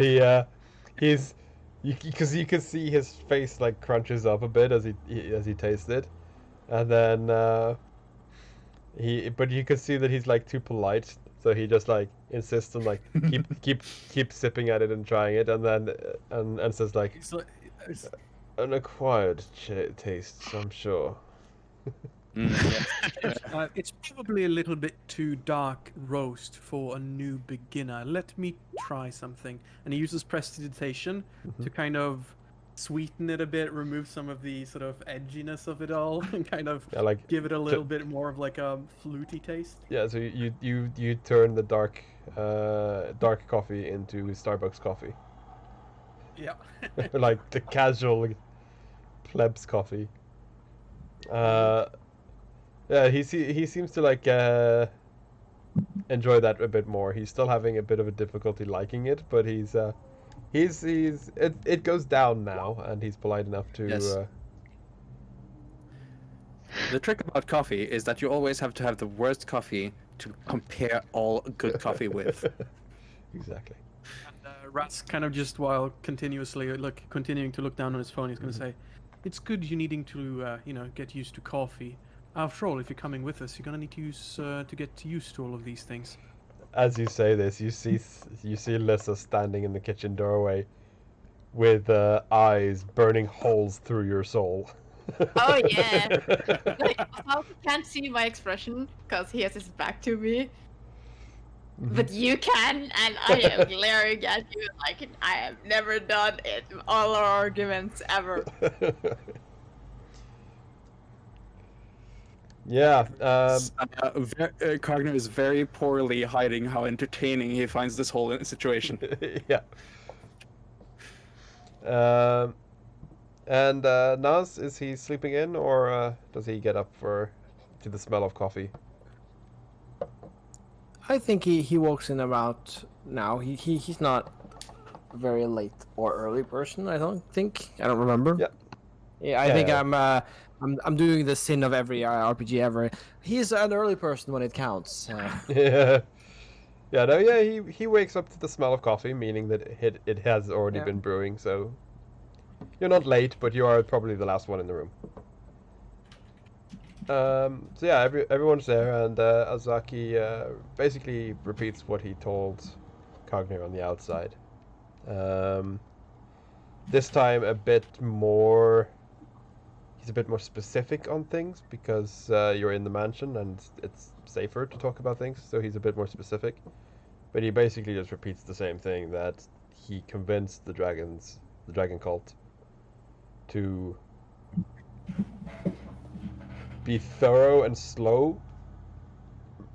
he's because you can see his face like crunches up a bit as he tastes it, and then but you can see that he's like too polite, so he just like insists on like keep sipping at it and trying it, and then and says like, an acquired taste, I'm sure. It's probably a little bit too dark roast for a new beginner. Let me try something. And he uses prestidigitation to kind of sweeten it a bit, remove some of the sort of edginess of it all, and kind of give it a little bit more of like a fluty taste. Yeah, so you turn the dark coffee into Starbucks coffee. Yeah. Like the casual plebs coffee. Yeah, he seems to like enjoy that a bit more. He's still having a bit of a difficulty liking it, but it goes down now, and he's polite enough to. Yes. The trick about coffee is that you always have to have the worst coffee to compare all good coffee with. Exactly. And Rat's kind of just while continuing to look down on his phone, he's going to say, "It's good you needing to get used to coffee. After all, if you're coming with us, you're going to need to get used to all of these things." As you say this, you see Lissa standing in the kitchen doorway, with eyes burning holes through your soul. Oh yeah. Like, Falk can't see my expression because he has his back to me. But you can, and I am glaring at you like I have never done it in all our arguments ever. Yeah. Cogner is very poorly hiding how entertaining he finds this whole situation. Yeah. And Naz, is he sleeping in, or does he get up to the smell of coffee? I think he walks in about now. He's not a very late or early person. I don't think. I don't remember. Yeah. Yeah, I think I'm doing the sin of every RPG ever. He's an early person when it counts. Yeah. Yeah, no, yeah, he wakes up to the smell of coffee, meaning that it has already Yeah. been brewing. So you're not late, but you are probably the last one in the room. So yeah, everyone's there, and Azaki basically repeats what he told Cogner on the outside. This time a bit more. He's a bit more specific on things because you're in the mansion and it's safer to talk about things. So he's a bit more specific, but he basically just repeats the same thing, that he convinced the dragon cult, to be thorough and slow,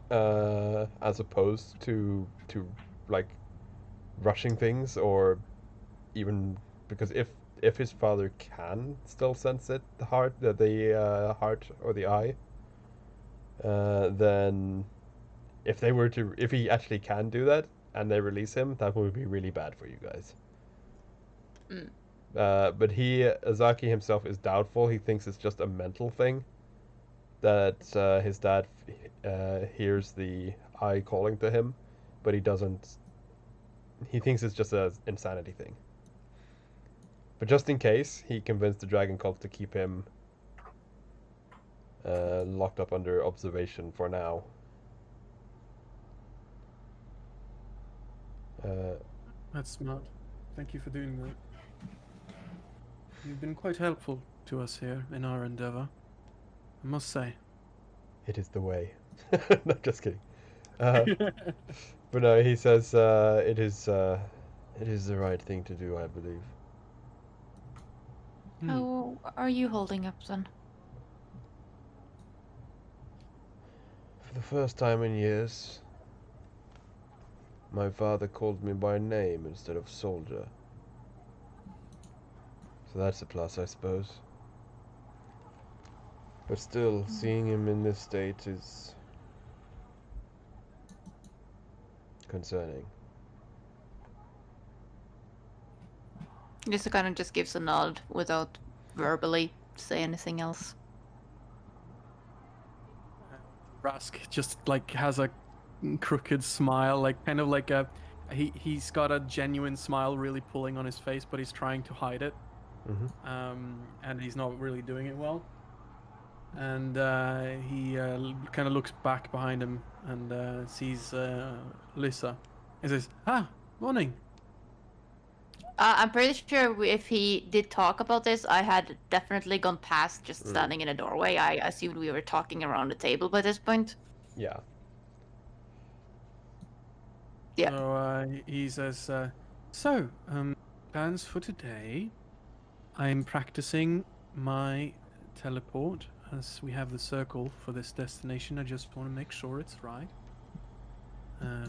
as opposed to like rushing things, or even because if his father can still sense it, the heart or the eye, then if he actually can do that and they release him, that would be really bad for you guys. Mm. But Azaki himself is doubtful. He thinks it's just a mental thing, that his dad hears the eye calling to him, but he doesn't. He thinks it's just an insanity thing. But just in case, he convinced the dragon cult to keep him locked up under observation for now. That's smart. Thank you for doing that. You've been quite helpful to us here in our endeavor, I must say. It is the way. No, just kidding. But no, he says it is the right thing to do, I believe. How are you holding up then? For the first time in years, my father called me by name instead of soldier. So that's a plus, I suppose. But still, seeing him in this state is concerning. Lisa kind of just gives a nod without verbally say anything else. Rask just like has a crooked smile, like kind of like a he's got a genuine smile really pulling on his face, but he's trying to hide it. And he's not really doing it well. And he kind of looks back behind him and sees Lisa. He says, morning. I'm pretty sure if he did talk about this, I had definitely gone past just standing in a doorway. I assumed we were talking around the table by this point. Yeah. Yeah. So he says, plans for today. I'm practicing my teleport as we have the circle for this destination. I just want to make sure it's right.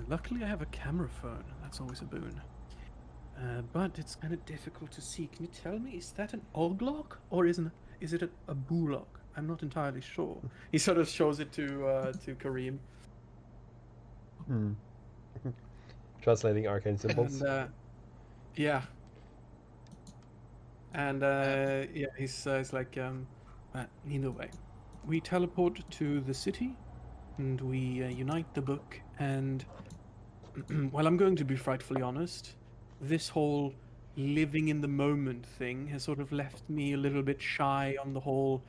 Luckily, I have a camera phone. That's always a boon. But it's kind of difficult to see. Can you tell me, is that an oglog or is it a bulog? I'm not entirely sure. He sort of shows it to Kareem. Translating arcane symbols. And, yeah. And yeah, he's like, either way, we teleport to the city, and we unite the book. And well, I'm going to be frightfully honest. This whole living in the moment thing has sort of left me a little bit shy on the whole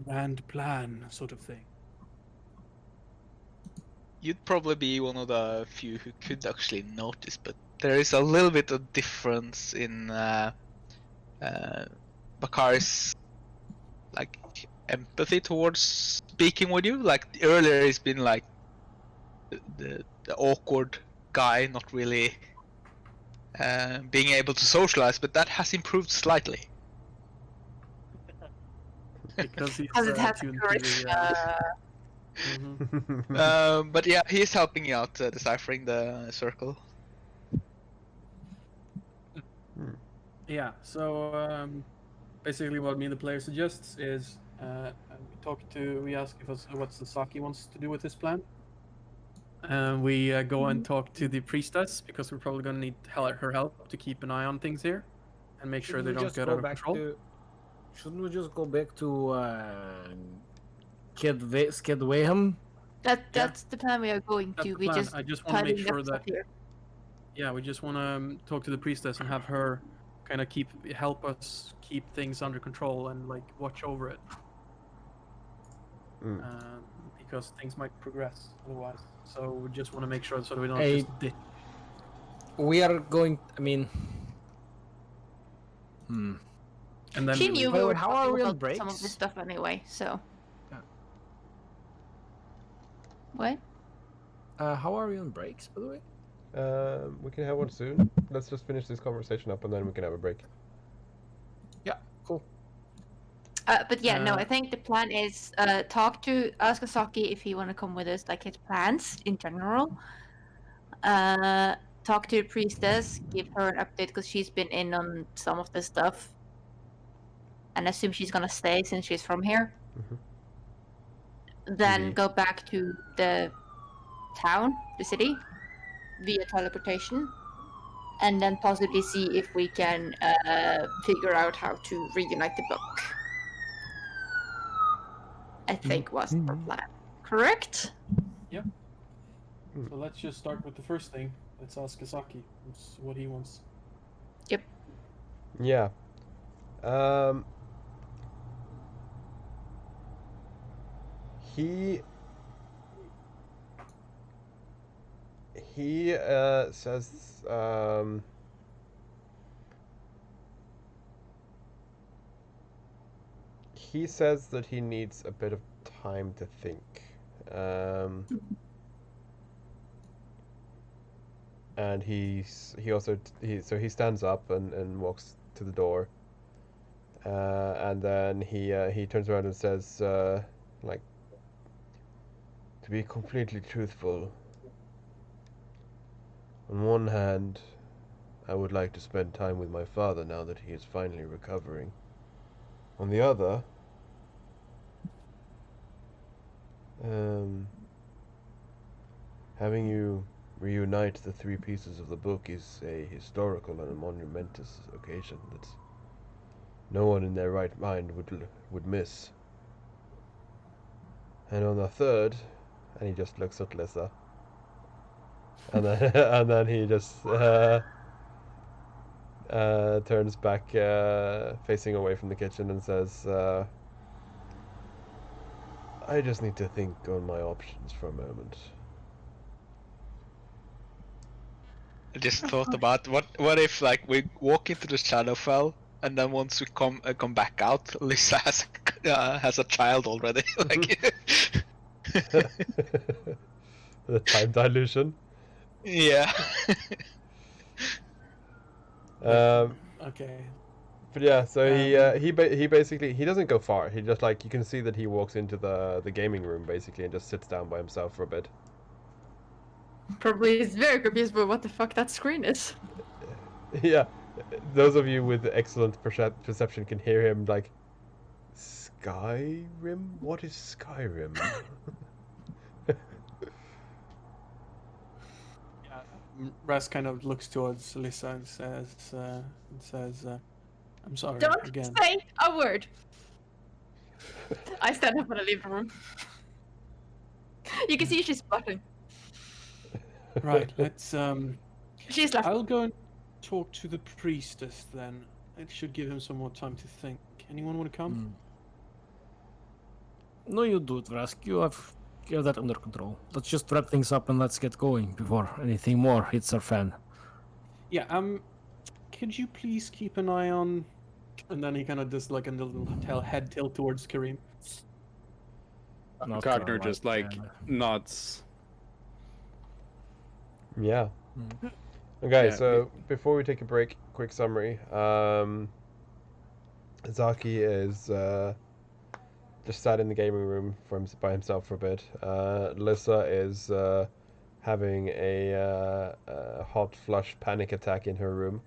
grand plan sort of thing. You'd probably be one of the few who could actually notice, but there is a little bit of difference in Bakari's like empathy towards speaking with you. Like earlier, he's been like the awkward guy, not really being able to socialize, but that has improved slightly. Because he's Because it has a tuned to charisma. But yeah, he's helping you out deciphering the circle. Yeah, so basically what me and the player suggests is we ask if what Sasaki wants to do with this plan. And we go and talk to the priestess, because we're probably going to need her help to keep an eye on things here and make sure they don't get out of control. Shouldn't we just go back to Sked Wayham That's the plan we are going That's to. the We plan. just I just want to make tidying sure up that stuff here. yeah, we just want to talk to the priestess and have her kind of help us keep things under control and like watch over it. Mm. Because things might progress otherwise. So we just want to make sure so that we don't Hey. just ditch. We are going. I mean, And then She we knew leave. By we the were way, how are talking we on about some of this breaks? stuff anyway, so. Yeah. What? How are we on breaks, by the way? We can have one soon. Let's just finish this conversation up and then we can have a break. Yeah, cool. But yeah, no, I think the plan is ask Asaki if he want to come with us, like his plans in general. Talk to the priestess, give her an update because she's been in on some of this stuff, and assume she's gonna stay since she's from here. Then Indeed. go back to the town, the city, via teleportation, and then possibly see if we can figure out how to reunite the book. I think was our plan. Correct? So let's just start with the first thing. Let's ask Asaki what he wants. Yep. Yeah. He says he says that he needs a bit of time to think. And he stands up and walks to the door. And then he turns around and says, like, to be completely truthful, on one hand, I would like to spend time with my father now that he is finally recovering. On the other, having you reunite the three pieces of the book is a historical and a monumentous occasion that no one in their right mind would miss. And on the third, and he just looks at Lissa, and then and then he just turns back, facing away from the kitchen, and says, "I just need to think on my options for a moment." I just thought about what if like we walk into the Shadowfell and then once we come back out, Lisa has a child already. Like, The time dilution. yeah. Okay. But yeah, so he basically he doesn't go far. He just like you can see that he walks into the gaming room basically and just sits down by himself for a bit. Probably is very confused by what the fuck that screen is. Yeah, those of you with excellent perception can hear him like, Skyrim? What is Skyrim? Raz kind of looks towards Lisa and says, "I'm sorry Don't again." say a word. I stand up and I leave the room. You can see she's spotting. Right. Let's She's left. I'll go and talk to the priestess then. It should give him some more time to think. Anyone want to come? No, you do it, Rask. You have that under control. Let's just wrap things up and let's get going before anything more hits our fan. Yeah. Could you please keep an eye on? And then he kind of does like a little head tilt towards Kareem. Cogner just like nods. Yeah. Okay, Yeah, so before we take a break, quick summary. Zaki is just sat in the gaming room by himself for a bit. Lissa is having a hot flush panic attack in her room.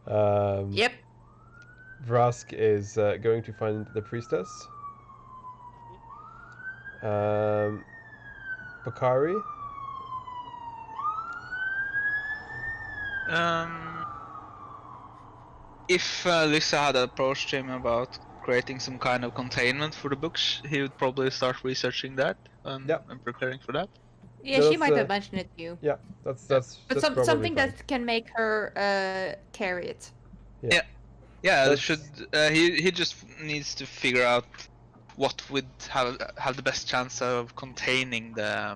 Yep. Vrask is going to find the priestess. Bakari. If Lisa had approached him about creating some kind of containment for the books, he would probably start researching that Yeah. and preparing for that. Yeah, she That's, might have mentioned it to you. Yeah, that's But probably something fine. that can make her carry it. Yeah. Yeah, That's- should he just needs to figure out what would have the best chance of containing the Yeah,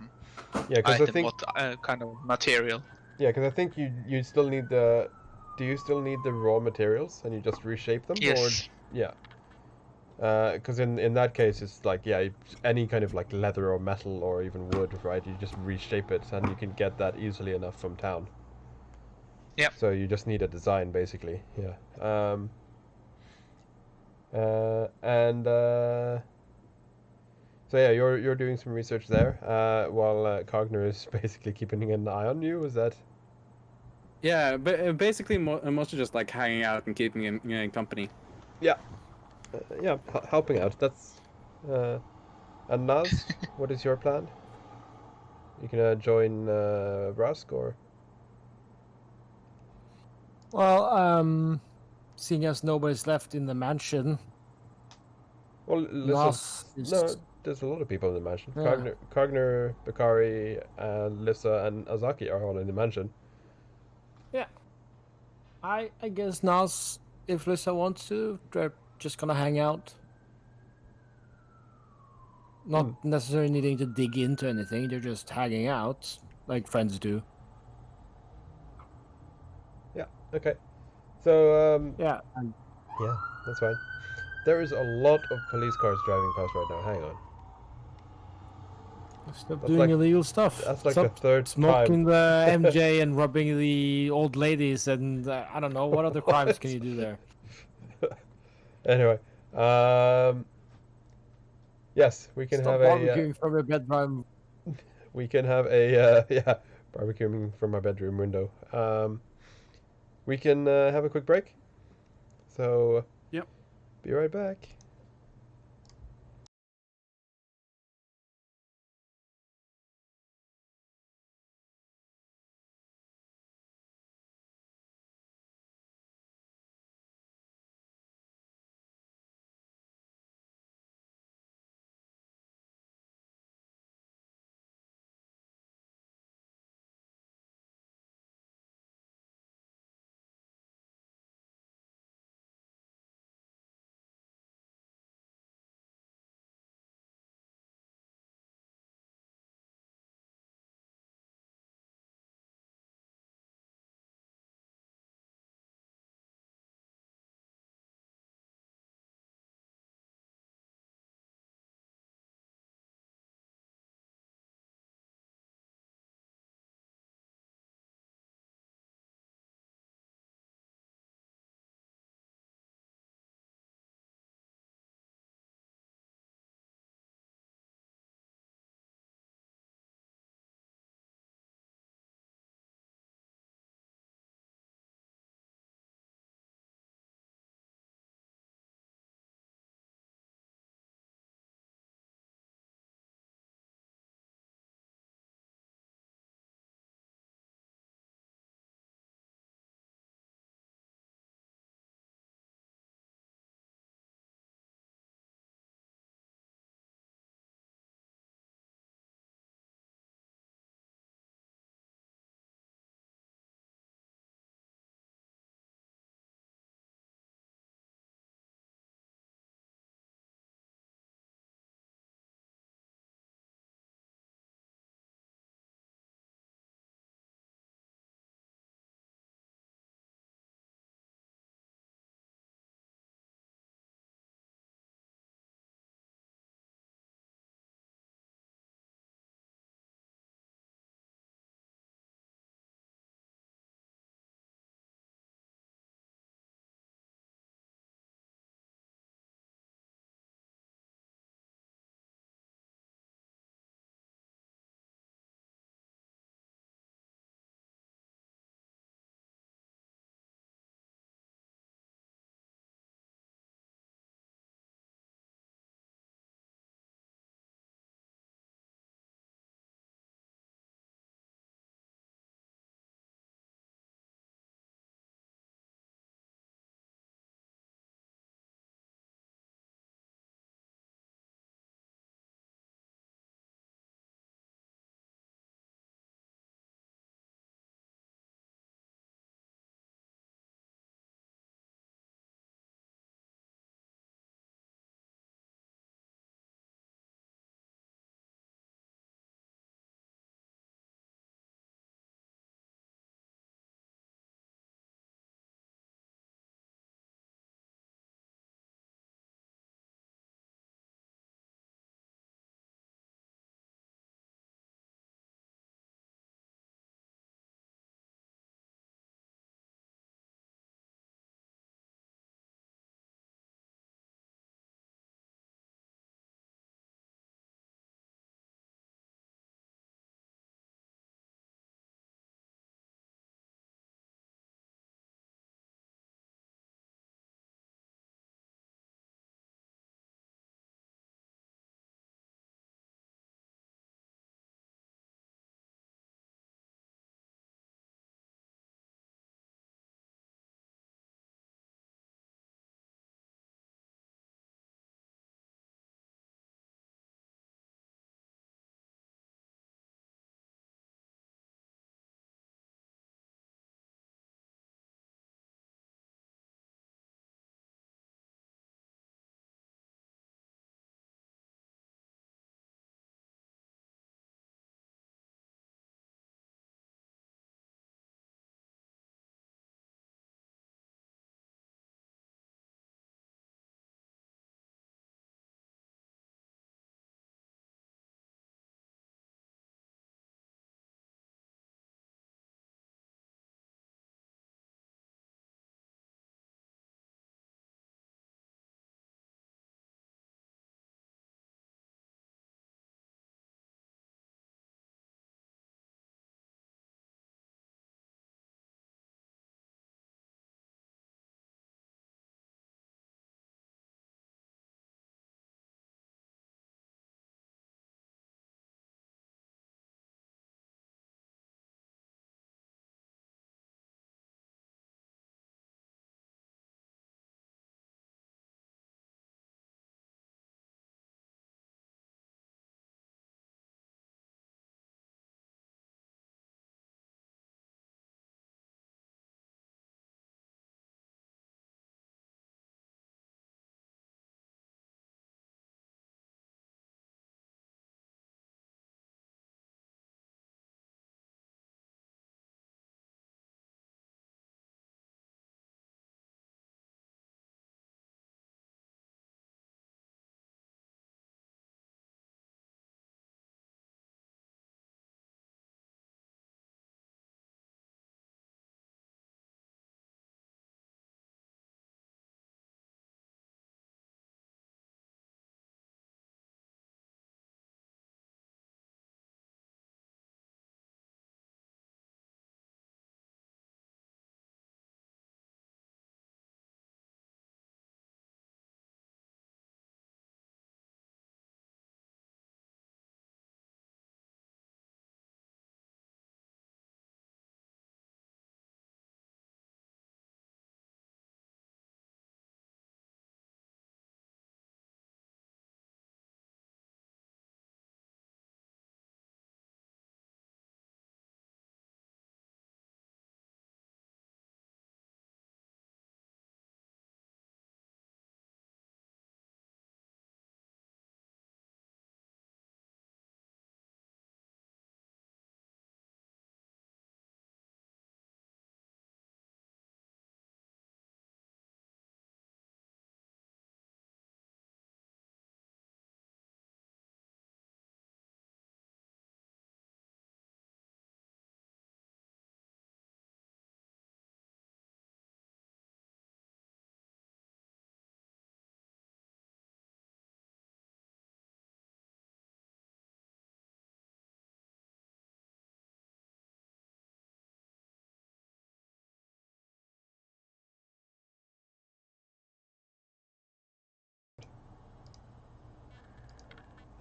because I item, think what kind of material. yeah, because I think you still need the. Do you still need the raw materials and you just reshape them? Or Yes. yeah. Because in that case, it's like any kind of like leather or metal or even wood, right? You just reshape it, and you can get that easily enough from town. Yep. So you just need a design, basically. Yeah. And so yeah, you're doing some research there, while Cogner is basically keeping an eye on you. Is that? Yeah, but basically mostly just like hanging out and keeping him company. Yeah. Yeah, helping out. That's. And Naz, what is your plan? You gonna join Rusk or? Well, seeing as nobody's left in the mansion, Well, listen. Nas is No, there's a lot of people in the mansion. Yeah. Cogner, Bakari, Lissa, and Azaki are all in the mansion. I guess Nas, if Lisa wants to, they're just gonna hang out. Not necessarily needing to dig into anything, they're just hanging out like friends do. Yeah. Okay. So Yeah. yeah, that's fine. There is a lot of police cars driving past right now. Hang on. Stop That's doing like- illegal stuff. That's like Stop the third smoking time. the MJ and rubbing the old ladies and I don't know what other crimes can you do there. Anyway, yes, we can Stop have a. barbecuing from your bedroom. We can have a yeah, barbecuing from my bedroom window. We can have a quick break. So. Yep. Be right back.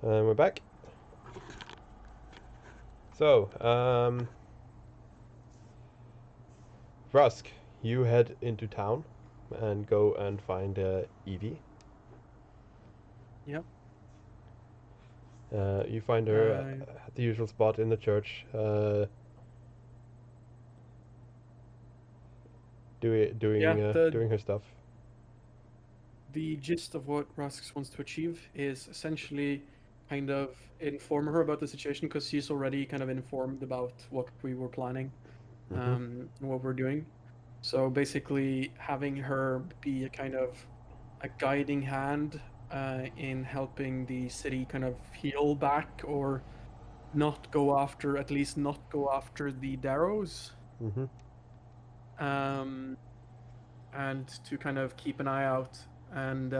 And we're back. So, Rusk, you head into town and go and find Evie. Yep. You find her at the usual spot in the church, doing her stuff. The gist of what Rasks wants to achieve is essentially kind of inform her about the situation, because she's already kind of informed about what we were planning, and what we're doing. So basically, having her be a kind of a guiding hand in helping the city kind of heal back, or at least not go after the Darrows. Mm-hmm. And to kind of keep an eye out and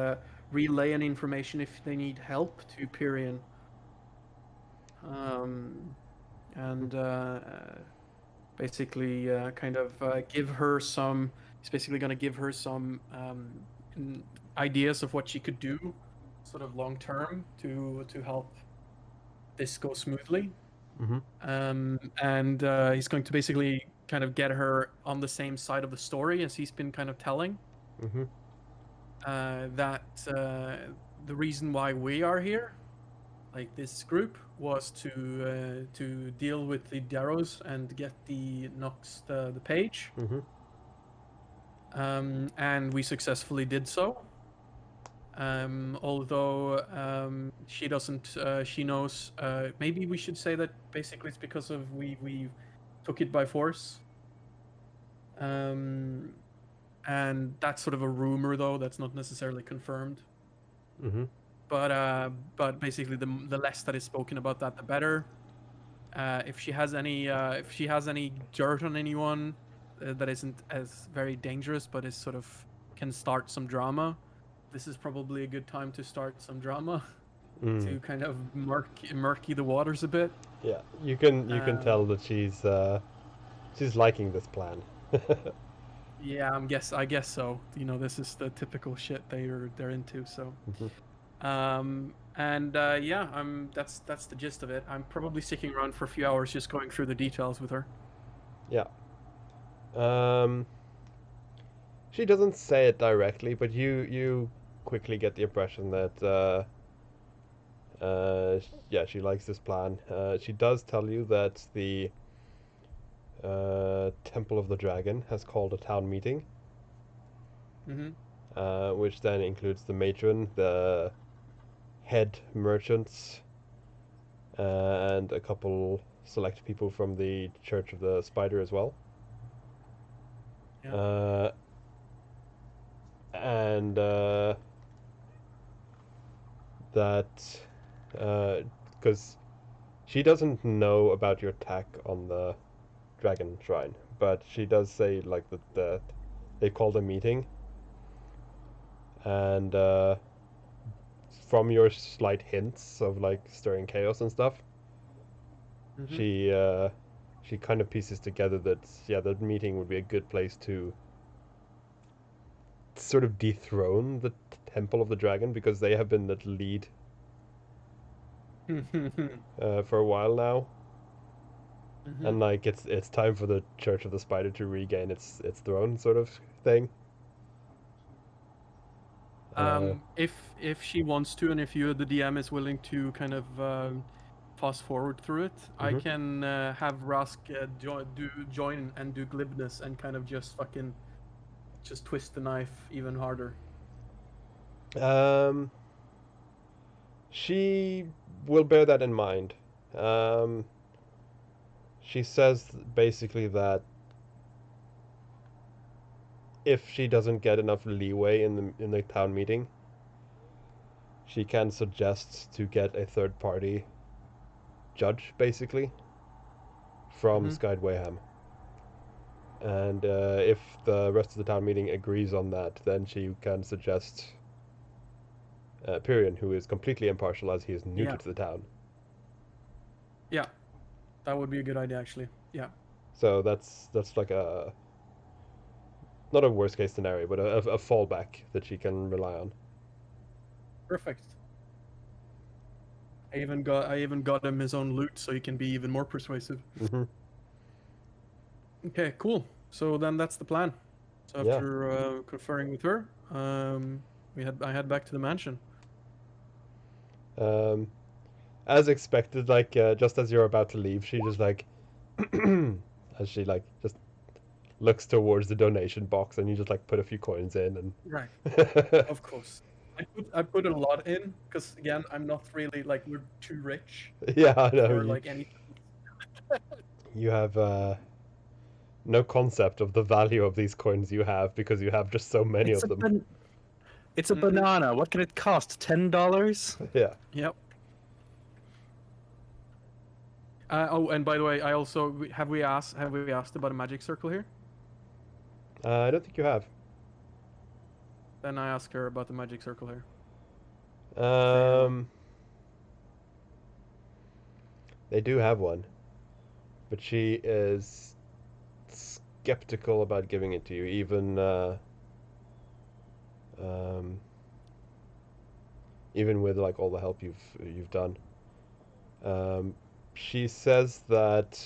relay any information if they need help to Pyrian. And basically kind of give her some. He's basically going to give her some ideas of what she could do, sort of long term, to help this go smoothly. Mm-hmm. And he's going to basically kind of get her on the same side of the story as he's been kind of telling. Mm-hmm. That the reason why we are here, like this group, was to deal with the Darrows and get the Nox the page. Mm-hmm. And we successfully did so. Although she doesn't, she knows. Maybe we should say that basically it's because of we took it by force. And that's sort of a rumor, though. That's not necessarily confirmed. Mm-hmm. But basically, the less that is spoken about that, the better. If she has any dirt on anyone that isn't as very dangerous, but is sort of can start some drama, this is probably a good time to start some drama to kind of murky the waters a bit. Yeah, you can tell that she's liking this plan. Yeah, I guess so. You know, this is the typical shit they're into. So, that's the gist of it. I'm probably sticking around for a few hours, just going through the details with her. Yeah. She doesn't say it directly, but you quickly get the impression that she likes this plan. She does tell you that the Temple of the Dragon has called a town meeting, which then includes the matron, the head merchants, and a couple select people from the Church of the Spider as well. Yeah. And that because she doesn't know about your attack on the Dragon Shrine, but she does say like that they called a meeting, and from your slight hints of like stirring chaos and stuff, she kind of pieces together that that meeting would be a good place to sort of dethrone the Temple of the Dragon, because they have been the lead for a while now. And like it's time for the Church of the Spider to regain its throne, sort of thing. If she wants to, and if you, the DM, is willing to kind of fast forward through it, I can have Rask join and do glibness and kind of just twist the knife even harder. She will bear that in mind. She says basically that if she doesn't get enough leeway in the town meeting, she can suggest to get a third party judge, basically, from Skyd Wayham. And if the rest of the town meeting agrees on that, then she can suggest Pyrian, who is completely impartial as he is new to the town. Yeah, that would be a good idea, actually. Yeah. So that's like a not a worst case scenario, but a fallback that she can rely on. Perfect. I even got him his own loot, so he can be even more persuasive. Mm-hmm. Okay, cool. So then that's the plan. So Yeah. after conferring with her, I head back to the mansion. As expected, like just as you're about to leave, she just like, as she like just looks towards the donation box, and you just like put a few coins in, and Right. Of course. I put a lot in because again I'm not really like we're too rich yeah, I know for you. like any. You have no concept of the value of these coins you have because you have just so many It's of a them. it's a Mhm. banana. What can it cost? $10? Yeah. Yep. Oh, and by the way, I also have we asked about a magic circle here? I don't think you have. Then I ask her about the magic circle here. They do have one, but she is skeptical about giving it to you, um, even with like all the help you've done. She says that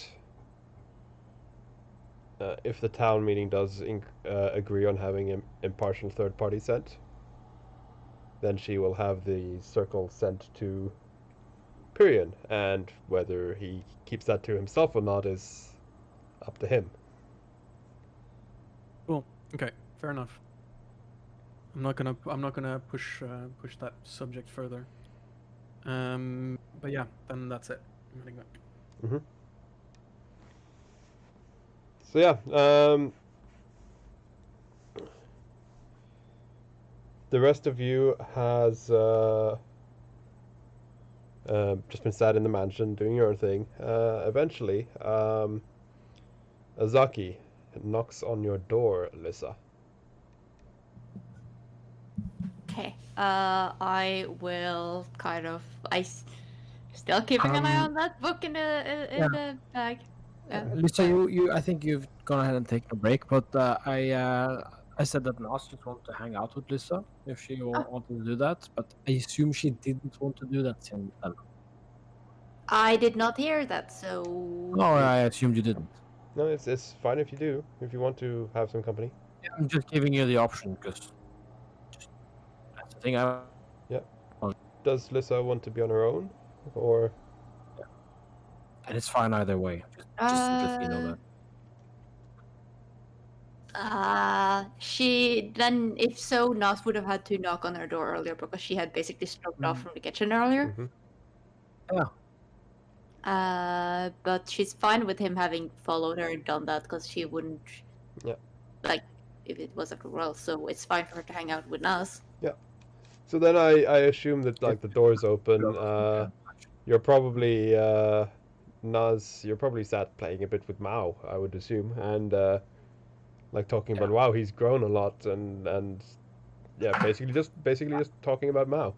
if the town meeting does agree on having an impartial third party sent, then she will have the circle sent to Pyrian, and whether he keeps that to himself or not is up to him. Cool. Okay. Fair enough. I'm not gonna push that subject further. But yeah, then that's it. I'm heading back. Mm-hmm. So yeah, the rest of you has just been sat in the mansion doing your own thing. Eventually, Azaki knocks on your door, Alyssa. Okay. I will kind of. Still keeping an eye on that book in the bag. Yeah. Lisa, fine. I think you've gone ahead and taken a break, but I said that Nas just wanted to hang out with Lisa if she wanted to do that, but I assume she didn't want to do that since then. I did not hear that, so. No, I assumed you didn't. No, it's fine if you do, if you want to have some company. Yeah, I'm just giving you the option because that's the thing. Does Lissa want to be on her own, or? And it's fine either way. Just let you know that. She then, if so, Nas would have had to knock on her door earlier because she had basically stormed off from the kitchen earlier. Mm-hmm. But she's fine with him having followed her and done that because she wouldn't. Yeah. Like, if it was a well, so it's fine for her to hang out with Nas. Yeah. So then I assume that like the door's open. You're probably Naz. You're probably sat playing a bit with Mao, I would assume, and like talking about wow, he's grown a lot, and yeah, basically just talking about Mao.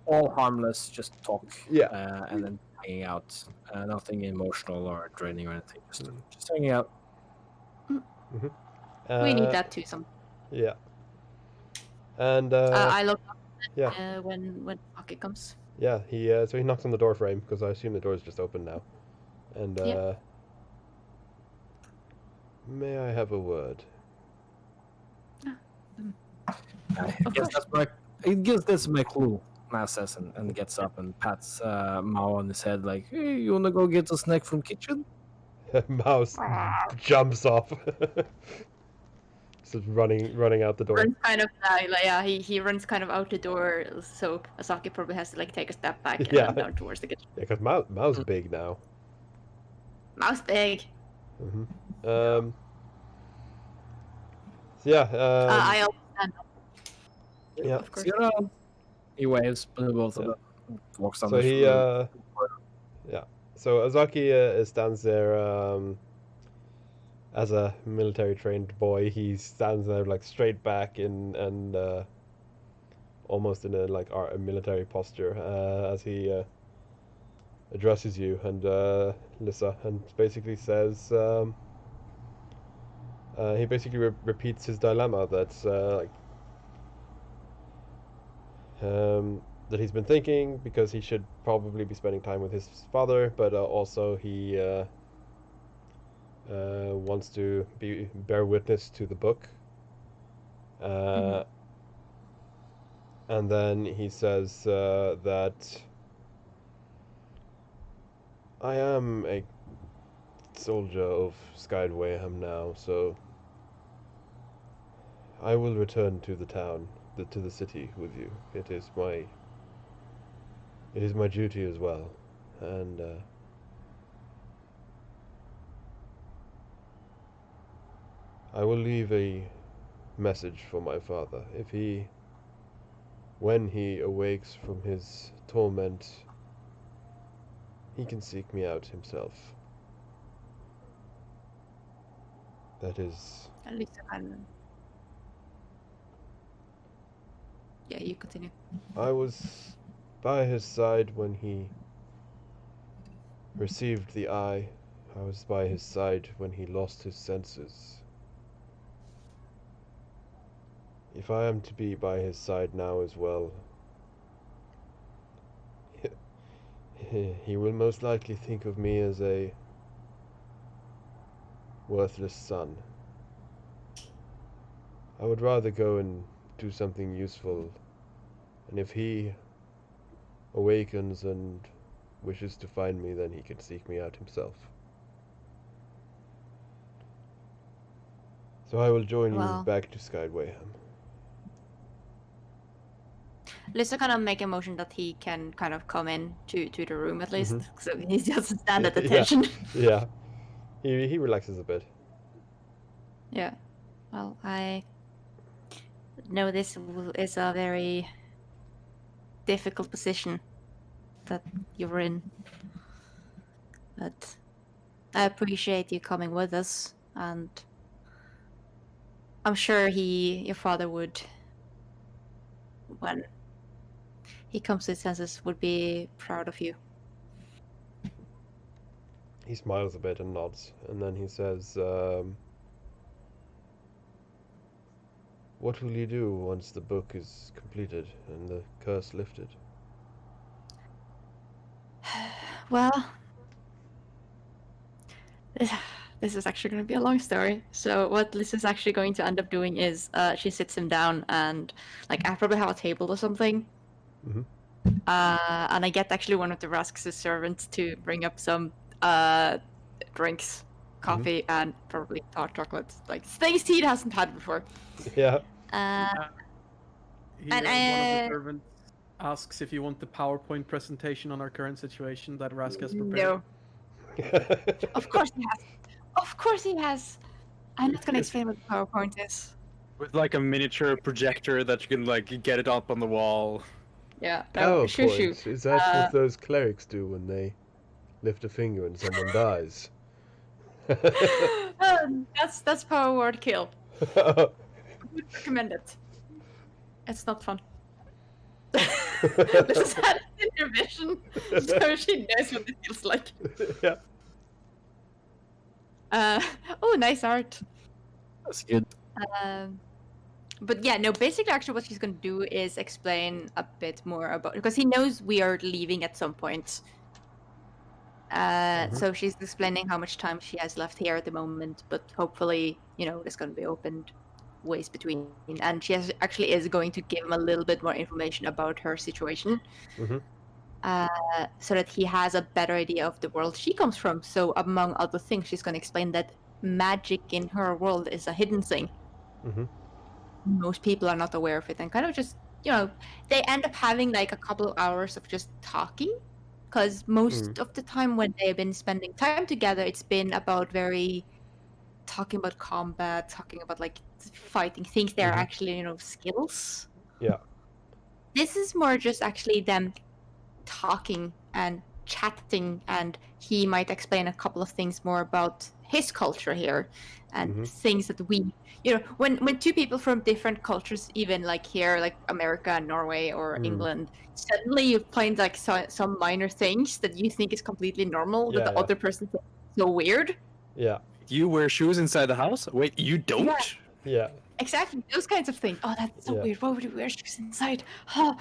All harmless, just talk. Yeah. And then hanging out. Nothing emotional or draining or anything. Just hanging out. Mm-hmm. We need that too. Some. Yeah. And I look up yeah. When Pocket comes. Yeah, so he knocks on the door frame because I assume the door is just open now. And Yep. May I have a word? I guess that's my clue. Nas says and gets up and pats Mao on his head like, hey, you wanna go get a snack from kitchen? Mouse jumps off. Just running out the door. Runs kind of he runs kind of out the door, so Asaki probably has to like take a step back and then down towards the kitchen. Yeah, because Mao's big now. Mouse big. Mm-hmm. So yeah. I always stand up. Yeah. Of course. He waves both of them. Walks down So the he yeah. So Azaki stands there as a military trained boy. He stands there like straight back and almost in a like a military posture as he addresses you and Lissa, and basically says he basically repeats his dilemma that that he's been thinking, because he should probably be spending time with his father, but also he wants to bear witness to the book. And then he says that I am a soldier of Skydwayham now, so I will return to the town, to the city with you. It is my duty as well, and I will leave a message for my father. When he awakes from his torment, he can seek me out himself. That is... At least I can. Yeah, you continue. I was by his side when he received the eye. I was by his side when he lost his senses. If I am to be by his side now as well, he will most likely think of me as a worthless son. I would rather go and do something useful, and if he awakens and wishes to find me, then he can seek me out himself. So I will join you back to Skydwayham. Lisa kind of make a motion that he can kind of come in to the room at least, so he doesn't stand at attention. Yeah. He relaxes a bit. Yeah. Well, I know this is a very difficult position that you're in, but I appreciate you coming with us, and I'm sure your father would, when he comes to his senses, would be proud of you. He smiles a bit and nods, and then he says, what will you do once the book is completed and the curse lifted? Well, this is actually going to be a long story. So what Liz is actually going to end up doing is she sits him down, and like I probably have a table or something. Mm-hmm. And I get actually one of the Rask's servants to bring up some drinks, coffee, and probably hot chocolate, like things he hasn't had before. Yeah. One of the servants asks if you want the PowerPoint presentation on our current situation that Rask has prepared. No. Of course he has. Of course he has. I'm not going to explain what the PowerPoint is. With like a miniature projector that you can like get it up on the wall. Yeah. No, PowerPoint. Is that what those clerics do when they lift a finger and someone dies? That's power word kill. I would recommend it. It's not fun. This is had an intervention, so she knows what it feels like. Yeah. Oh, nice art. That's good. But yeah, no, basically actually what she's going to do is explain a bit more about, because he knows we are leaving at some point. So she's explaining how much time she has left here at the moment, but hopefully, there's going to be opened ways between. And she actually is going to give him a little bit more information about her situation. So that he has a better idea of the world she comes from. So among other things, she's going to explain that magic in her world is a hidden thing. Most people are not aware of it, and kind of just, they end up having like a couple of hours of just talking, because most of the time when they've been spending time together, it's been about talking about combat, talking about like fighting things. They're actually, skills. Yeah. This is more just actually them talking and chatting, and he might explain a couple of things more about his culture here, and things that we, when two people from different cultures, even like here, like America and Norway or England, suddenly you find like some minor things that you think is completely normal that the other person thinks so weird. Yeah. You wear shoes inside the house? Wait, you don't? Yeah. Exactly, those kinds of things. Oh, that's so Yeah. weird. What would you wear shoes inside? Huh.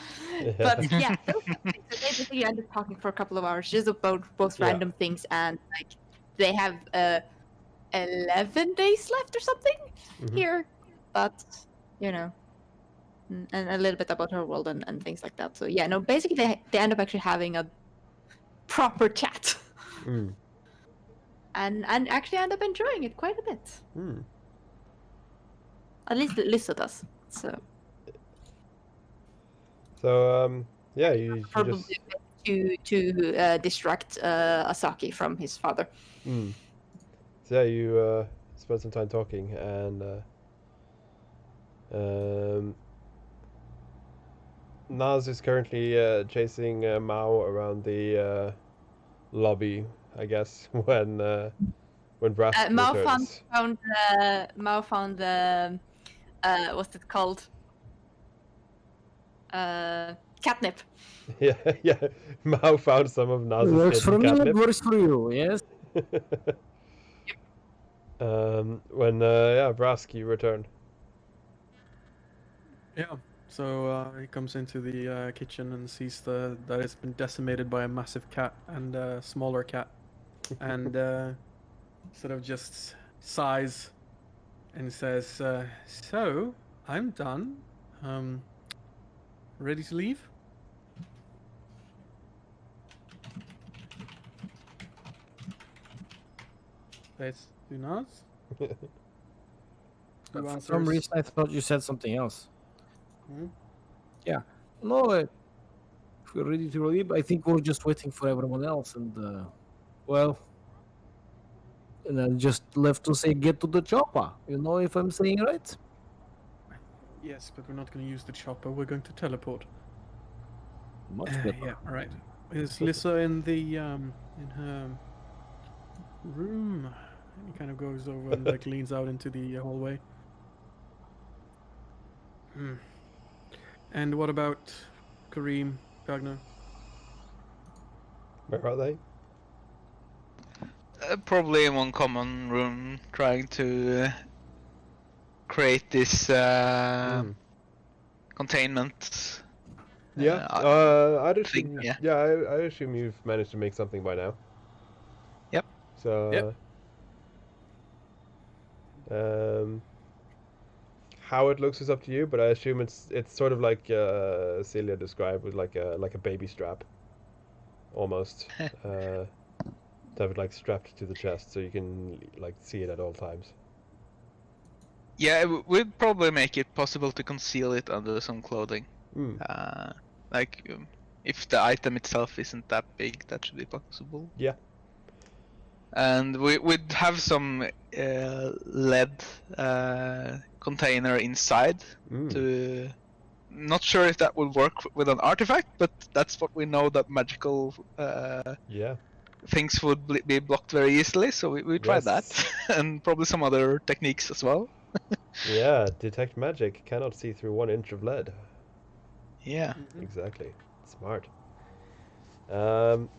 But yeah, those kind of things. So they basically end up talking for a couple of hours just about both Yeah. random things, and like they have 11 days left or something Mhm. here. But you know, and a little bit about her world and things like that. So yeah, no, basically they end up actually having a proper chat. Mm. And actually end up enjoying it quite a bit. Mm. At least Lisa does. So So yeah, you probably just to distract Asaki from his father. So yeah, you spend some time talking, and Naz is currently chasing Mao around the lobby, I guess, when Brask Mao returns. found the what's it called? Catnip. Yeah, yeah. Mao found some of Naz's Works for hidden me, it catnip. works for you, yes? When yeah, Brask, you return. Yeah. So he comes into the kitchen and sees that it's been decimated by a massive cat and a smaller cat, and sort of just sighs and says, "So I'm done. Ready to leave?" Let's do not. Who For some answers? reason, I thought you said something else. Hmm? No, if we're ready to leave, I think we're just waiting for everyone else, and well, and then just left to say get to the chopper. You know, if I'm saying right. Yes, but we're not going to use the chopper. We're going to teleport. Much better. Yeah, all right. Is Lissa in the in her room? And he kind of goes over and like leans out into the hallway. Hmm. And what about Kareem, Gagner? Where are they? Probably in one common room, trying to create this containment. Yeah. I'd assume. yeah. Yeah, I assume you've managed to make something by now. Yep. So. Yep. How it looks is up to you, but I assume it's sort of like Celia described, with like a baby strap, almost. To have it like strapped to the chest, so you can like see it at all times. Yeah, we'd probably make it possible to conceal it under some clothing. Mm. Like, if the item itself isn't that big, that should be possible. Yeah. And we'd have some lead container inside to. Not sure if that would work with an artifact, but that's what we know that magical Yeah. things would be blocked very easily. So we tried that, and probably some other techniques as well. Yeah, detect magic, cannot see through 1 inch of lead. Yeah. Exactly. Smart. So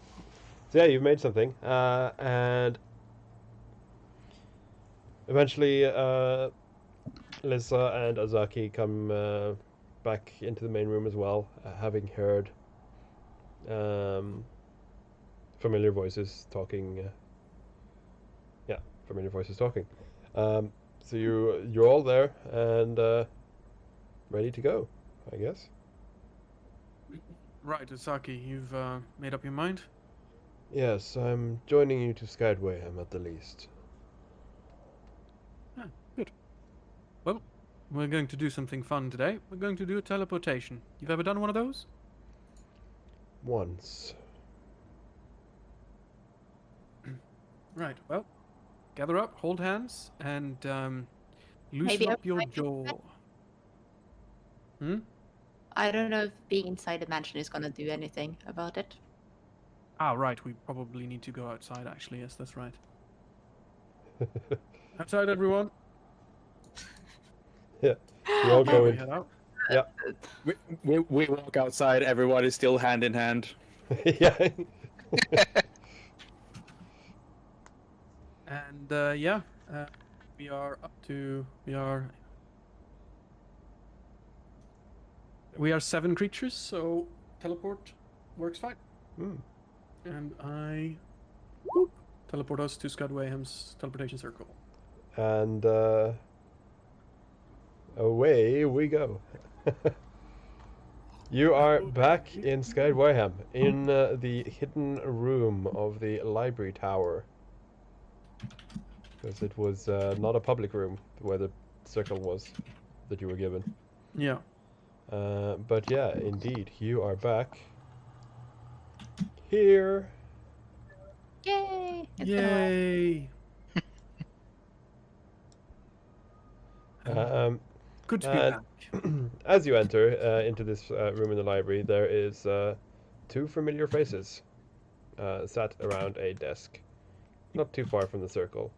yeah, you've made something, and eventually Lisa and Azaki come back into the main room as well, having heard familiar voices talking. Yeah, familiar voices talking. So you're all there and ready to go, I guess. Right, Asaki, you've made up your mind? Yes, I'm joining you to Skydwayham at the least. Ah, good. Well, we're going to do something fun today. We're going to do a teleportation. You've ever done one of those? Once. Right, well, gather up, hold hands, and loosen Maybe up your outside jaw. Hmm? I don't know if being inside the mansion is gonna do anything about it. Ah, right, we probably need to go outside, actually. Yes, that's right. Outside, everyone. Yeah, you all go We in. head out. Yeah. We walk outside. Everyone is still hand in hand. Yeah. And yeah, we are We are 7 creatures, so teleport works fine. Hmm. And I boop, teleport us to Scud Wayham's teleportation circle. And away we go. You are back in Skyd Wayham, in the hidden room of the library tower. Because it was not a public room where the circle was that you were given. Yeah. But yeah, indeed, you are back here. Yay! It's been a while. Yay! Good to be and back. as you enter into this room in the library, there is 2 familiar faces sat around a desk, not too far from the circle.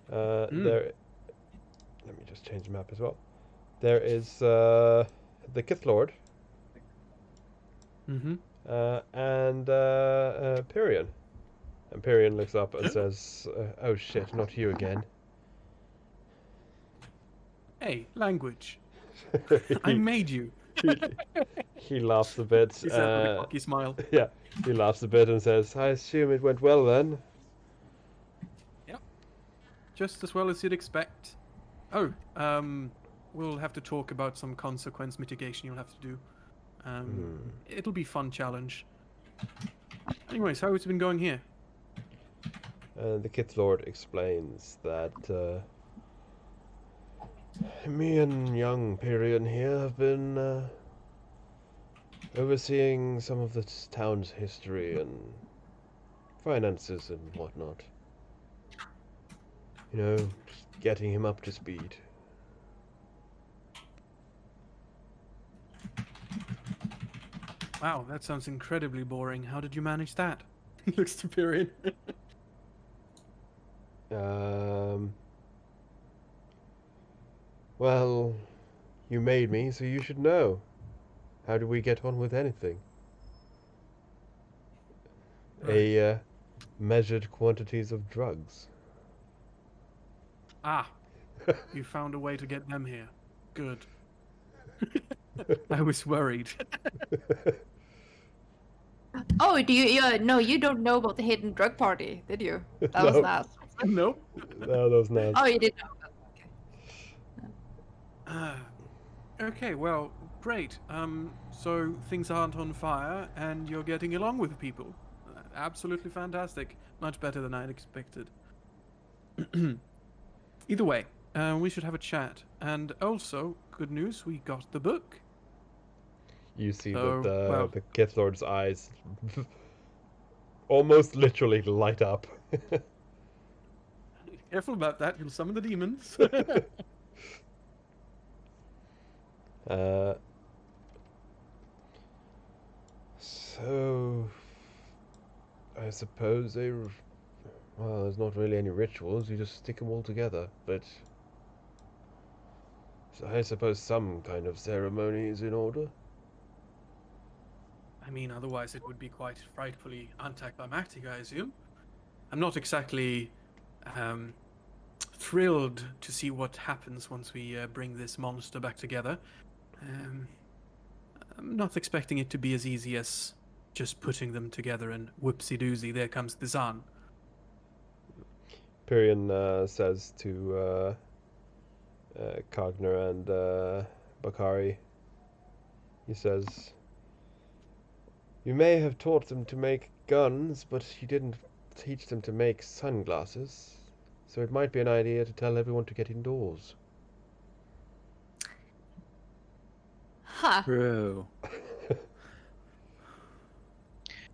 There. Let me just change the map as well. There is the Kith Lord. Mm-hmm. And Pyrion. And Pyrion looks up and says, "Oh shit, not you again." Hey, language. I made you. He laughs a bit. He said with a cocky smile. Yeah, he laughs a bit and says, "I assume it went well then." Just as well as you'd expect. Oh, we'll have to talk about some consequence mitigation you'll have to do. It'll be fun challenge. Anyways, how has it been going here? The Kith Lord explains that me and young Pyrion here have been overseeing some of the town's history and finances and whatnot. You know, just getting him up to speed. Wow, that sounds incredibly boring. How did you manage that? He looks to Pyrion. Well, you made me, so you should know. How do we get on with anything? Right. Measured quantities of drugs. Ah, you found a way to get them here. Good. I was worried. Oh, do you? No, you don't know about the hidden drug party, did you? That was No. nice. Nope. No, those nads. Oh, you didn't know. Okay, well, great. So things aren't on fire, and you're getting along with people. Absolutely fantastic. Much better than I'd expected. Either way, we should have a chat. And also, good news, we got the book. You see Oh, that well. the Kith Lord's eyes almost literally light up. Careful about that, you'll summon the demons. So, I suppose well, there's not really any rituals, you just stick them all together, but so I suppose some kind of ceremony is in order. I mean, otherwise it would be quite frightfully anticlimactic, I assume. I'm not exactly thrilled to see what happens once we bring this monster back together. I'm not expecting it to be as easy as just putting them together and whoopsie-doozy, there comes the sun. Pyrion says to Cogner and Bakari, he says, "You may have taught them to make guns, but you didn't teach them to make sunglasses. So it might be an idea to tell everyone to get indoors." Huh. True.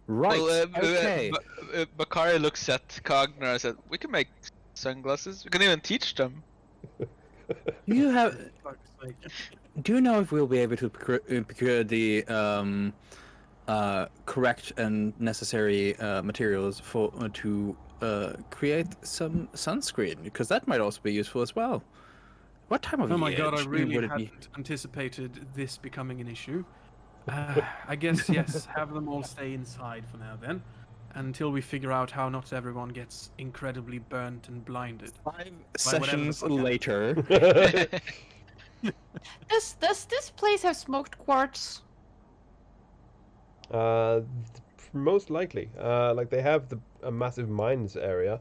Right. Well, okay. Bakari looks at Cogner and said, "We can make sunglasses. We can even teach them." You have. Fuck's sake. Do you know if we'll be able to procure the correct and necessary materials for to create some sunscreen? Because that might also be useful as well. What time of Oh year my god, I really would it be? hadn't anticipated this becoming an issue. I guess, yes, have them all stay inside for now then, until we figure out how not everyone gets incredibly burnt and blinded. 5 whatever the sessions fuck happened. later. Does this place have smoked quartz? Most likely. Like they have a massive mines area.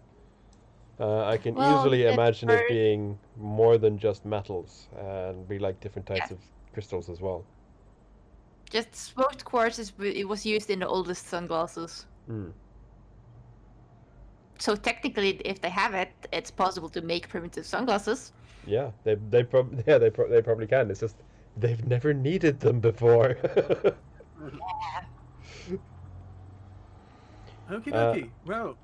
I can Well, easily then imagine it first- being more than just metals and be like different types Yeah. of crystals as well. Just smoked quartz it was used in the oldest sunglasses. Mm. So technically, if they have it, it's possible to make primitive sunglasses. Yeah, they probably can. It's just they've never needed them before. Okie Uh, dokie. Well,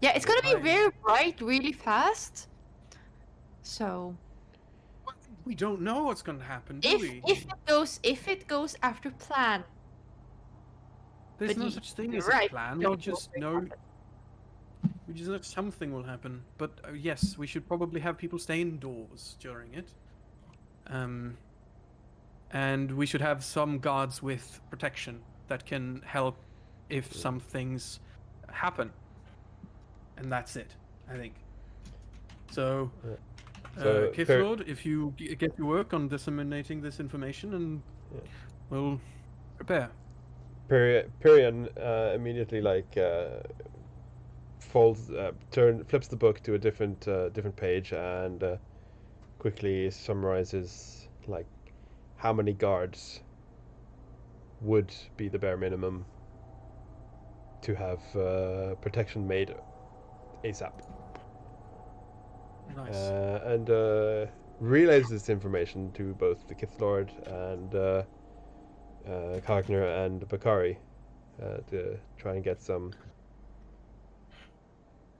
Yeah, it's gonna be I- very bright, really fast. So we don't know what's gonna happen, do we? if it goes after plan, There's but no you- such thing you're as right, a plan. don't We know just what know. happens. We just know something will happen. But yes, we should probably have people stay indoors during it. And we should have some guards with protection that can help if some things happen. And that's it, I think. So, So, Kithlord, if you get to work on disseminating this information, and Yeah. we'll prepare. Perion immediately flips the book to a different page and quickly summarizes like how many guards would be the bare minimum to have protection made ASAP. Nice. And relays this information to both the Kithlord and Kagner and Bakari to try and get some.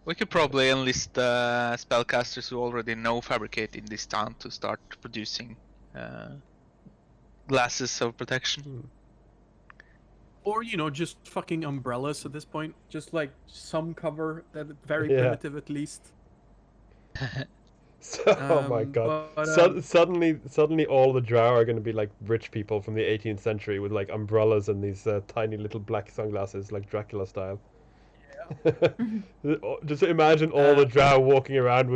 We could probably enlist spellcasters who already know fabricate in this town to start producing glasses of protection. Or, just fucking umbrellas at this point. Just like some cover, that very Yeah. primitive at least. So, oh my god! but, Suddenly, all the Drow are going to be like rich people from the 18th century with like umbrellas and these tiny little black sunglasses, like Dracula style. Just imagine all the Drow walking around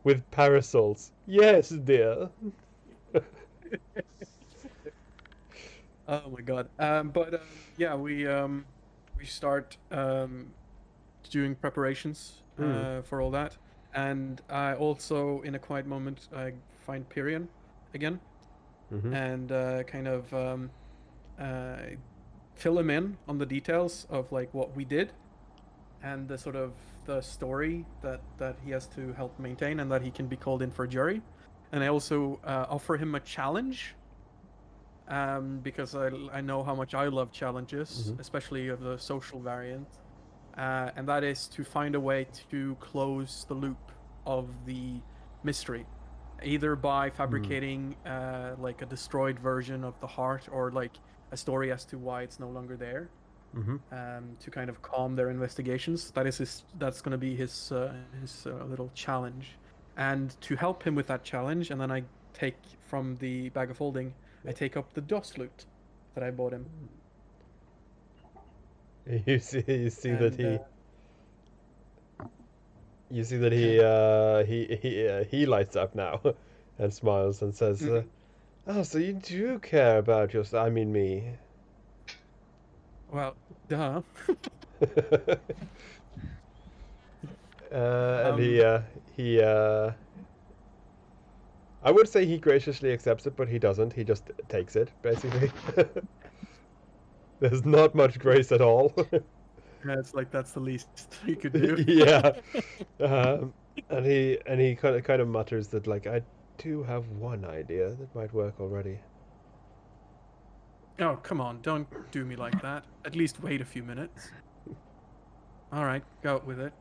with parasols. Yes, dear. Oh my god. Yeah, we start doing preparations for all that, and I also, in a quiet moment, I find Pyrion again, Mm-hmm. and kind of fill him in on the details of like what we did, and the sort of the story that he has to help maintain, and that he can be called in for a jury, and I also offer him a challenge. Because I know how much I love challenges, especially of the social variant, and that is to find a way to close the loop of the mystery, either by fabricating like a destroyed version of the heart, or like a story as to why it's no longer there, to kind of calm their investigations. That's going to be his little challenge, and to help him with that challenge, and then I take from the bag of holding. I take up the DOS loot that I bought him. You see that he. And, You see that he lights up now, and smiles and says, "Oh, so you do care about I mean me." Well, duh. And he I would say he graciously accepts it, but he doesn't. He just takes it, basically. There's not much grace at all. Yeah, it's like that's the least you could do. Yeah. And he kind of mutters that like I do have one idea that might work already. Oh, come on, don't do me like that. At least wait a few minutes. All right, go with it.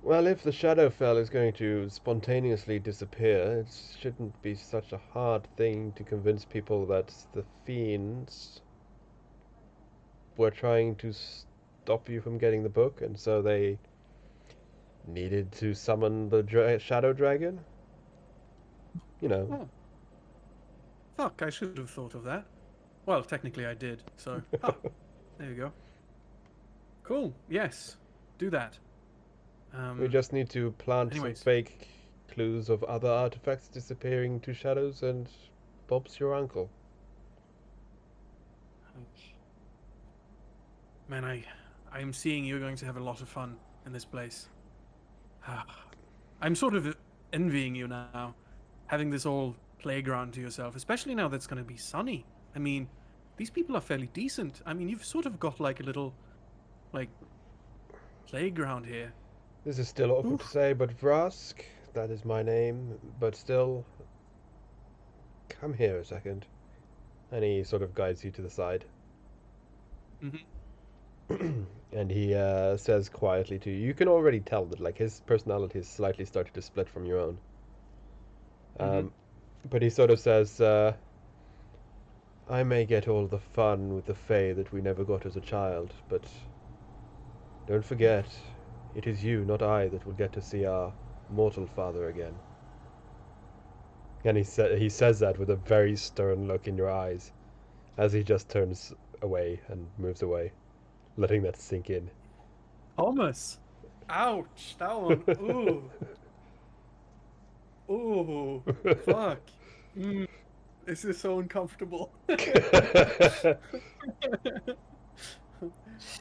Well, if the Shadowfell is going to spontaneously disappear, it shouldn't be such a hard thing to convince people that the fiends were trying to stop you from getting the book, and so they needed to summon the Shadow Dragon. You know. Oh. Fuck, I should have thought of that. Well, technically I did, so... Oh, there you go. Cool, yes. Do that. We just need to plant anyways. some fake clues of other artifacts disappearing to shadows, and Bob's your uncle. Man, I'm seeing you're going to have a lot of fun in this place. I'm sort of envying you now, having this whole playground to yourself, especially now that's going to be sunny. I mean, these people are fairly decent. I mean, you've sort of got like a little, like, playground here. This is still awkward to Oof. say, but Vrask, that is my name, but still, come here a second. And he sort of guides you to the side. Mm-hmm. And he says quietly to you, you can already tell that like his personality is slightly starting to split from your own. Mhm. But he sort of says, I may get all the fun with the Fae that we never got as a child, but don't forget, it is you, not I, that will get to see our mortal father again. And he says that with a very stern look in your eyes, as he just turns away and moves away, letting that sink in. Thomas! Ouch! That one. Ooh. Ooh. Fuck. This is so uncomfortable.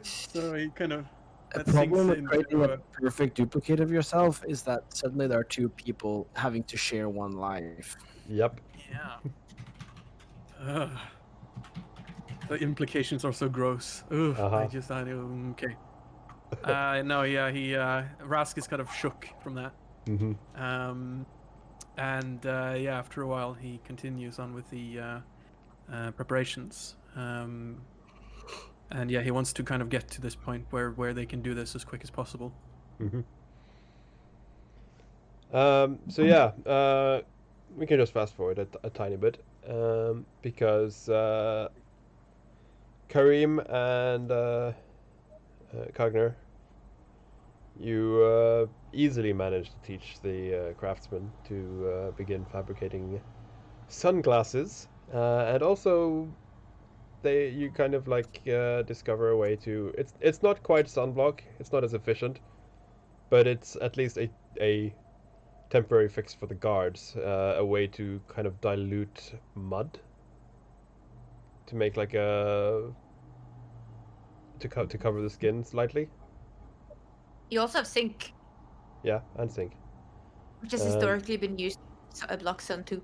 So he kind of. A That problem sinks with into, creating a perfect duplicate of yourself is that suddenly there are two people having to share one life. Yep. Yeah. Ugh. The implications are so gross. Ugh. Uh-huh. I know. Okay. No, yeah, Rask is kind of shook from that. Mm-hmm. And yeah, after a while, he continues on with the preparations. And yeah, he wants to kind of get to this point where they can do this as quick as possible. Mm-hmm. So yeah, we can just fast forward a tiny bit, because Kareem and Cogner, you easily managed to teach the craftsman to begin fabricating sunglasses, and also you kind of like discover a way to it's not quite sunblock, it's not as efficient, but it's at least a temporary fix for the guards, a way to kind of dilute mud to make like a to cover the skin slightly. You also have zinc, Yeah, and zinc. which has historically been used to block sun too.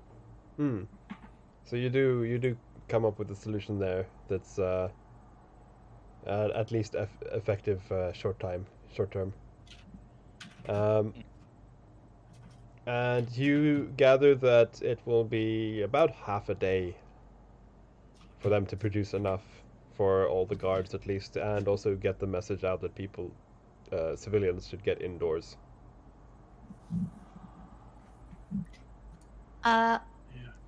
So you do come up with a solution there that's at least effective short term. And you gather that it will be about half a day for them to produce enough for all the guards at least, and also get the message out that people, civilians, should get indoors.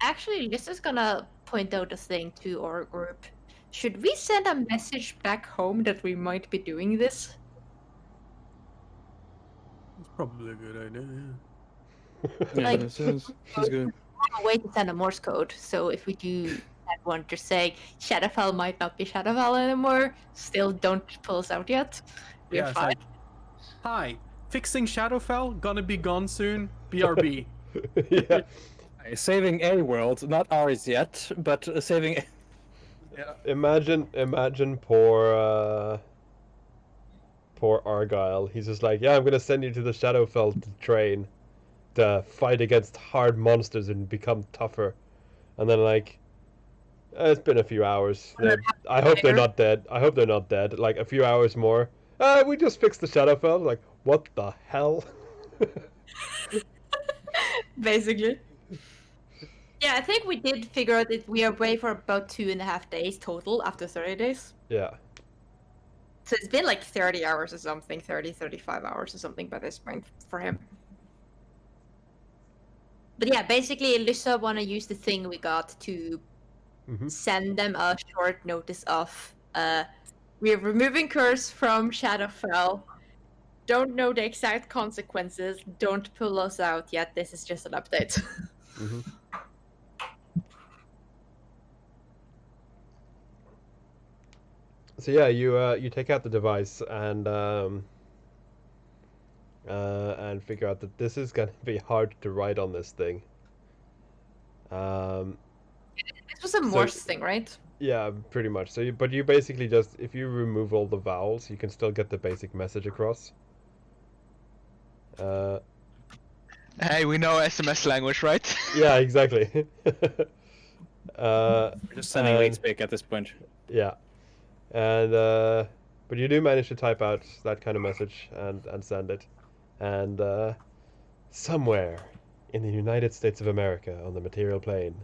Actually, this is gonna point out a thing to our group. Should we send a message back home that we might be doing this? It's probably a good idea. Yeah, Like- that sounds good. A way to send a Morse code. So if we do that one, just say Shadowfell might not be Shadowfell anymore. Still, don't pull us out yet. We're Yeah, it's fine. like, hi, fixing Shadowfell, gonna be gone soon. BRB. Yeah. Saving a world, not ours yet, but saving. Yeah. Imagine poor Argyle. He's just like, yeah, I'm gonna send you to the Shadowfell to train, to fight against hard monsters and become tougher. And then like, it's been a few hours. I hope they're not dead. I hope they're not dead. Like a few hours more. We just fixed the Shadowfell. Like, what the hell? Basically. Yeah, I think we did figure out that we are away for about 2.5 days total after 30 days. Yeah. So it's been like 30 hours or something, 35 hours or something by this point for him. But yeah, basically, Lyssa want to use the thing we got to send them a short notice of, we're removing curse from Shadowfell. Don't know the exact consequences. Don't pull us out yet. This is just an update. So yeah, you take out the device, and and figure out that this is going to be hard to write on this thing. This was a Morse thing, right? Yeah, pretty much. So, but you basically just, if you remove all the vowels, you can still get the basic message across. Hey, we know SMS language, right? Yeah, exactly. We're just sending late and- speak at this point. Yeah, and but you do manage to type out that kind of message and send it, and somewhere in the United States of America on the material plane,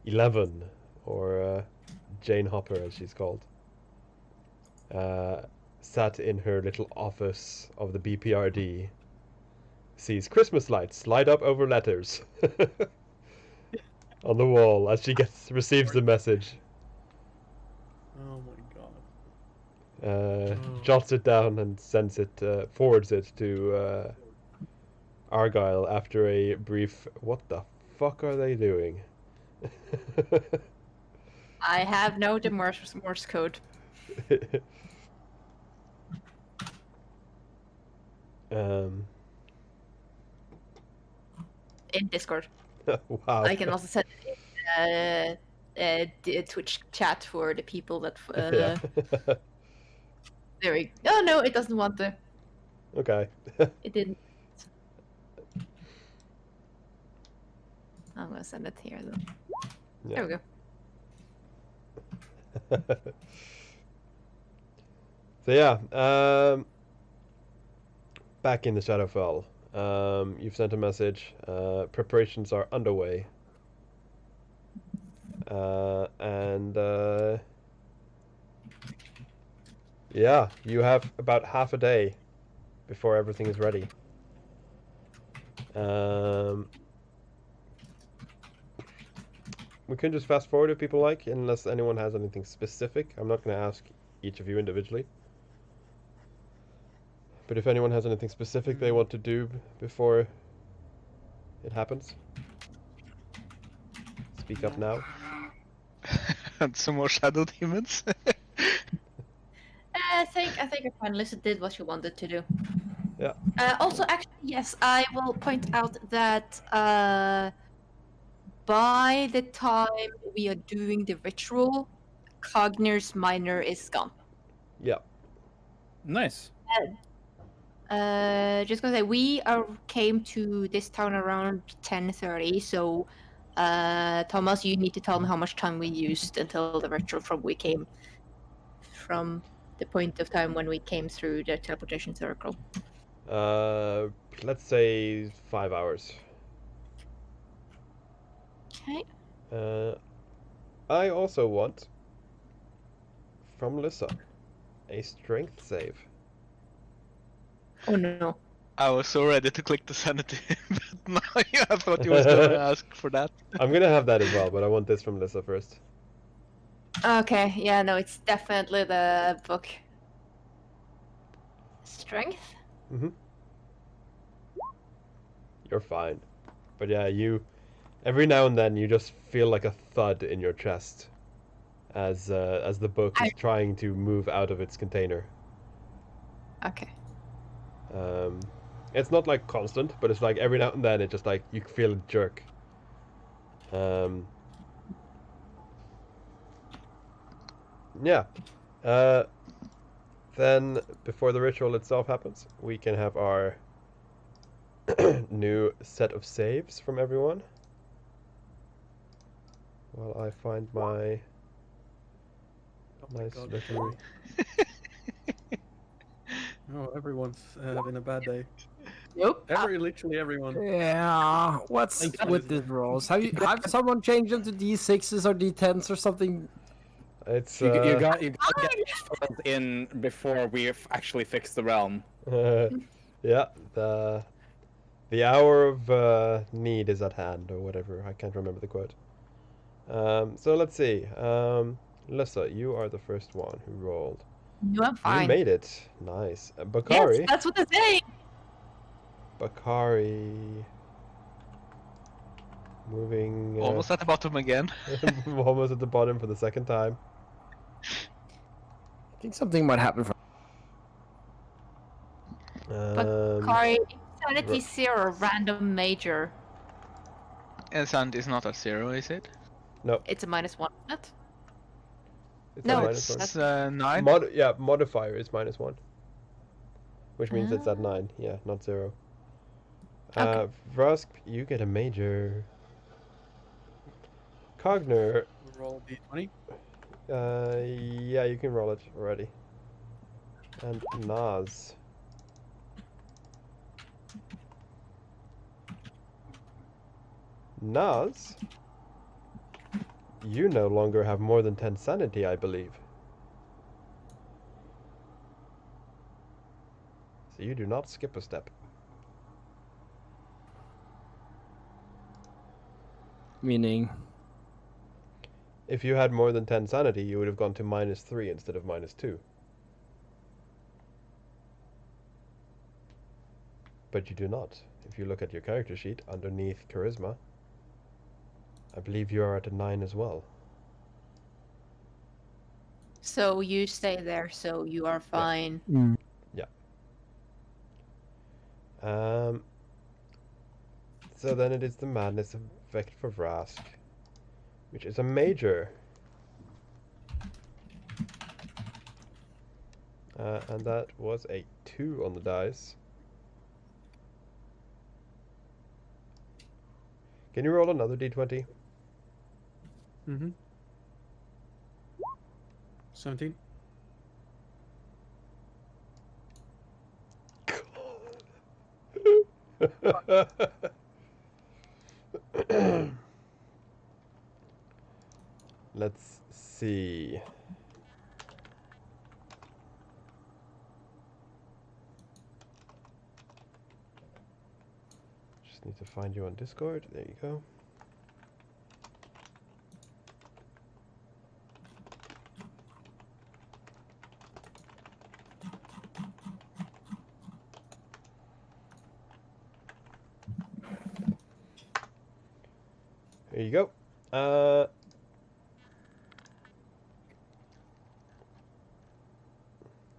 11, or Jane Hopper as she's called, sat in her little office of the BPRD, sees Christmas lights light up over letters on the wall as she receives the message. Oh my god. Jots it down and sends it, forwards it to Argyle after a brief, what the fuck are they doing? I have no the Morse code. um, In Discord. wow. I can also send it in the Twitch chat for the people that. Yeah. There we go. Oh no, it doesn't want to. Okay. It didn't. I'm gonna send it here then. There we go. So yeah, back in the Shadowfell, you've sent a message. Preparations are underway, and yeah, you have about half a day before everything is ready. We can just fast forward if people like, unless anyone has anything specific. I'm not going to ask each of you individually. But if anyone has anything specific they want to do before it happens, speak up now. And some more shadow demons. I think our panelist did what she wanted to do. Yeah. Also, actually, yes, I will point out that by the time we are doing the ritual, Cogner's minor is gone. Yeah. Nice. Just gonna say we came to this town around 10:30, so Thomas, you need to tell me how much time we used until the ritual from the point of time when we came through the teleportation circle. Let's say 5 hours. Okay. I also want, from Lissa, a strength save. Oh no. I was so ready to click the sanity, but now I thought you was gonna ask for that. I'm gonna have that as well, but I want this from Lissa first. Okay, yeah, no, it's definitely the book. Strength? Mm-hmm. You're fine. But yeah, every now and then you just feel like a thud in your chest as the book is trying to move out of its container. Okay. It's not like constant, but it's like every now and then it just like you feel a jerk. Yeah. Then before the ritual itself happens, we can have our new set of saves from everyone. While I find my nice God. little. Oh, everyone's having a bad day. Nope. Literally everyone. Yeah, what's with these rolls? Have someone changed them to D6s or D10s or something? It's You got to get those in before we actually fix the realm. yeah, the hour of need is at hand, or whatever. I can't remember the quote. So let's see. Lissa, you are the first one who rolled. No, I'm fine. You made it. Nice. Bakari. Yes, that's what they're saying. Bakari. Moving. Almost at the bottom again. Almost at the bottom for the second time. I think something might happen. Um, Kari, insanity 0, random major. Insanity is not at 0, is it? No, It's a -1, isn't it? it's No, a -1. It's 9. Modifier is -1. Which means it's at 9, yeah, not 0. Okay. Vrask, you get a major. Cogner, Roll d20. yeah, you can roll it already. And Nas. Nas, you no longer have more than 10 sanity, I believe. So you do not skip a step. Meaning, If you had more than 10 sanity, you would have gone to -3 instead of -2. But you do not. If you look at your character sheet underneath charisma, I believe you are at a 9 as well. So you stay there, so you are fine. So then it is the madness effect for Vrask, which is a major. And that was a 2 on the dice. Can you roll another d20? Mm-hmm. 17. Let's see. Just need to find you on Discord. There you go. There you go.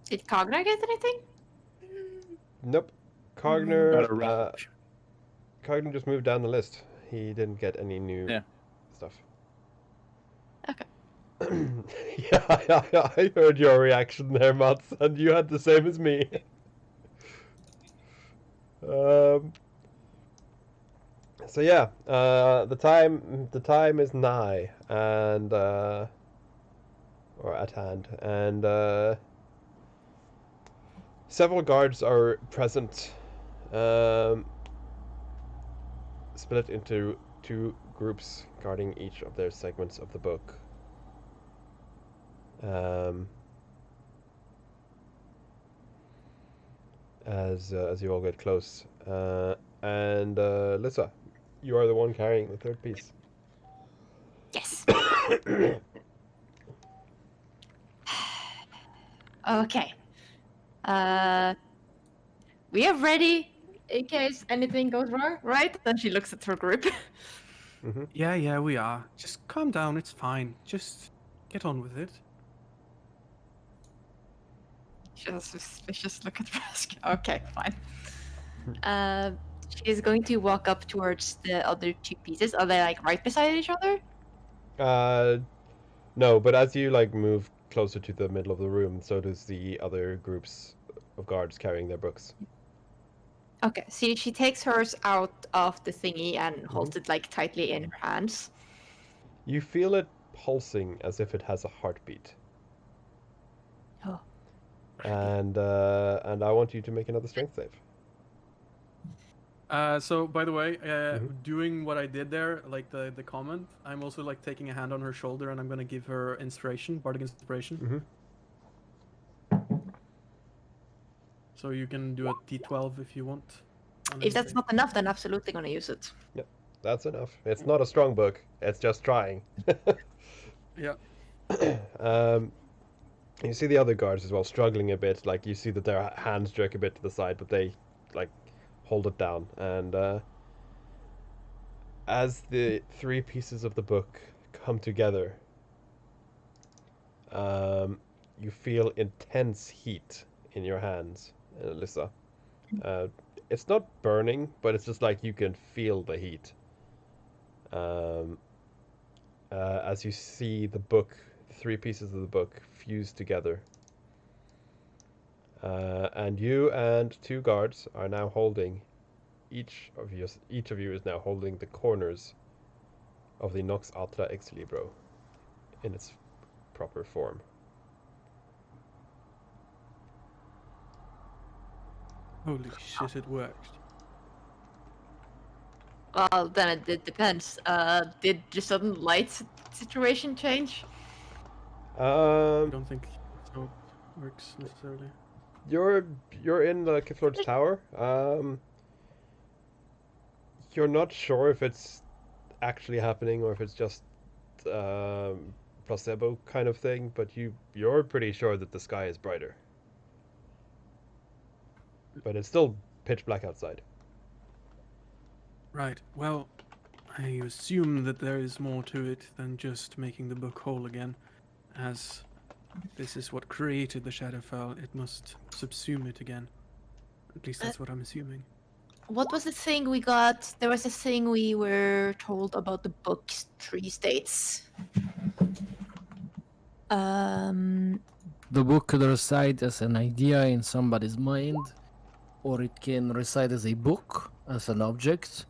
Did Cognar get anything? Nope. Got a Cogner, round. Cogner just moved down the list. He didn't get any new Yeah. stuff. Okay. Yeah, I heard your reaction there, Mats, and you had the same as me. So yeah, the time is nigh, and or at hand, and several guards are present, split into 2 groups guarding each of their segments of the book. As you all get close, and Lissa, you are the one carrying the 3rd piece. Yes. Okay. We are ready in case anything goes wrong, right? Then she looks at her group. Yeah, we are. Just calm down, it's fine. Just get on with it. Just suspicious look at Rask. Okay, fine. She's going to walk up towards the other 2 pieces. Are they like right beside each other? No, but as you like move closer to the middle of the room, so does the other groups of guards carrying their books. Okay, see, she takes hers out of the thingy and holds it like tightly in her hands. You feel it pulsing as if it has a heartbeat. Oh. And I want you to make another strength save. So by the way, doing what I did there, like the comment, I'm also like taking a hand on her shoulder and I'm gonna give her inspiration, bardic inspiration. So you can do a d12 if you want. If that's not enough, then absolutely gonna use it. Yep, that's enough. It's not a strong book. It's just trying. Yeah. You see the other guards as well struggling a bit. Like you see that their hands jerk a bit to the side, but they like hold it down. And as the 3 pieces of the book come together, you feel intense heat in your hands, Alyssa. It's not burning, but it's just like you can feel the heat. As you see the book, 3 pieces of the book fused together. And you and 2 guards are now holding, each of you is now holding the corners of the Nox Atra Ex Libro in its proper form. Holy shit, it worked. Well, then it depends. Did the sudden light situation change? I don't think so it works necessarily. You're in the Kiflord's tower. You're not sure if it's actually happening or if it's just placebo kind of thing, but you're pretty sure that the sky is brighter. But it's still pitch black outside. Right, well, I assume that there is more to it than just making the book whole again, as this is what created the Shadowfell. It must subsume it again. At least that's what I'm assuming. What was the thing we got? There was a thing we were told about the book's 3 states. The book could reside as an idea in somebody's mind, or it can reside as a book, as an object,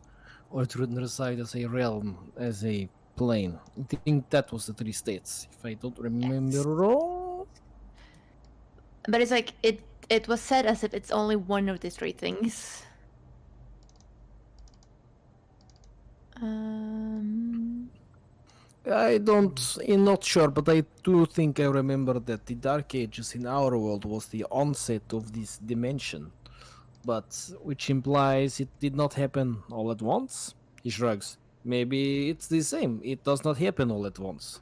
or it would reside as a realm, as a plane. I think that was the 3 states, if I don't remember wrong. But it's like it was said as if it's only one of the 3 things. I'm not sure, but I do think I remember that the Dark Ages in our world was the onset of this dimension, but which implies it did not happen all at once. He shrugs. Maybe it's the same. It does not happen all at once.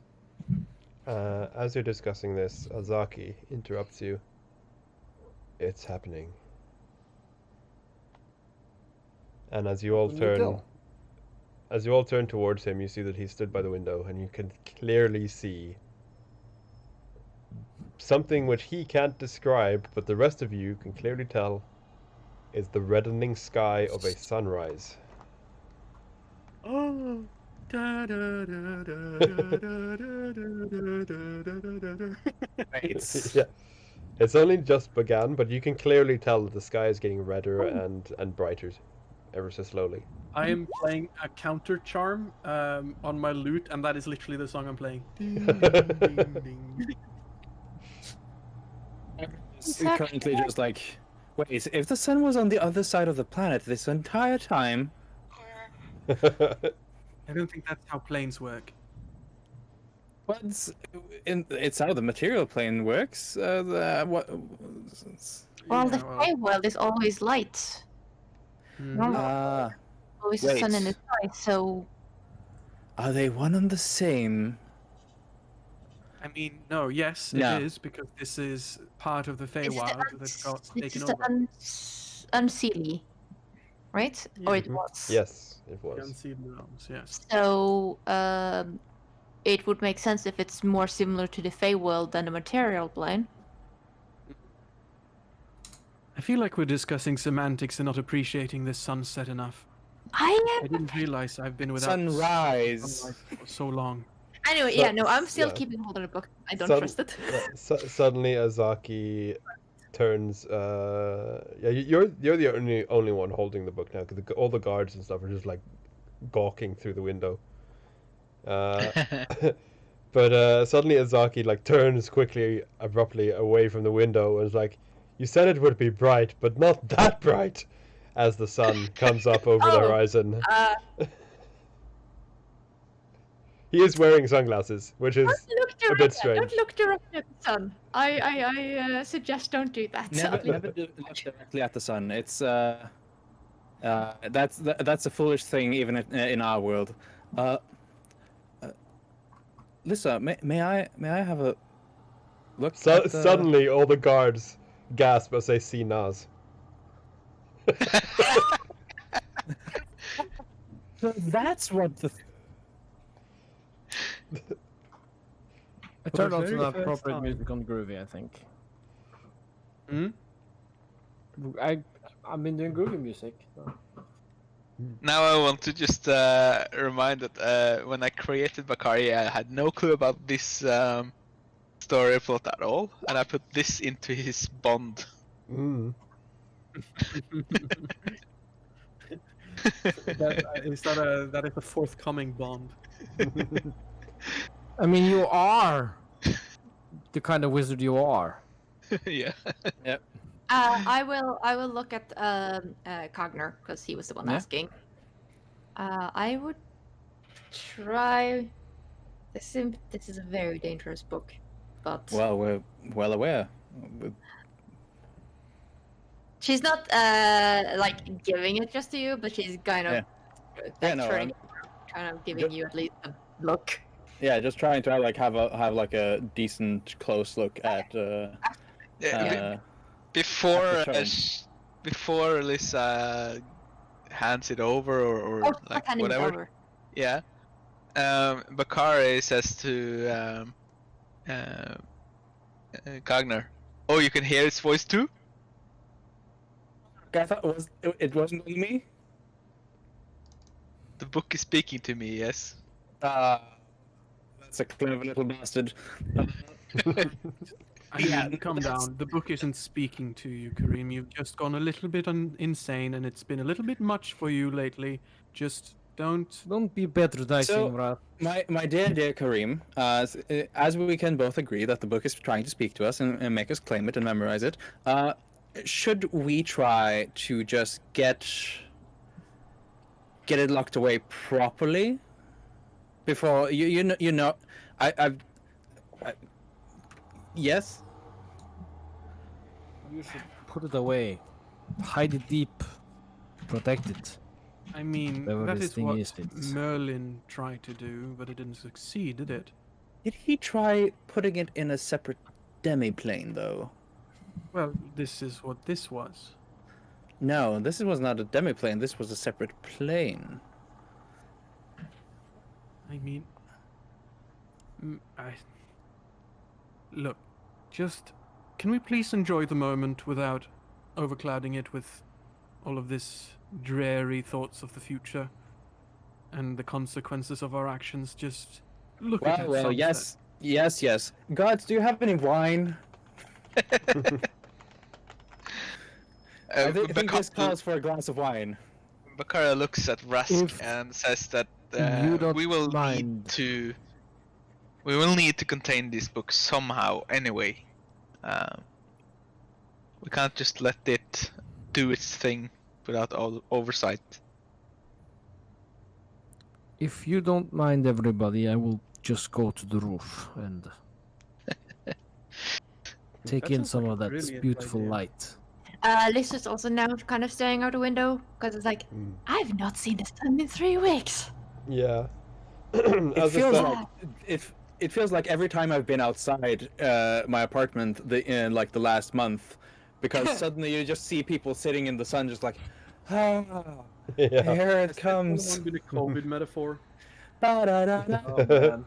As you're discussing this, Azaki interrupts you. It's happening. And as you all turn towards him, you see that he stood by the window, and you can clearly see something which he can't describe, but the rest of you can clearly tell is the reddening sky of a sunrise. Oh. Da, da, da, da, da, da, da, da, da. Yeah. It's only just begun, but you can clearly tell that the sky is getting redder and brighter ever so slowly. I am playing a counter charm on my lute, and that is literally the song I'm playing. Ding, ding, ding. It's currently just like, wait, if the sun was on the other side of the planet this entire time... I don't think that's how planes work. But it's how the material plane works. Well, the Feywild is always light. Always the sun in the sky, so... Are they one and the same? I mean, no, yes, No. it is, because this is part of the Feywild that got taken It's over. Unseelie, right? Or it was. Yes, it The was. Unseen Realms, yes. So, it would make sense if it's more similar to the Feywild than the material plane. I feel like we're discussing semantics and not appreciating this sunset enough. I didn't realize I've been without Sunrise. sunlight for so long. Anyway, So- I'm still yeah. keeping hold of the book. I don't Sun- trust it. Suddenly, Azaki turns. You're the only one holding the book now, because all the guards and stuff are just like gawking through the window. But suddenly, Azaki like turns quickly, abruptly away from the window and is like, "You said it would be bright, but not that bright." As the sun comes up over the Oh, horizon. He is wearing sunglasses, which is a bit strange. Don't look directly at the sun. I suggest don't do that. Never look directly at the sun. It's that's a foolish thing even in our world. Lisa, may I have a look? at the... Suddenly, all the guards gasp as they see Naz. So that's what the. It turned out to very not first appropriate time. music on Groovy, I think. Hmm? I've been doing groovy music. So. Now I want to just remind that when I created Bakari, I had no clue about this story plot at all, and I put this into his bond. Mm. That is a forthcoming bond. I mean, you are the kind of wizard you are. Yeah. I will look at Cogner because he was the one Yeah. asking. I would try. This is a very dangerous book, but Well, we're well aware. she's not like giving it just to you, but she's kind of Yeah, no, turning, kind of giving you at least a look. Yeah, just trying to like have like a decent close look at. Yeah, before at the before Lisa hands it over or like handing it whatever. over. Yeah. Bakari says to Cogner, "Oh, you can hear his voice too." I thought it wasn't me. The book is speaking to me. Yes. That's a clever little bastard. I mean, calm down. The book isn't speaking to you, Kareem. You've just gone a little bit insane, and it's been a little bit much for you lately. Just Don't be patronizing, Brad. My dear Kareem, as we can both agree that the book is trying to speak to us and make us claim it and memorize it, should we try to just get it locked away properly before you know I yes. You should put it away, hide it deep, protect it. I mean, Whatever that this is thing what is, it's- Merlin tried to do, but it didn't succeed, did it? Did he try putting it in a separate demi-plane though? Well, this is what this was. No, this was not a demi-plane. This was a separate plane. I mean, look, just can we please enjoy the moment without overclouding it with all of this dreary thoughts of the future and the consequences of our actions? Just look at that Well, sunset. yes. Gods, do you have any wine? I think this calls for a glass of wine. Bakara looks at Rask If and says that you don't we will mind. need to contain this book somehow anyway. We can't just let it do its thing without oversight. If you don't mind, everybody, I will just go to the roof and take That in sounds some like of a that brilliant beautiful idea. light. Lisa's also now kind of staring out the window because it's like, Mm. I've not seen the sun in 3 weeks. Yeah. It As feels I said, like it feels like every time I've been outside my apartment in like the last month, because suddenly you just see people sitting in the sun, just like, ah, yeah. here it Has comes. anyone been a COVID metaphor? Ba-da-da-da. Oh man.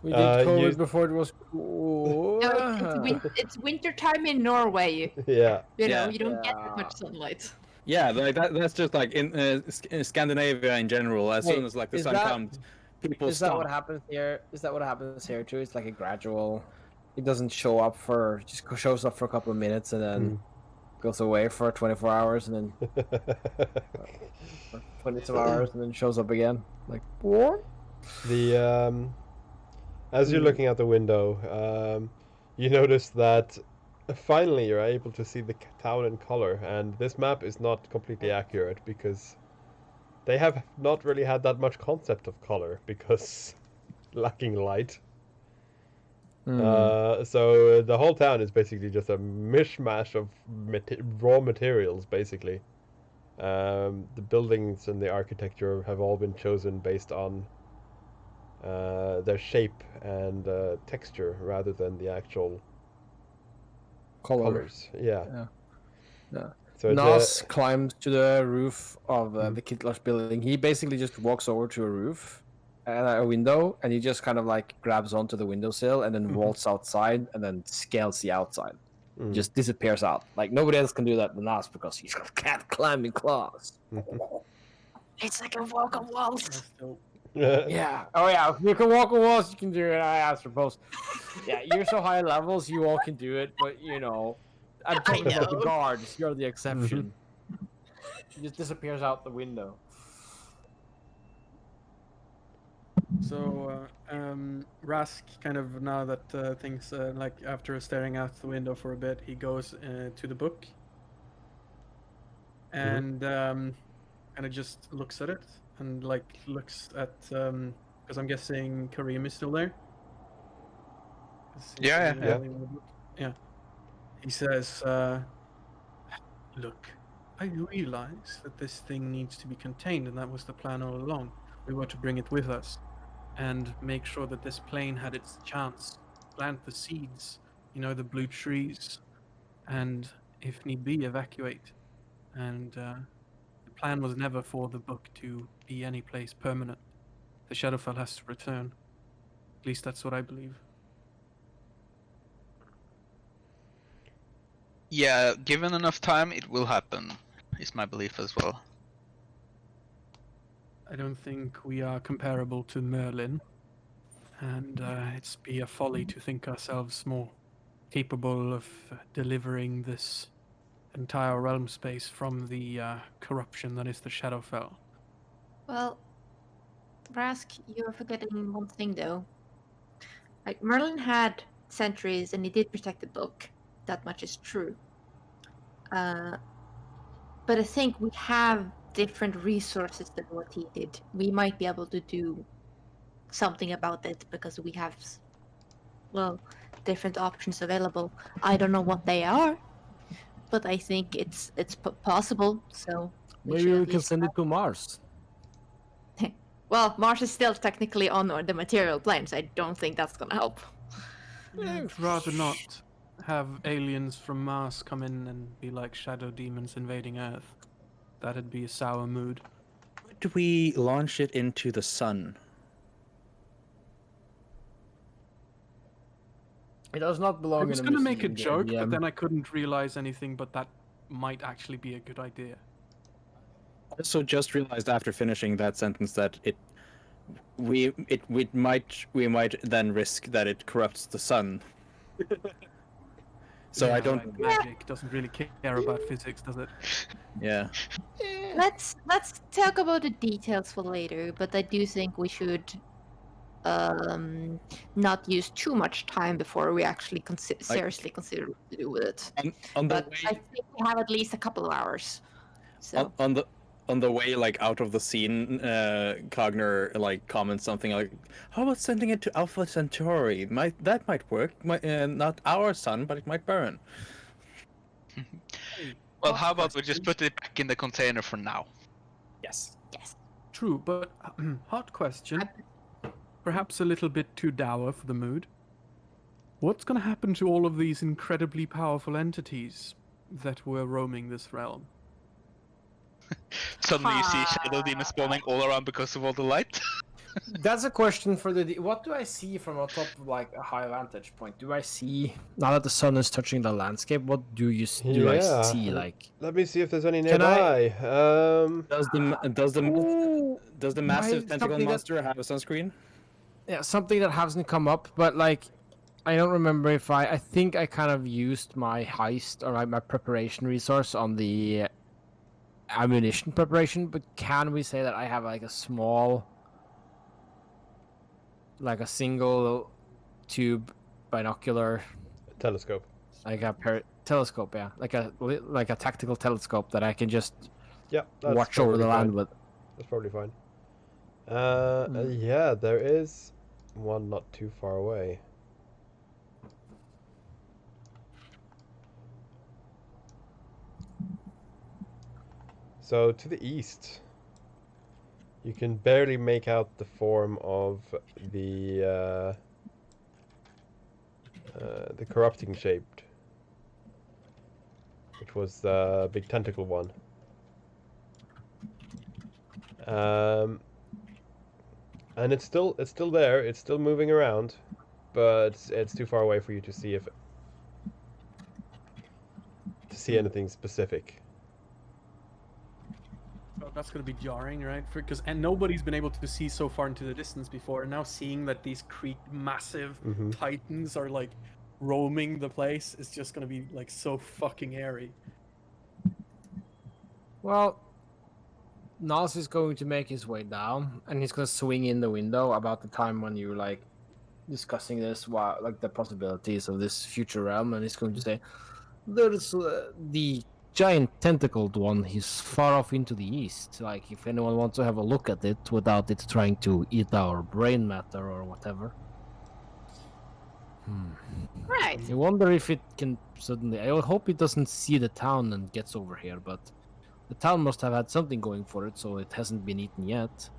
We did COVID you- before it was cool. No, it's winter time in Norway. Yeah. You know, Yeah. you don't get that Yeah. much sunlight. Yeah, like that's just like in Scandinavia in general. As Hey, soon as like the is sun that- comes, people Is that stop. what happens here? Is that what happens here too? It's like a gradual. It doesn't show up for just shows up for a couple of minutes and then goes away for 24 hours and then 20 some hours and then shows up again. Like what? The as you're looking out the window, you notice that finally you're able to see the town in color, and this map is not completely accurate because they have not really had that much concept of color because lacking light. So the whole town is basically just a mishmash of raw materials, basically. The buildings and the architecture have all been chosen based on their shape and texture rather than the actual colors. Yeah. Yeah. So it's Nas climbs to the roof of the Kittlars building. He basically just walks over to a roof and a window, and he just kind of like grabs onto the windowsill and then vaults outside and then scales the outside. Mm. just disappears out. Like nobody else can do that than us because he's got cat climbing claws. It's like a walk on walls. That's dope. Yeah. Oh yeah. You can walk on walls. You can do it. I suppose. Yeah. You're so high levels, you all can do it. But you know, I'm talking about the know. guards. You're the exception. He just disappears out the window. So, Rask kind of now that things like after staring out the window for a bit, he goes to the book and kind of just looks at it and like looks at because I'm guessing Kareem is still there. 'Cause he's Yeah, still yeah. holding the book. Yeah. He says, "Look, I realize that this thing needs to be contained, and that was the plan all along. We were to bring it with us." And make sure that this plane had its chance, plant the seeds, the blue trees, and if need be, evacuate. And the plan was never for the book to be any place permanent. The Shadowfell has to return. At least that's what I believe. Yeah, given enough time, it will happen, is my belief as well. I don't think we are comparable to Merlin, and it's be a folly to think ourselves more capable of delivering this entire realm space from the corruption that is the Shadowfell. Well, Rask, you're forgetting one thing though. Like Merlin had sentries and he did protect the book. That much is true. But I think we have different resources than what he did. We might be able to do something about it because we have, well, different options available. I don't know what they are, but I think it's possible. So Maybe should we at can least send it to Mars. Well, Mars is still technically on the material plane, so I don't think that's gonna help. I'd rather not have aliens from Mars come in and be like shadow demons invading Earth. That'd be a sour mood. Do we launch it into the sun? It does not belong I in was a gonna make a museum, joke, DM. but then I couldn't realize anything, but that might actually be a good idea. I also just realized after finishing that sentence that we might then risk that it corrupts the sun. So Yeah, I don't. like magic doesn't really care about physics, does it? Yeah. Let's talk about the details for later, but I do think we should not use too much time before we actually seriously consider what to do with it. On the But way, I think we have at least a couple of hours. So on the way, like out of the scene, Cogner like comments something like, "How about sending it to Alpha Centauri? That might work. Not our sun, but it might burn." Well, Hot how about we just question. put it back in the container for now? Yes. yes. True, but hot question. Perhaps a little bit too dour for the mood. What's going to happen to all of these incredibly powerful entities that were roaming this realm? Suddenly you see shadow demons spawning all around because of all the light. That's a question for the. What do I see from on top of like a high vantage point? Do I see now that the sun is touching the landscape? What do I see? Like, Let me see if there's any Can I- nearby. Does the massive tentacle something that- monster have a sunscreen? yeah, something that hasn't come up, but like, I don't remember if I think I kind of used my heist or my preparation resource on the ammunition preparation. But can we say that I have like a small, like a single tube binocular, Telescope. like a telescope, yeah, like a tactical telescope that I can just Yeah, that's watch over the probably land fine. with? That's probably fine. Yeah, there is one not too far away. So to the east, you can barely make out the form of the corrupting shaped, which was the big tentacle one. And it's still there. It's still moving around, but it's too far away for you to see if see anything specific. Well, that's going to be jarring, right? And nobody's been able to see so far into the distance before. And now seeing that these massive Mhm. titans are like roaming the place is just going to be like so fucking airy. Well, Nas is going to make his way down, and he's going to swing in the window about the time when you're like discussing this, like the possibilities of this future realm, and he's going to say, "There's the giant tentacled one. He's far off into the east. Like, if anyone wants to have a look at it without it trying to eat our brain matter or whatever." Right. I wonder if it can suddenly. I hope it doesn't see the town and gets over here, but the town must have had something going for it, so it hasn't been eaten yet.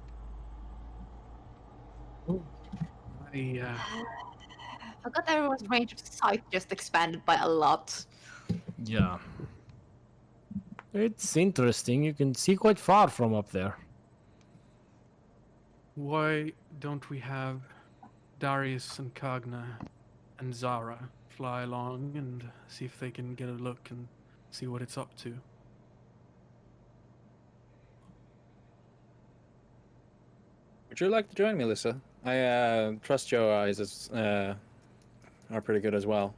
I forgot everyone's range of sight just expanded by a lot. Yeah. It's interesting. You can see quite far from up there. Why don't we have Darius and Kagna and Zara fly along and see if they can get a look and see what it's up to? Would you like to join me, Lisa? I trust your eyes are pretty good as well.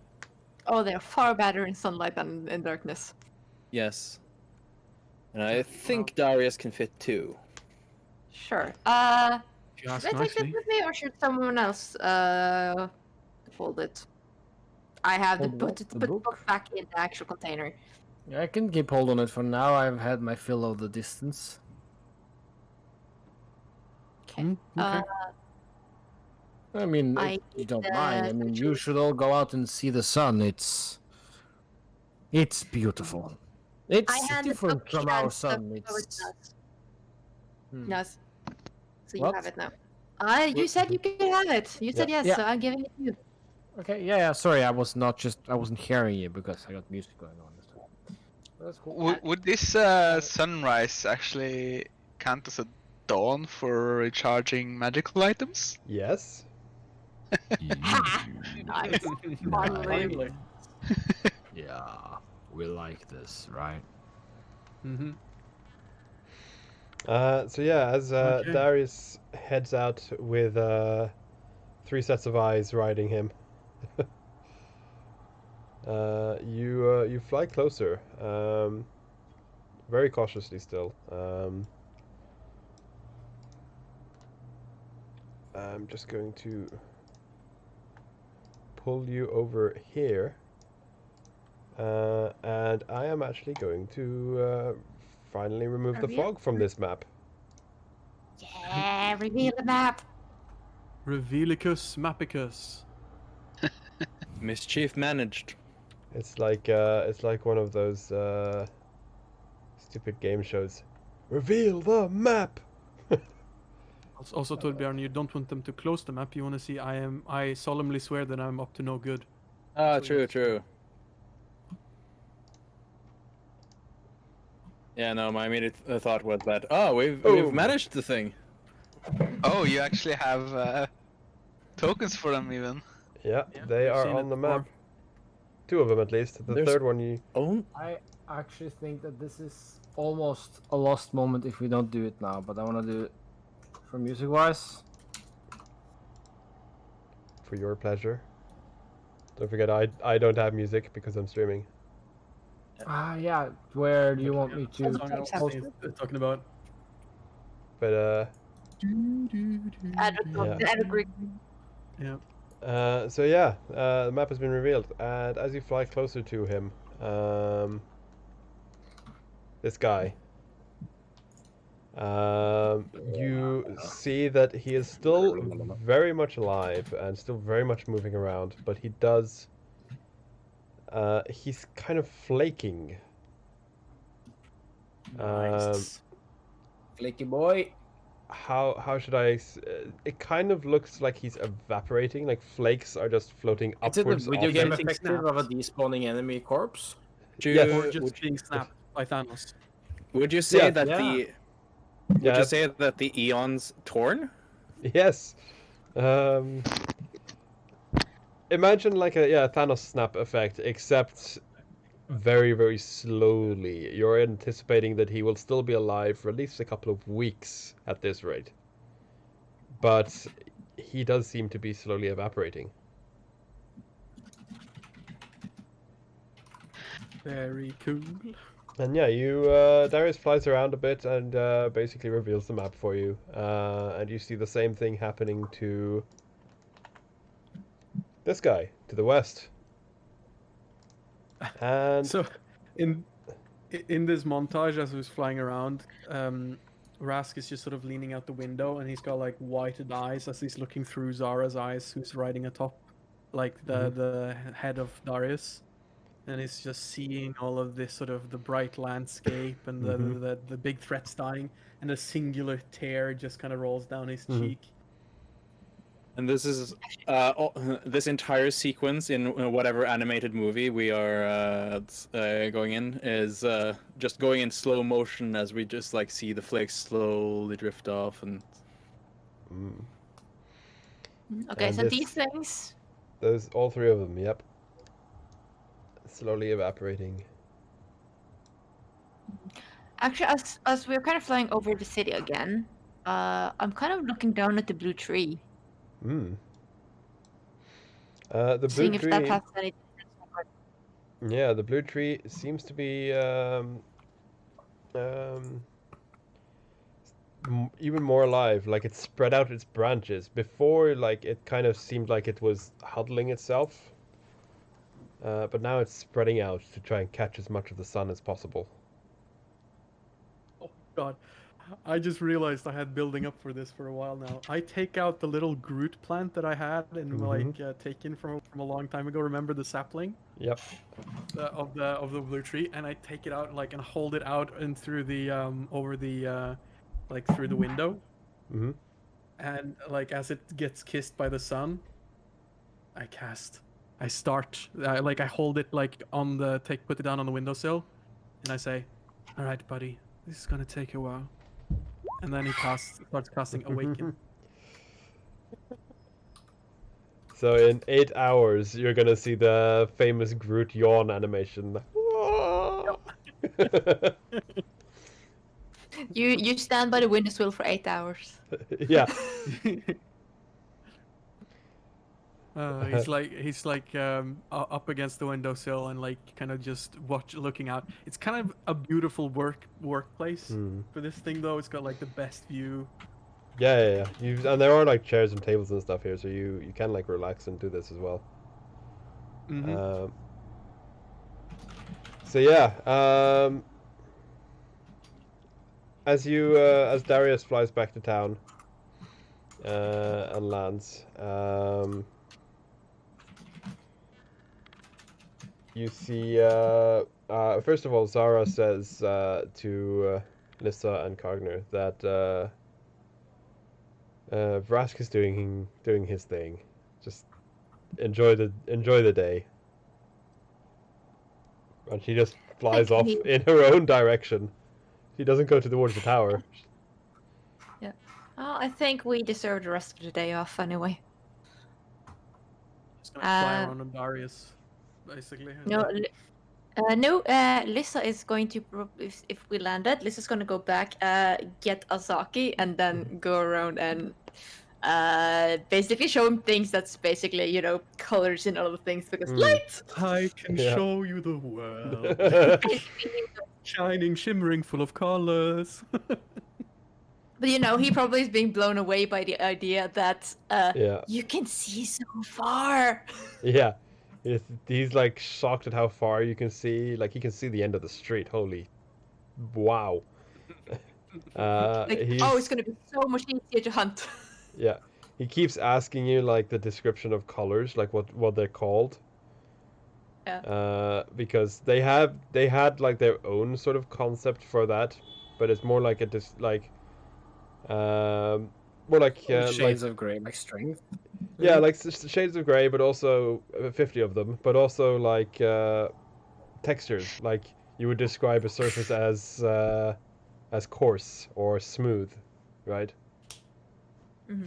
Oh, they're far better in sunlight than in darkness. Yes. And I think Darius can fit too. Sure. If you Should ask I take this nicely. with me, or should someone else hold it? I have to Hold put what? it The put book? back in the actual container. Yeah, I can keep hold on it for now. I've had my fill of the distance. Okay. Okay. I mean, I if you don't did, mind. I mean, you essentially- should all go out and see the sun. It's beautiful. It's I handed different up from our Shan's stuff sun. over to It's Naz. Hmm. Naz. So you What? have it now. You said you could have it. You said yes, Yeah. so I'm giving it to you. okay. Yeah. Sorry, I wasn't hearing you because I got music going on. That's cool. Would this sunrise actually count as a dawn for recharging magical items? Yes. Ha! Nice. Finally. Yeah, we like this, right? Mm-hmm. So yeah, as Okay. Darius heads out with 3 sets of eyes riding him, you fly closer, very cautiously still. I'm just going to pull you over here, and I am actually going to finally remove the Reveal? fog from this map. Yeah, reveal the map. Revealicus Mapicus. Mischief managed. It's like one of those stupid game shows. Reveal the map. Also, Torbjörn, you don't want them to close the map. You want to see I solemnly swear that I'm up to no good. Ah, So true, yes. true. Yeah, no, my immediate thought was that, we've Boom. managed the thing. Oh, you actually have tokens for them even. Yeah, Yeah, they we've are seen on it the before. map. 2 of them at least. The There's- third one you. Oh, I actually think that this is almost a lost moment if we don't do it now, but I want to do it for music-wise. For your pleasure. Don't forget, I don't have music because I'm streaming. Yeah. Where do you want me to? That's what I was talking about. But I don't know. Yeah. I agree. Yeah. so yeah, the map has been revealed, and as you fly closer to him, this guy, you see that he is still very much alive and still very much moving around, but he does. He's kind of flaking. Nice. Flaky boy. How should I? It kind of looks like he's evaporating. Like flakes are just floating Is it the upwards. video off game him. Everything effective of a snaps. despawning enemy corpse? Yes. Or just being snapped by Thanos. would you say Yeah. that Yeah. the Yeah, would you that's- say that the eon's torn? Yes. Imagine like a Thanos snap effect, except very, very slowly. You're anticipating that he will still be alive for at least a couple of weeks at this rate. But he does seem to be slowly evaporating. Very cool. And yeah, Darius flies around a bit and basically reveals the map for you. And you see the same thing happening to this guy to the west. And So, in this montage, as he was flying around, Rask is just sort of leaning out the window, and he's got like whited eyes as he's looking through Zara's eyes, who's riding atop, like the head of Darius, and he's just seeing all of this sort of the bright landscape and the big threats dying, and a singular tear just kind of rolls down his cheek. And this is this entire sequence in whatever animated movie we are going in is just going in slow motion as we just like see the flakes slowly drift off and. Okay, And so this- these things. those, all three of them, yep. Slowly evaporating. Actually, as we're kind of flying over the city again, I'm kind of looking down at the blue tree, The blue seeing if that tree, has any. yeah, the blue tree seems to be even more alive. Like it's spread out its branches. Before, like it kind of seemed like it was huddling itself, but now it's spreading out to try and catch as much of the sun as possible. Oh God, I just realized I had building up for this for a while now. I take out the little Groot plant that I had and like taken from a long time ago. Remember the sapling? Yep. Of the blue tree, and I take it out like and hold it out and through the over the like through the window, and like as it gets kissed by the sun, I start like I hold it like on the put it down on the windowsill, and I say, "All right, buddy, this is gonna take a while," and then he starts casting Awaken. So in 8 hours, you're gonna see the famous Groot yawn animation. You stand by the windowsill for 8 hours. Yeah. He's like up against the windowsill and like kind of just looking out. It's kind of a beautiful workplace for this thing though. It's got like the best view. Yeah. And there are like chairs and tables and stuff here, so you can like relax and do this as well. So yeah, as Darius flies back to town and lands, you see. First of all, Zara says to Lissa and Cogner that Vrask is doing his thing. Just enjoy the day. And she just flies off in her own direction. She doesn't go towards the tower. Yeah. Well, I think we deserve the rest of the day off anyway. It's gonna fly around on Darius, basically. No, Lissa is going to if we landed, Lissa's going to go back, get Asaki, and then go around and basically show him things that's basically colors and other things because light. I can show you the world, shining, shimmering, full of colors. But he probably is being blown away by the idea that you can see so far. Yeah. He's like shocked at how far you can see. Like he can see the end of the street. Holy, wow! It's gonna be so much easier to hunt. Yeah, he keeps asking you like the description of colors, like what they're called. Yeah. Because they had like their own sort of concept for that, but it's more like more like shades of gray, like strength. Yeah, like shades of gray, but also 50 of them, but also like textures. Like you would describe a surface as coarse or smooth, right?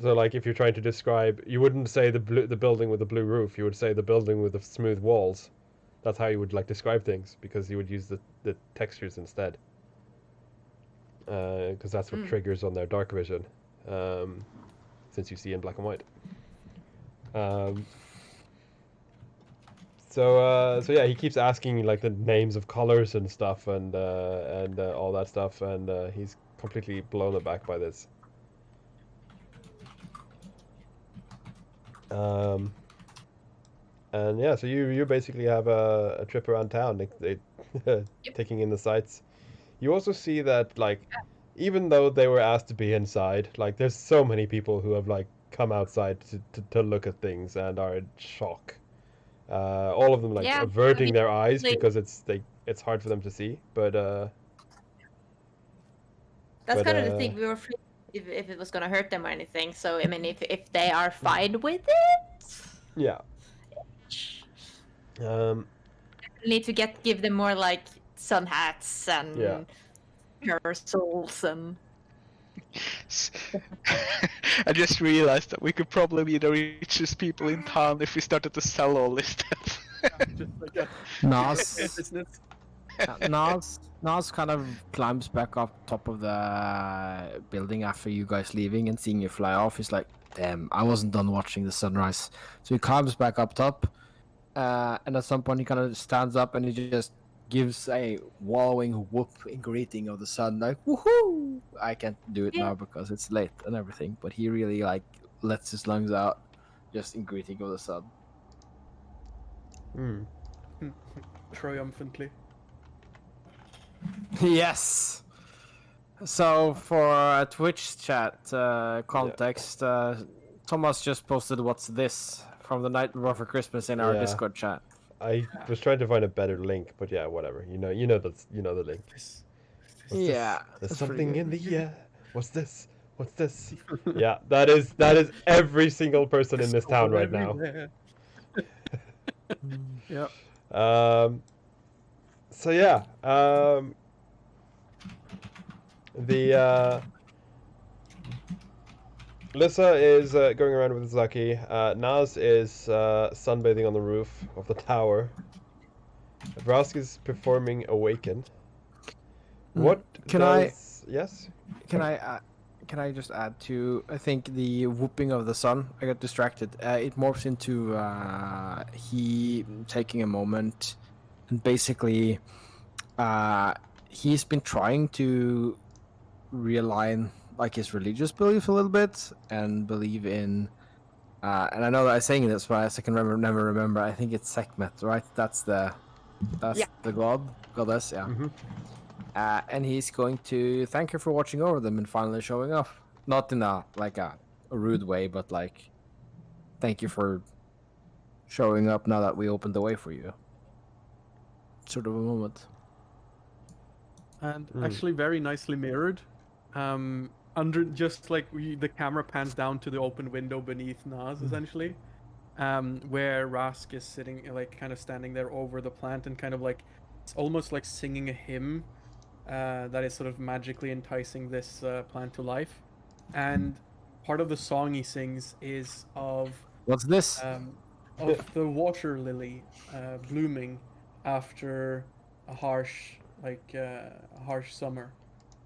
So like if you're trying to describe, you wouldn't say the building with the blue roof. You would say the building with the smooth walls. that's how he would like describe things, because he would use the textures instead. Because that's what triggers on their dark vision, since you see in black and white. So yeah, he keeps asking like the names of colors and stuff, and all that stuff, and he's completely blown aback by this. And yeah, so you basically have a trip around town, taking in the sights. You also see that like, even though they were asked to be inside, like there's so many people who have like come outside to look at things and are in shock. All of them like Yeah, averting their eyes they- because it's hard for them to see. But That's but, kind of the thing. We were afraid if it was gonna hurt them or anything. So I mean, if they are fine with it, yeah. we need to give them more like sun hats and Yeah. parasols and. I just realized that we could probably be the richest people in town if we started to sell all this stuff. Just like a Nas, business. Nas kind of climbs back up top of the building after you guys leaving and seeing you fly off. He's like, damn, I wasn't done watching the sunrise. So he climbs back up top, and at some point he kind of stands up and he just gives a wallowing whoop in greeting of the sun, like woohoo! I can't do it now because it's late and everything, but he really like lets his lungs out just in greeting of the sun. Triumphantly. Yes. So for Twitch chat context, Thomas just posted "What's this?" from the night before Christmas in our Yeah. Discord chat. I was trying to find a better link, but yeah, whatever. You know the link. This- What's Yeah, this? There's that's pretty something good. in the air. What's this? What's this? Yeah, that is every single person in this town right now. Everywhere. Yep. So yeah, the Lissa is going around with Zaki. Naz is sunbathing on the roof of the tower. Vrask is performing Awaken. What Can does... Yes? Can I just add to? I think the whooping of the sun. I got distracted. It morphs into he taking a moment, and basically, he's been trying to realign like his religious beliefs a little bit and believe in. And I know that I'm saying this, but I can never remember. I think it's Sekhmet, right? That's the goddess, yeah. Mm-hmm. And he's going to thank her for watching over them and finally showing up. Not in a rude way, but like, thank you for showing up now that we opened the way for you. Sort of a moment. And actually very nicely mirrored. Under just like the camera pans down to the open window beneath Naz, essentially, where Rask is sitting, like kind of standing there over the plant and kind of like it's almost like singing a hymn that is sort of magically enticing this plant to life. And part of the song he sings is of What's this? of the water lily blooming after a harsh summer,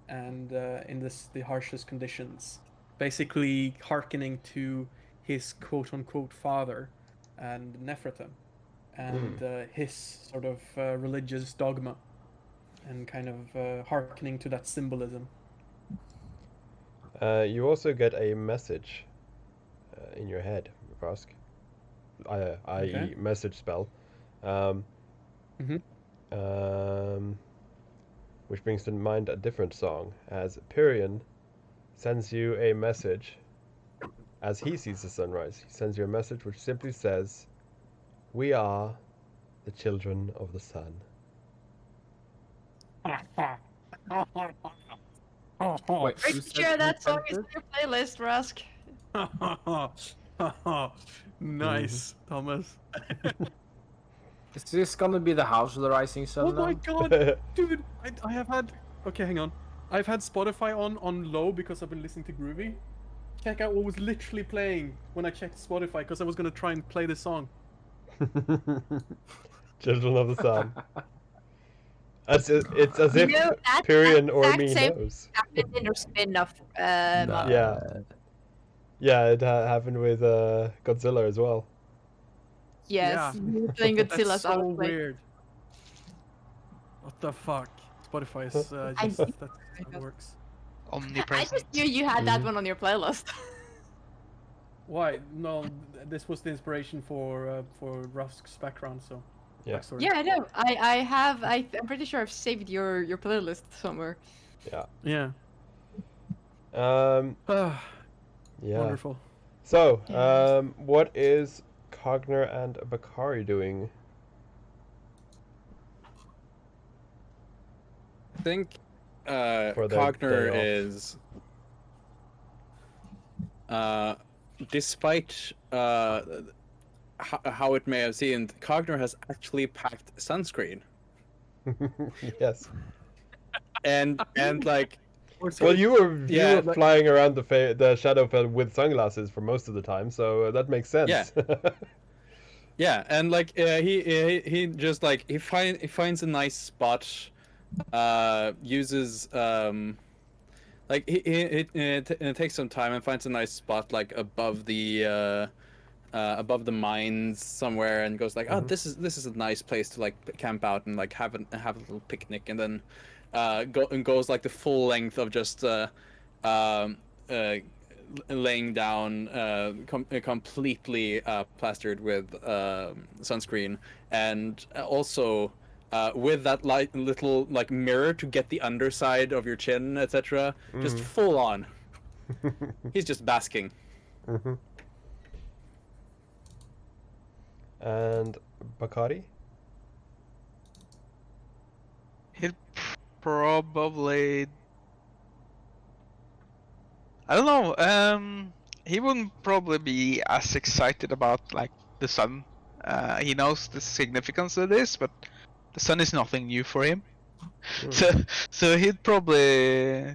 and in the harshest conditions, basically hearkening to his quote-unquote father and Nefertum and his sort of religious dogma, and kind of hearkening to that symbolism. You also get a message in your head, Vrask, i.e. message spell. Which brings to mind a different song, as Pyrion sends you a message as he sees the sunrise. He sends you a message which simply says, "We are the children of the sun." Wait, Great to share that song is on your playlist, Rask. Nice, Thomas. Is this gonna be the House of the Rising Sun? Oh my now? god, dude! I have had. Okay, hang on. I've had Spotify on low because I've been listening to Groovy. Check out what was literally playing when I checked Spotify because I was gonna try and play this song. Children of the Sun. It's as You if know, that Pyrian or exact me same knows. happened in their spin-off. Modern. Yeah. Yeah, it happened with Godzilla as well. Yes, Yeah. you were playing Godzilla. That's So I so was like, weird. What the fuck? Spotify is I just knew that's how it works. I Omnipresent. just knew you had that Mhm. one on your playlist. Why? No, this was the inspiration for Rusk's background. So. Yeah. Backstory. Yeah, I know. I have. I'm pretty sure I've saved your playlist somewhere. Yeah. Yeah. Wonderful. So, Yes. what is Cogner and Bakari doing? I think For their day Cogner off. is, despite how it may have seemed, Cogner has actually packed sunscreen, Yes. and like, Well, you were Yeah, but- flying around the Shadowfell with sunglasses for most of the time, so that makes sense. yeah, and like he just like he finds a nice spot, uses like he takes some time and finds a nice spot like above the mines somewhere, and goes like, oh, Mhm. this is a nice place to like camp out and like have a little picnic, and then goes like the full length of just laying down completely plastered with sunscreen, and also with that little like mirror to get the underside of your chin, etc. Just Mhm. full on. He's just basking. Mhm. And Bakari? He'd probably. I don't know. He wouldn't probably be as excited about like the sun. He knows the significance of this, but the sun is nothing new for him. So he'd probably,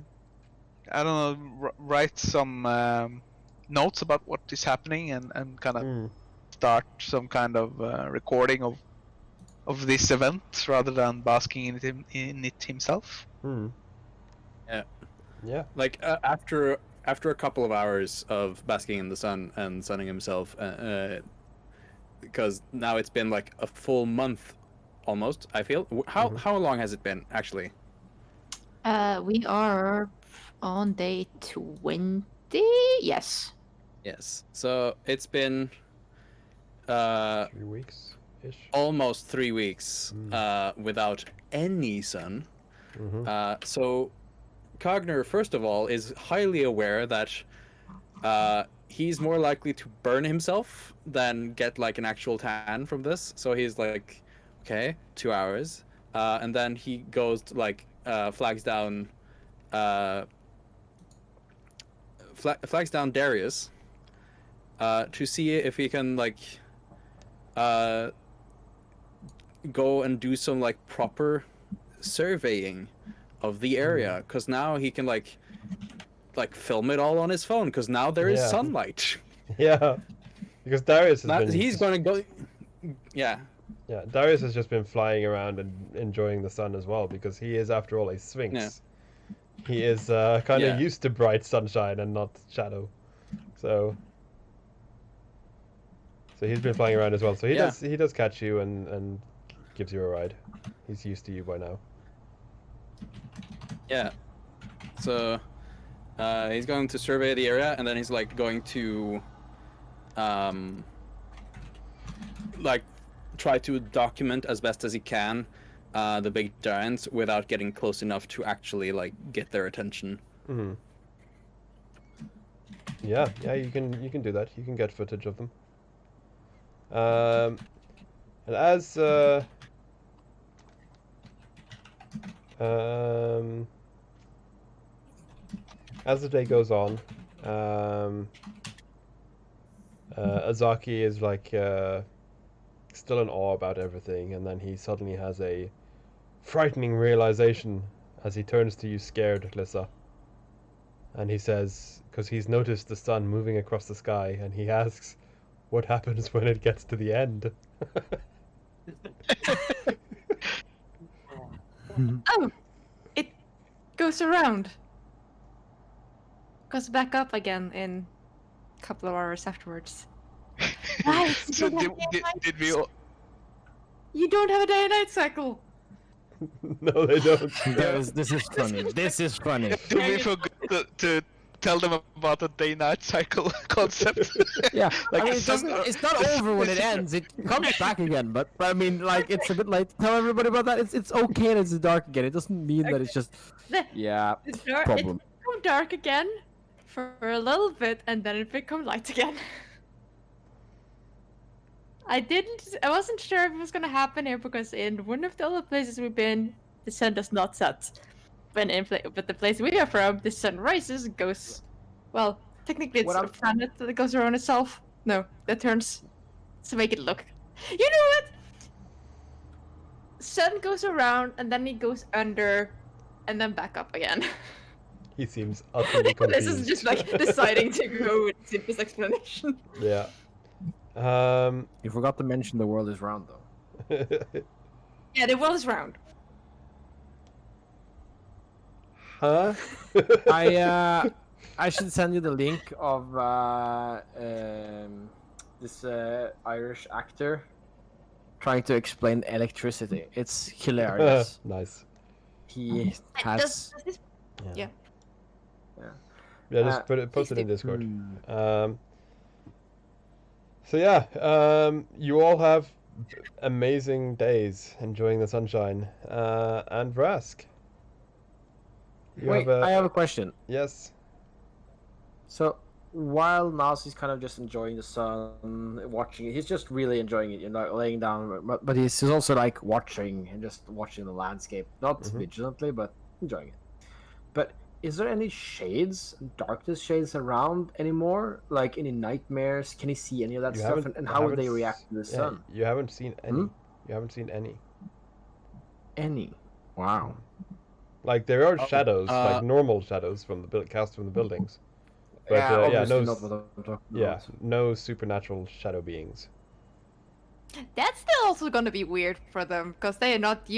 I don't know, write some notes about what is happening and kind of Mm. start some kind of recording of this event rather than basking in it himself. Mm. Yeah. Yeah. Like after a couple of hours of basking in the sun and sunning himself, because now it's been like a full month almost, I feel. How long has it been actually? We are on day 20. Yes. Yes. So it's been 3 weeks ish. almost 3 weeks without any sun. Mm-hmm. So Cogner, first of all, is highly aware that he's more likely to burn himself than get like an actual tan from this. So he's like, okay, 2 hours, and then he goes to, like flags down Darius to see if he can like go and do some like proper surveying of the area, because now he can like film it all on his phone, because now there is Yeah. sunlight. Yeah. Because Darius has Now been. he's gonna go. Yeah. Yeah, Darius has just been flying around and enjoying the sun as well, because he is, after all, a sphinx. Yeah. He is kind of Yeah. used to bright sunshine and not shadow. So he's been flying around as well. So Yeah. he does catch you and gives you a ride. He's used to you by now. Yeah. So he's going to survey the area, and then he's like going to like try to document as best as he can the big giants without getting close enough to actually like get their attention. Mm-hmm. Yeah, you can do that. You can get footage of them. And as the day goes on, Azaki is like still in awe about everything, and then he suddenly has a frightening realization as he turns to you scared, Lissa. And he says, because he's noticed the sun moving across the sky, and he asks, what happens when it gets to the end? Oh, it goes around. Goes back up again in a couple of hours afterwards. Right, you So don't have did we all... You don't have a day and night cycle. No, they don't. This is funny. This is funny. Do we forget to tell them about the day-night cycle concept? Yeah, Like I mean, some- it's not over when it ends. It comes back again. But I mean, like, it's a bit late to tell everybody about that. It's okay that it's dark again. It doesn't mean that it's just yeah It's problem. become dark again for a little bit, and then it become light again. I wasn't sure if it was gonna happen here because in one of the other places we've been, the sun does not set. But the place we are from, the sun rises and goes. Well, technically it's What a I'm- planet that goes around itself. No, that turns to make it look. You know what? Sun goes around and then he goes under, and then back up again. He seems utterly confused. This is just like deciding to go with simplest explanation. Yeah. You forgot to mention the world is round, though. Yeah, the world is round. Huh? I should send you the link of this Irish actor trying to explain electricity. It's hilarious. Nice. He has. Does this... Yeah. Yeah, just post it in Discord. So yeah, you all have amazing days enjoying the sunshine. And Vrask. You Wait, I have a question. Yes. So while Nazi's kind of just enjoying the sun, watching it, he's just really enjoying it. You're not laying down, but he's also like watching and just watching the landscape, not vigilantly, but enjoying it. But is there any shades, darkness shades around anymore? Like any nightmares? Can he see any of that stuff? And how would they react to the sun? You haven't seen any. You haven't seen any. Any? Wow. Like there are shadows, like normal shadows from the cast from the buildings. But obviously no, not what I'm talking yeah, about. no supernatural shadow beings. That's still also gonna be weird for them because they are not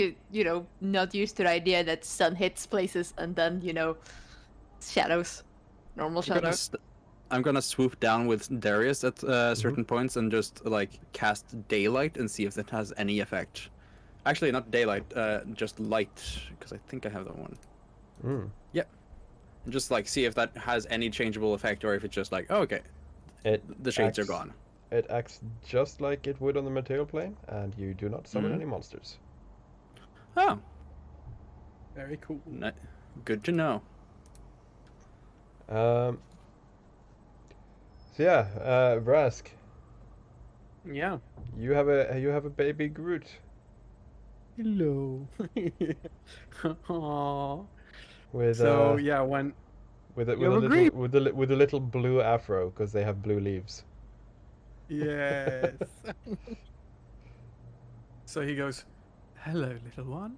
not used to the idea that sun hits places and then shadows, normal shadows. I'm gonna swoop down with Darius at certain points and just like cast daylight and see if that has any effect. Actually, not daylight, just light, because I think I have that one. Yeah. And just like see if that has any changeable effect or if it's just like, oh, okay, the shades are gone. It acts just like it would on the material plane, and you do not summon any monsters. Oh, Very cool. good to know. So yeah, Vrask, Yeah. you have a baby Groot. Hello. Aww. With So yeah, when with a You have a little with a little blue afro because they have blue leaves. yes. So he goes, "Hello, little one.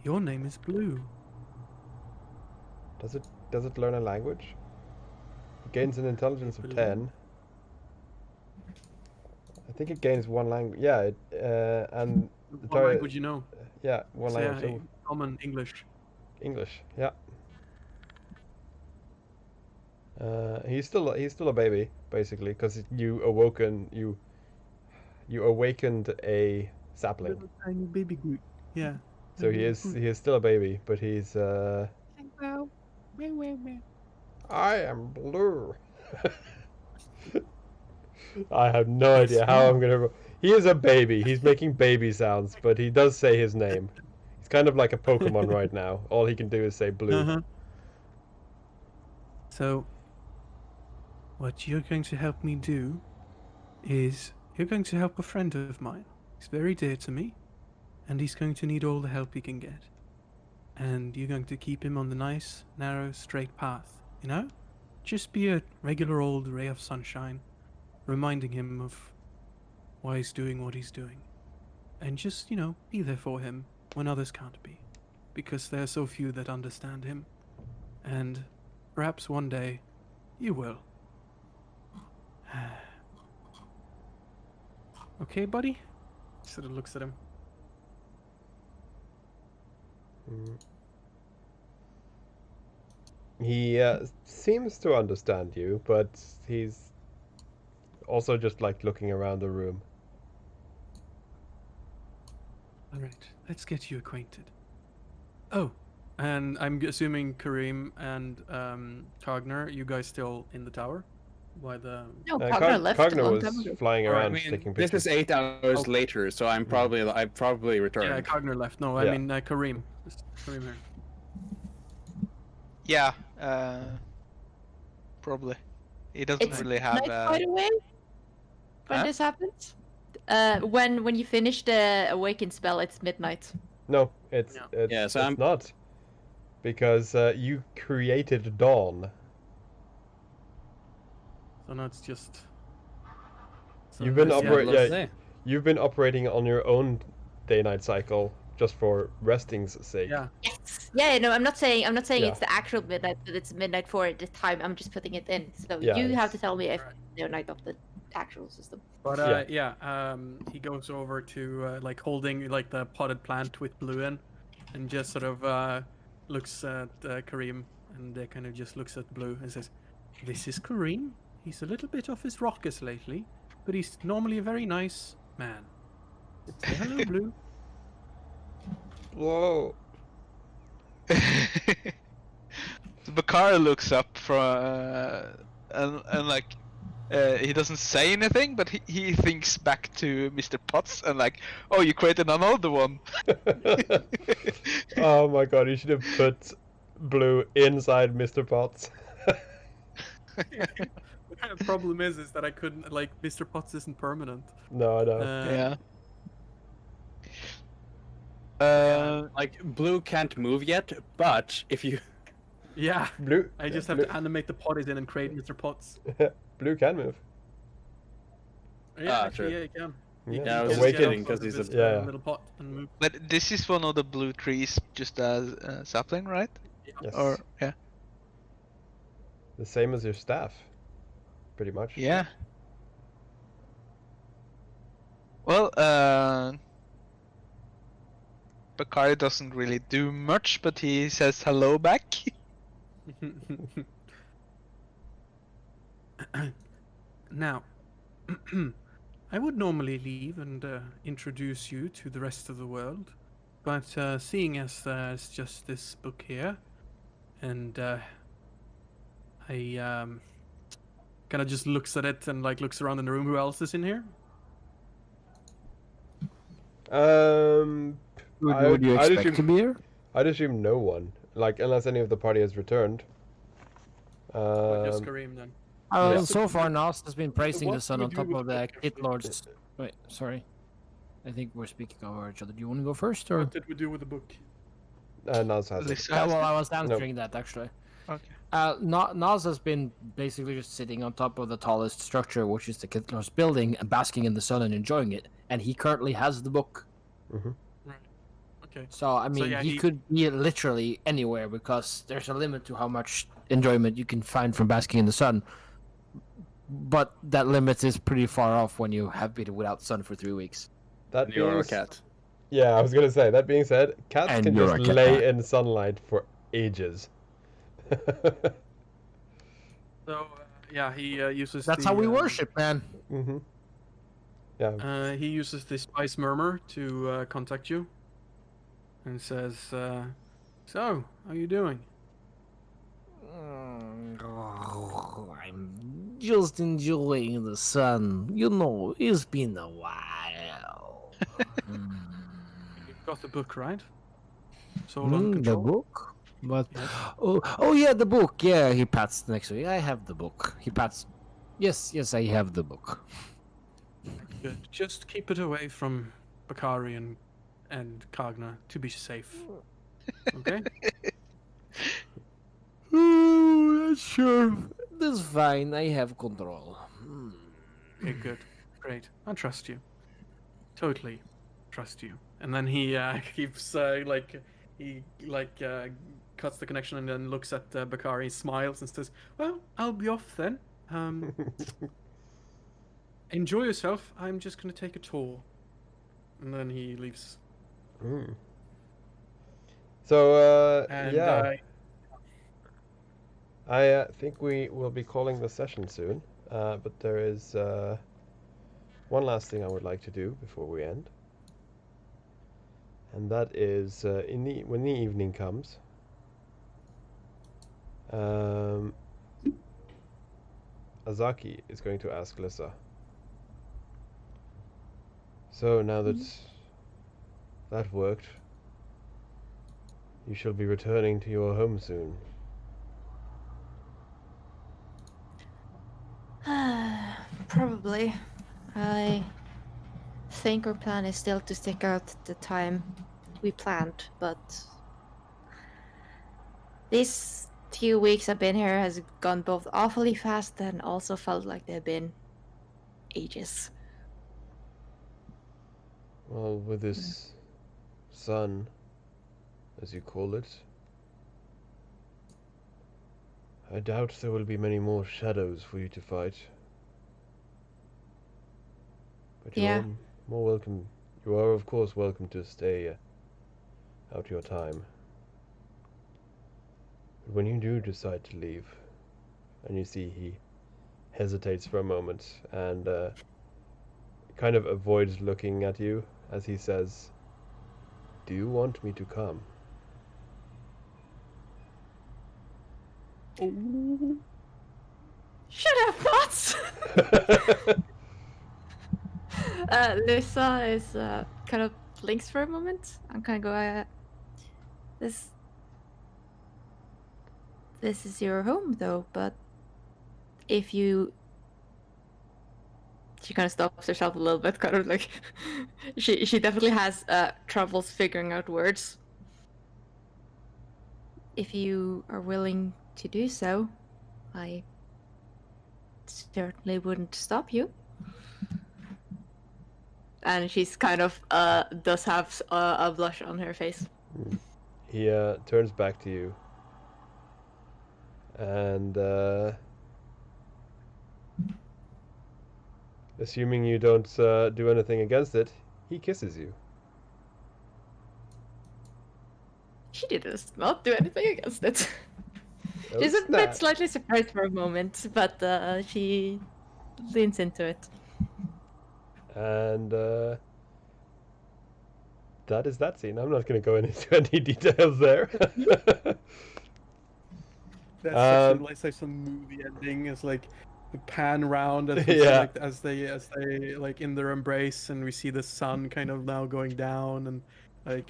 Your name is Blue." Does it learn a language? It gains an intelligence of 10. I think it gains one language. Yeah, and What language you know? yeah, one So, language. yeah, common English. English. Yeah. He's still a baby basically because you awakened a sapling. Little tiny baby Groot. Yeah. So he is still a baby, but he's I am blue. I have no idea how I'm gonna. He is a baby. He's making baby sounds, but he does say his name. He's kind of like a Pokemon right now. All he can do is say blue. So, what you're going to help me do is you're going to help a friend of mine. He's very dear to me, and he's going to need all the help he can get. And you're going to keep him on the nice, narrow, straight path, you know? Just be a regular old ray of sunshine, reminding him of why he's doing what he's doing. And just, be there for him when others can't be. Because there are so few that understand him. And perhaps one day, you will. Okay, buddy? Sort of looks at him. Mm. He seems to understand you, but he's also just like looking around the room. All right, let's get you acquainted. Oh, and I'm assuming Kareem and Cogner, you guys still in the tower? By the... No, Cogner left a Cogner long was time ago. flying Alright, around I mean, taking this pictures. is 8 hours Okay. later, so I've probably returned. Yeah, Cogner left. No, I Yeah. mean Kareem. Kareem here. Yeah, probably. He doesn't It's really have. night, by the way, when Huh? this happens. When you finish the awaken spell, it's midnight. No, it's Yeah. it's, Yeah, so it's I'm- not, because you created dawn. So now it's just... So You've been now it's- operating. let's Yeah, see. you've been operating on your own day-night cycle just for resting's sake. Yeah. Yes. Yeah. No, I'm not saying Yeah. it's the actual midnight, but it's midnight for the time. I'm just putting it in. So Yeah, you have it's- to tell me if Alright. the night of the actual system. But Yeah. he goes over to like holding like the potted plant with blue in, and just sort of looks at Kareem, and kind of just looks at Blue and says, "This is Kareem. He's a little bit off his rockers lately, but he's normally a very nice man. Say hello, Blue." Whoa. So Bakar looks up and like he doesn't say anything, but he thinks back to Mr. Potts and like, oh, you created another one. Oh my god, you should have put Blue inside Mr. Potts. The problem is that I couldn't, like, Mr. Potts isn't permanent. No, I know. Yeah. Like, Blue can't move yet, but if you... Yeah, Blue. I just have Blue, to animate the potties in and create Mr. Potts. Blue can move. Yeah, true. actually, yeah, you can. You Yeah, I can was just get awakening up 'cause onto he's a- this, Yeah. little pot and move. But this is one of the blue trees, just a sapling, right? Yes. Or yeah, The same as your staff, pretty much. yeah. Well, Bakari doesn't really do much, but he says hello back. Now, I would normally leave and introduce you to the rest of the world, but seeing as there's just this book here, and I kind of just looks at it and like looks around in the room. Who else is in here? Would you I'd expect assume, to be here? I'd assume no one, like unless any of the party has returned. Just Kareem then. Yeah. So far, Nas has been praising What the sun do we on do top with of the the book, Kit actually? Lords. Wait, sorry. I think we're speaking over each other. Do you want to go first, or? What did we do with the book? Naz has it. Lisa Yeah, has well, it. I was answering that actually. Okay. Nas has been basically just sitting on top of the tallest structure, which is the Kit Lords building, and basking in the sun and enjoying it. And he currently has the book. Okay. So I mean, yeah, he he- could be literally anywhere because there's a limit to how much enjoyment you can find from basking in the sun. But that limit is pretty far off when you have been without sun for 3 weeks. That You're a being cat. Yeah, I was gonna say. That being said, cats And can you're just a cat. lay in sunlight for ages. So yeah, he uses. That's the, how we worship, man. Mm-hmm. Yeah. He uses the spice murmur to contact you, and says, "So, how you doing?" I'm just enjoying the sun. You know, it's been a while. You've got the book, right? Soul on The control. book? But Yes. oh yeah, the book. Yeah, he pats next to me. I have the book. He pats. Yes, I have the book. Good. Just keep it away from Bakari and Kagna to be safe. Okay. Oh, sure. That's fine. I have control. Okay. Good. Great. I trust you. Totally trust you. And then he keeps cuts the connection and then looks at Bakari, smiles and says, "Well, I'll be off then. enjoy yourself. I'm just gonna take a tour. And then he leaves. Mm. So, And yeah. I think we will be calling the session soon, but there is one last thing I would like to do before we end, and that is when the evening comes, Azaki is going to ask Lissa. So now that that worked, you shall be returning to your home soon. Probably. I think our plan is still to stick out the time we planned, but these few weeks I've been here has gone both awfully fast and also felt like they've been ages. Well, with this sun, as you call it, I doubt there will be many more shadows for you to fight. But you Yeah. are more welcome. You are, of course, welcome to stay out your time. But when you do decide to leave, and you see he hesitates for a moment and kind of avoids looking at you as he says, "Do you want me to come?" Should have thoughts! Lisa is kind of blinks for a moment and kind of go, this is your home though, but if you... She kind of stops herself a little bit, kind of like... she definitely has troubles figuring out words. If you are willing to do so, I certainly wouldn't stop you. And she's kind of does have a blush on her face. He turns back to you and assuming you don't do anything against it, he kisses you. She did not do anything against it. Oh, She's a snap. bit slightly surprised for a moment, but she leans into it. And that is that scene. I'm not going to go into any details there. That's actually like some movie ending. It's like the pan round as we see, Yeah. like as they like in their embrace, and we see the sun kind of now going down, and like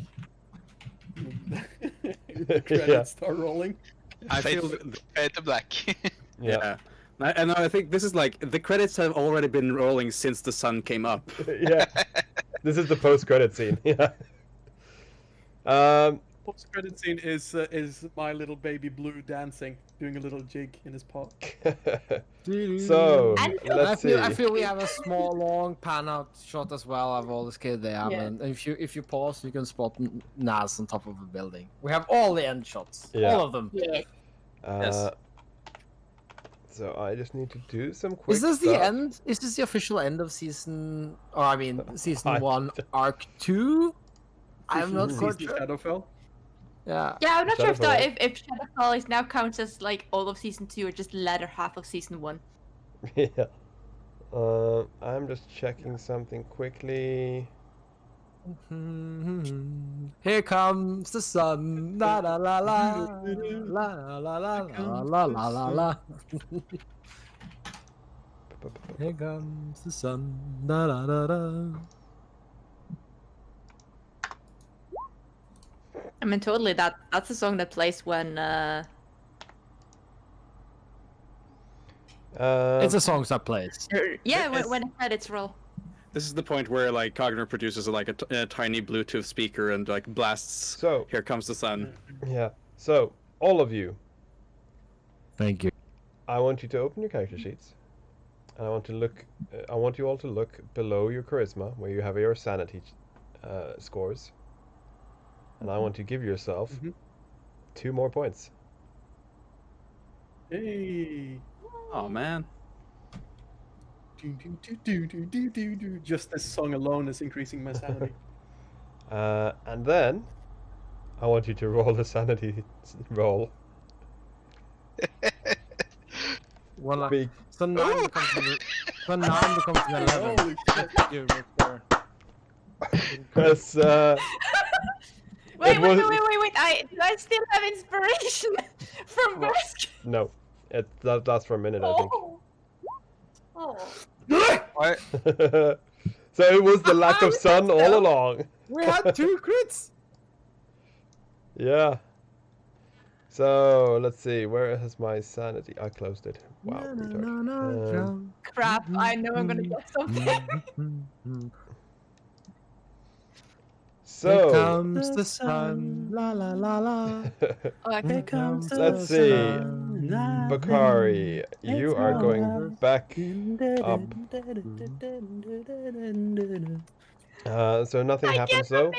the credits start rolling. I Fade feel to black. yeah. And I think this is like the credits have already been rolling since the sun came up. Yeah. This is the post-credit scene. Yeah. Post-credit scene is my little baby Blue dancing, doing a little jig in his pot. So And let's see. I feel we have a small, long pan out shot as well of all the kids there. Yeah. And if you pause, you can spot Naz on top of a building. We have all the end shots, Yeah. all of them. yeah. Yes. So I just need to do some quick Is this stuff. the end? Is this the official end of season? Or I mean, season I- 1, arc 2? I'm not quite Season sure. Shadowfell. Yeah. Yeah, I'm not sure Shadowfall. if Shadowfall is now counts as like all of season 2 or just the latter half of season 1. Yeah. I'm just checking something quickly. Here comes the sun. La la la la la la la la la la la la. Here comes the sun. Da da da da. I mean, totally. That's a song that plays when. It's a song that plays. Yeah, It's- when the credits roll. This is the point where like Cogner produces like a tiny Bluetooth speaker and like blasts. So Here comes the sun. yeah. So all of you, Thank you. I want you to open your character sheets. And I want to look. I want you all to look below your charisma, where you have your sanity scores. And I want to give yourself 2 more points. Hey. Oh man. Just this song alone is increasing my sanity. And then I want you to roll a sanity roll. One Big. so 9 becomes so 9 becomes an 11. Holy shit. You make sure. Because Wait, It wait, was- wait, wait, wait. Do I still have inspiration from What? Bresk? no, that lasts for a minute, I think. Oh. Why? So it was the lack of sun all along. We had 2 crits. Yeah. So let's see, where has my sanity? I closed it. Wow. retard. Crap, I know I'm gonna get something. Here So comes the sun, la la la la. Oh, I Here can comes let's the see, sun. Bakari, you are going back up. So nothing happens though.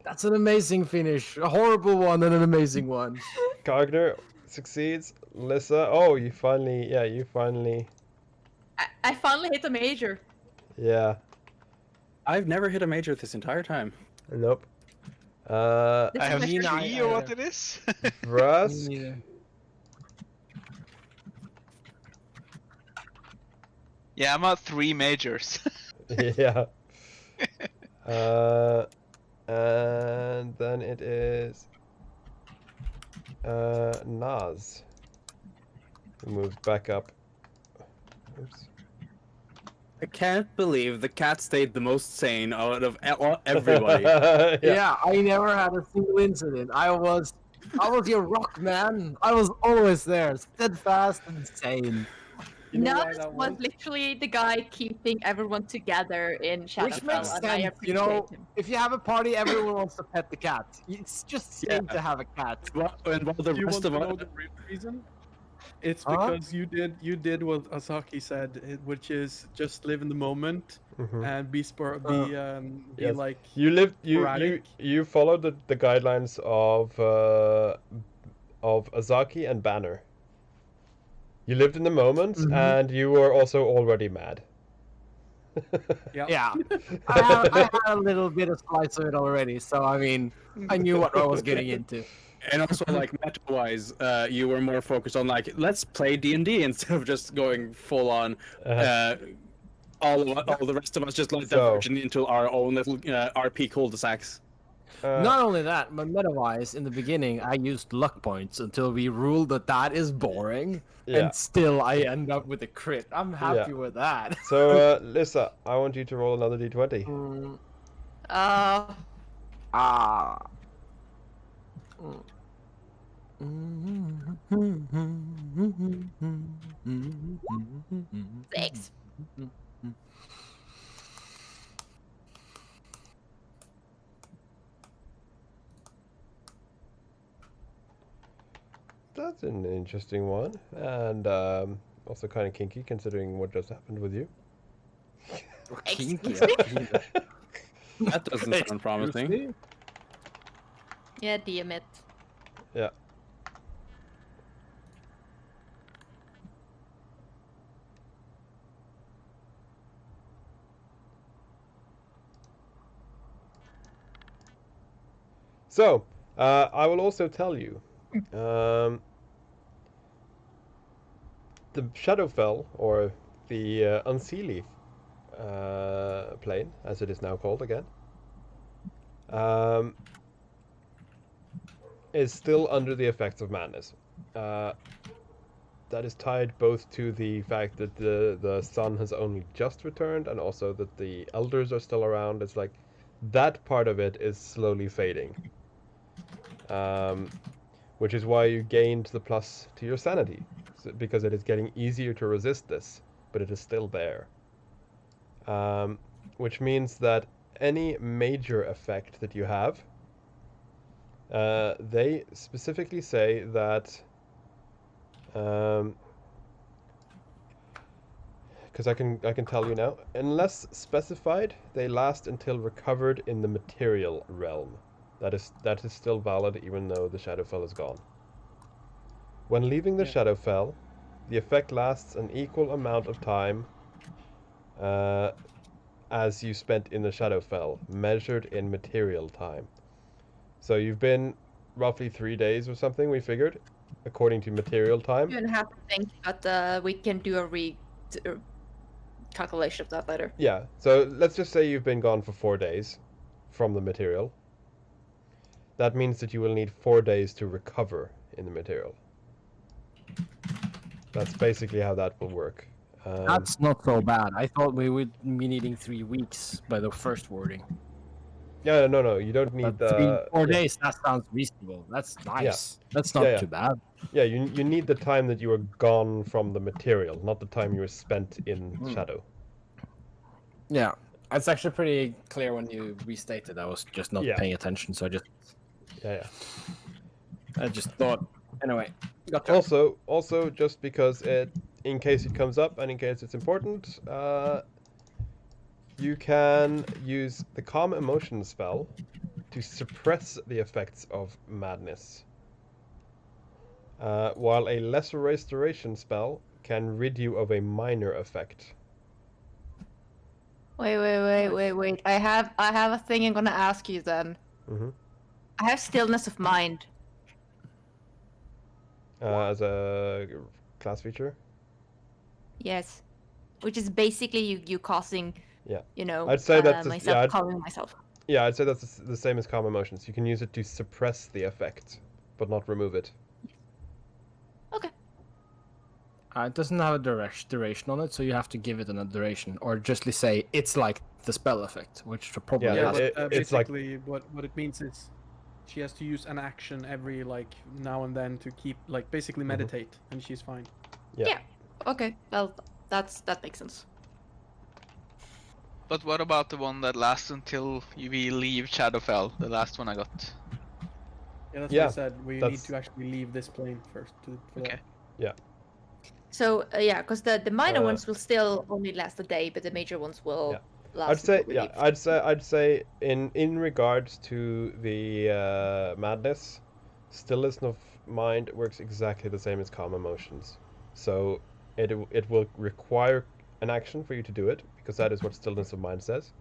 That's an amazing finish. A horrible one and an amazing one. Cogner succeeds. Lissa, oh, you finally, I finally hit a major. yeah. I've never hit a major this entire time. Nope. I have Me 3 neither. or what it is. Vrask, Yeah, I'm at 3 majors. yeah. And then it is Naz, who moves back up. Oops. I can't believe the cat stayed the most sane out of everybody. Yeah, I never had a single incident. I was your rock, man. I was always there, steadfast and sane. You know why Naz that was was? literally the guy keeping everyone together in Which Shadowfell, makes and I sense, you know. appreciate him. If you have a party, everyone wants to pet the cat. It's just sane Yeah. to have a cat. And while the Do you rest want to of know us, the real reason? It's Huh? because you did what Asaki said, which is just live in the moment Mhm. and be Yes. like You lived. You sporadic. you followed the guidelines of Azaki and Banner. You lived in the moment, Mhm. and you were also already mad. Yeah, I had a little bit of slice of it already, so I mean, I knew what I was getting into. and also like meta-wise, you were more focused on like let's play D&D instead of just going full on. All the rest of us just let So- diverge into our own little RP cul-de-sacs. Not only that, but meta-wise, in the beginning, I used luck points until we ruled that is boring, Yeah. and still I end up with a crit. I'm happy with that. So, Lissa, I want you to roll another d20. Mm, Uh, ah. 6. That's an interesting one, and also kind of kinky considering what just happened with you. Kinky. That doesn't sound promising. Yeah, DM it. Yeah. So, I will also tell you, the Shadowfell, or the Unseelie plane, as it is now called again, is still under the effects of madness. That is tied both to the fact that the sun has only just returned, and also that the elders are still around. It's like that part of it is slowly fading, which is why you gained the plus to your sanity, because it is getting easier to resist this, but it is still there. Which means that any major effect that you have, they specifically say that, because I can tell you now, unless specified, they last until recovered in the material realm. That is still valid even though the Shadowfell is gone. When leaving the Yeah. Shadowfell, the effect lasts an equal amount of time as you spent in the Shadowfell, measured in material time. So you've been roughly 3 days or something, we figured, according to material time. 2.5, I think, but we can do a calculation of that later. Yeah, so let's just say you've been gone for 4 days from the material. That means that you will need 4 days to recover in the material. That's basically how that will work. That's not so bad. I thought we would be needing 3 weeks by the first wording. Yeah, no, you don't need But 4 yeah. days, that sounds reasonable. That's nice. That's not Yeah. too bad. Yeah, you need the time that you were gone from the material, not the time you were spent in Shadow. Yeah, it's actually pretty clear when you restated. I was just not paying attention, so I just thought. Anyway, got Also, just because in case it comes up and in case it's important, you can use the Calm Emotion spell to suppress the effects of madness, while a Lesser Restoration spell can rid you of a minor effect. Wait. I have a thing I'm gonna ask you then. Mm-hmm. I have stillness of mind. As a class feature? Yes. Which is basically you causing, I'd say that's myself calming myself. Yeah, I'd say that's the same as Calm Emotions. You can use it to suppress the effect, but not remove it. Okay. it doesn't have a duration on it, so you have to give it a duration, or justly say it's like the spell effect, which probably has. It's like basically what it means is she has to use an action every now and then to keep basically meditate, and she's fine. Yeah. Okay. Well, that makes sense. But what about the one that lasts until we leave Shadowfell? The last one I got. Yeah, that's what I said. We need to actually leave this plane first. Okay. Yeah. So because the minor ones will still only last a day, but the major ones will last. I'd say in regards to the madness, stillness of mind works exactly the same as Calm Emotions. So it will require an action for you to do it, because that is what stillness of mind says,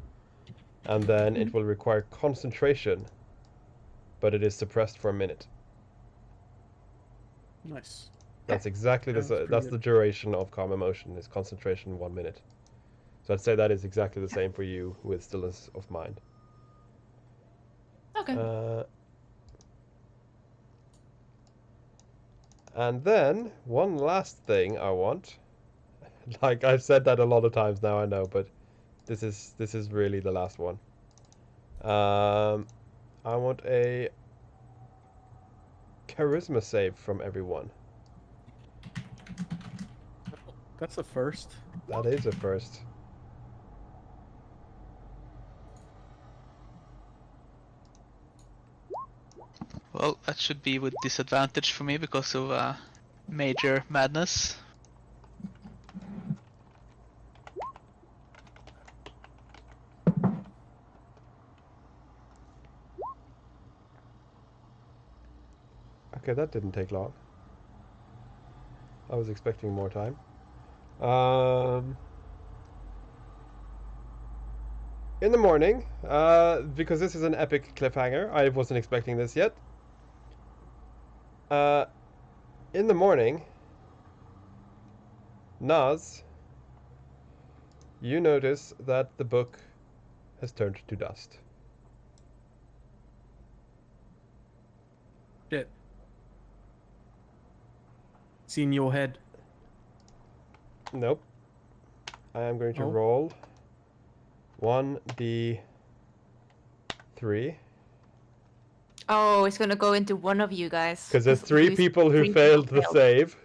and then it will require concentration, but it is suppressed for a minute. Nice. That's exactly that's the duration of Calm Emotion, is concentration 1 minute. So I'd say that is exactly the same for you with stillness of mind. Okay. And then one last thing I want. Like I've said that a lot of times now, I know, but this is really the last one. I want a charisma save from everyone. That's a first. That is a first. Well, that should be with disadvantage for me because of major madness. Okay, that didn't take long. I was expecting more time. In the morning, because this is an epic cliffhanger, I wasn't expecting this yet. In the morning, Naz, you notice that the book has turned to dust. Shit. It's in your head. Nope. I am going to roll 1d3. Oh, it's gonna go into one of you guys. Because there's 3 people who failed the save.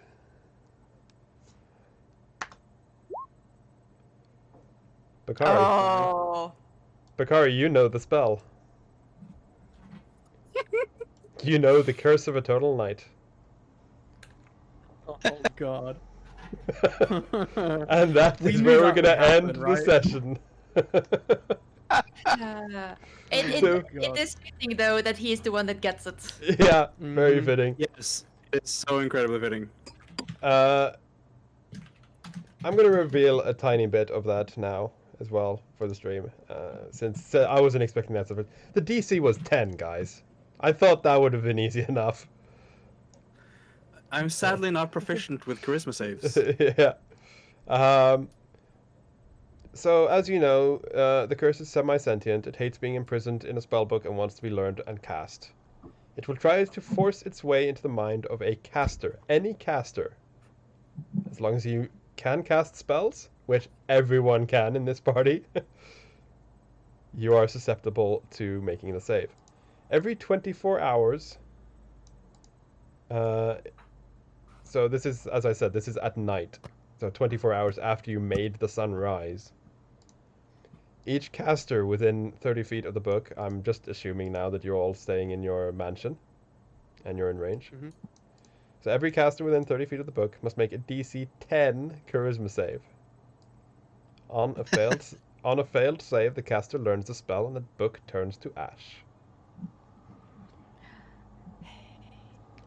Bakari. Oh. Bakari, you know the spell. You know the Curse of Eternal Night. Oh god. And that is where we're gonna end the session. It is fitting though that he is the one that gets it. Yeah, very fitting. Yes, it's so incredibly fitting. I'm gonna reveal a tiny bit of that now as well for the stream, since I wasn't expecting that stuff. The DC was 10, guys. I thought that would have been easy enough. I'm sadly not proficient with charisma saves. Yeah. So, as you know, the curse is semi-sentient. It hates being imprisoned in a spellbook and wants to be learned and cast. It will try to force its way into the mind of a caster, any caster. As long as you can cast spells, which everyone can in this party, you are susceptible to making the save. Every 24 hours, so this is, as I said, this is at night. So 24 hours after you made the sun rise. Each caster within 30 feet of the book, I'm just assuming now that you're all staying in your mansion and you're in range. Mhm. So every caster within 30 feet of the book must make a DC 10 charisma save. On a failed save, the caster learns the spell and the book turns to ash.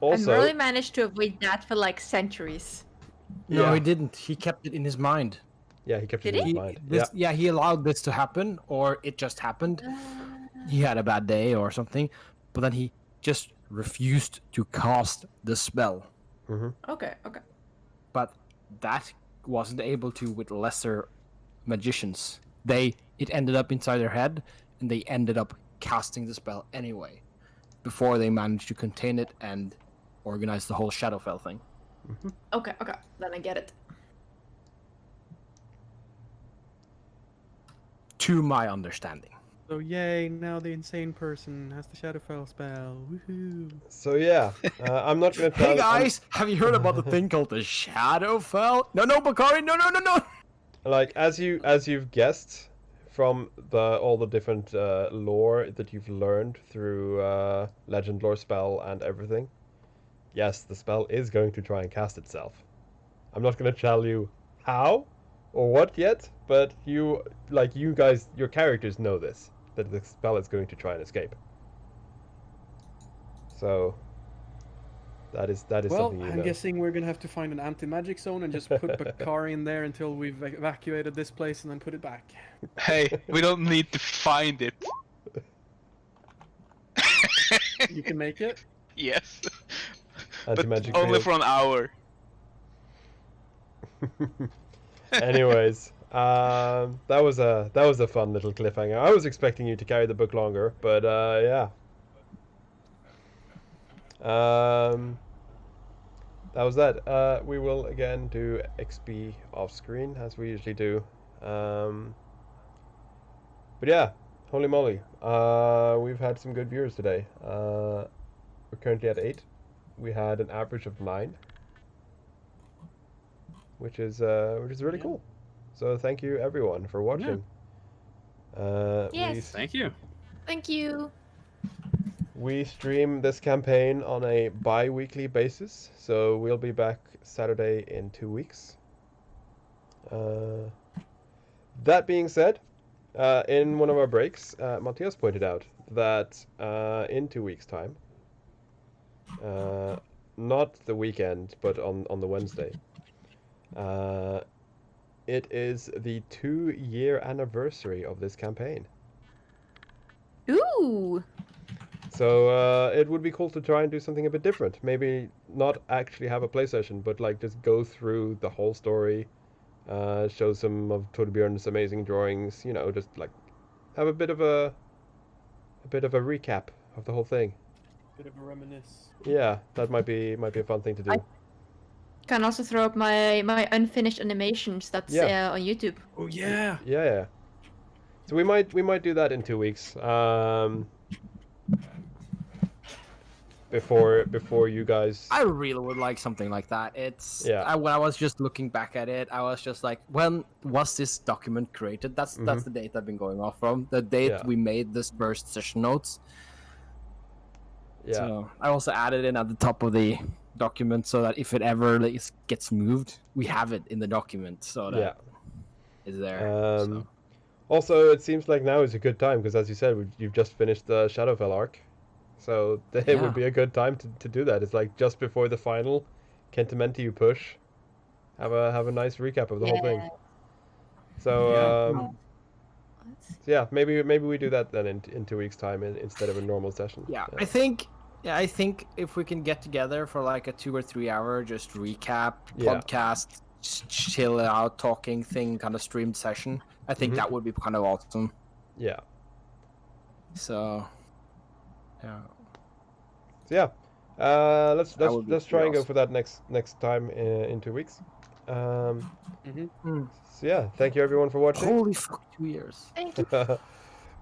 Also, and really managed to avoid that for like centuries. No, yeah, he didn't. He kept it in his mind. yeah, he kept it Did in his he? mind. Yeah, he allowed this to happen, or it just happened. He had a bad day or something, but then he just refused to cast the spell. Okay, okay. But that wasn't able to with lesser magicians. It ended up inside their head, and they ended up casting the spell anyway, before they managed to contain it and organize the whole Shadowfell thing. Okay, okay. Then I get it. To my understanding. So yay! Now the insane person has the Shadowfell spell. Woohoo! So yeah, I'm not gonna tell. Hey guys, have you heard about the thing called the Shadowfell? No, Bakari, no. Like as you've guessed from all the different lore that you've learned through legend lore spell and everything. Yes, the spell is going to try and cast itself. I'm not going to tell you how or what yet, but you guys, your characters know this, that the spell is going to try and escape. So that is Well, something you I'm know. guessing we're gonna have to find an anti-magic zone and just put Bakari in there until we've evacuated this place and then put it back. Hey, we don't need to find it. You can make it. Yes. But Anti-magic only field. for an hour. Anyways, that was a fun little cliffhanger. I was expecting you to carry the book longer, but yeah. That was that. We will again do XP off screen as we usually do. But yeah, holy moly. We've had some good viewers today. We're currently at 8. We had an average of 9, which is really cool. So thank you everyone for watching. Yes. Thank you. Thank you. We stream this campaign on a bi-weekly basis, so we'll be back Saturday in 2 weeks. That being said, in one of our breaks, Matthias pointed out that in 2 weeks' time, not the weekend, but on the Wednesday, it is the 2-year anniversary of this campaign. Ooh. So it would be cool to try and do something a bit different. Maybe not actually have a play session, but like just go through the whole story, show some of Torbjörn's amazing drawings. You know, just like have a bit of a recap of the whole thing. Bit of a reminisce. Yeah, that might be a fun thing to do. Can also throw up my unfinished animations that's Yeah. on YouTube. Oh yeah. Yeah. So we might do that in 2 weeks. Before you guys. I really would like something like that. Yeah. When I was just looking back at it, I was just like, when was this document created? That's the date I've been going off from. The date Yeah. we made this first session notes. Yeah. So I also added in at the top of the document so that if it ever gets moved, we have it in the document so that it's there. So. Also, it seems like now is a good time because, as you said, you've just finished the Shadowfell arc, so it would be a good time to do that. It's like just before the final Kentimenti you push, have a nice recap of the whole thing. Yeah. So Yeah. yeah, maybe we do that then in 2 weeks' time instead of a normal session. Yeah, I think if we can get together for like a 2 or 3 hour just recap Yeah. podcast, chill out talking thing, kind of streamed session, I think Mhm. that would be kind of awesome. Yeah. So, yeah. So yeah, let's That would be try and go awesome. for that next time in 2 weeks. Mm-hmm. So yeah, thank you everyone for watching. Holy fuck, 2 years. Thank you.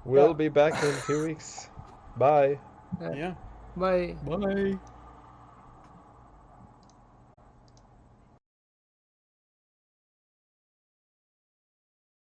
We'll be back in 2 weeks. Bye. Yeah. Bye. Bye.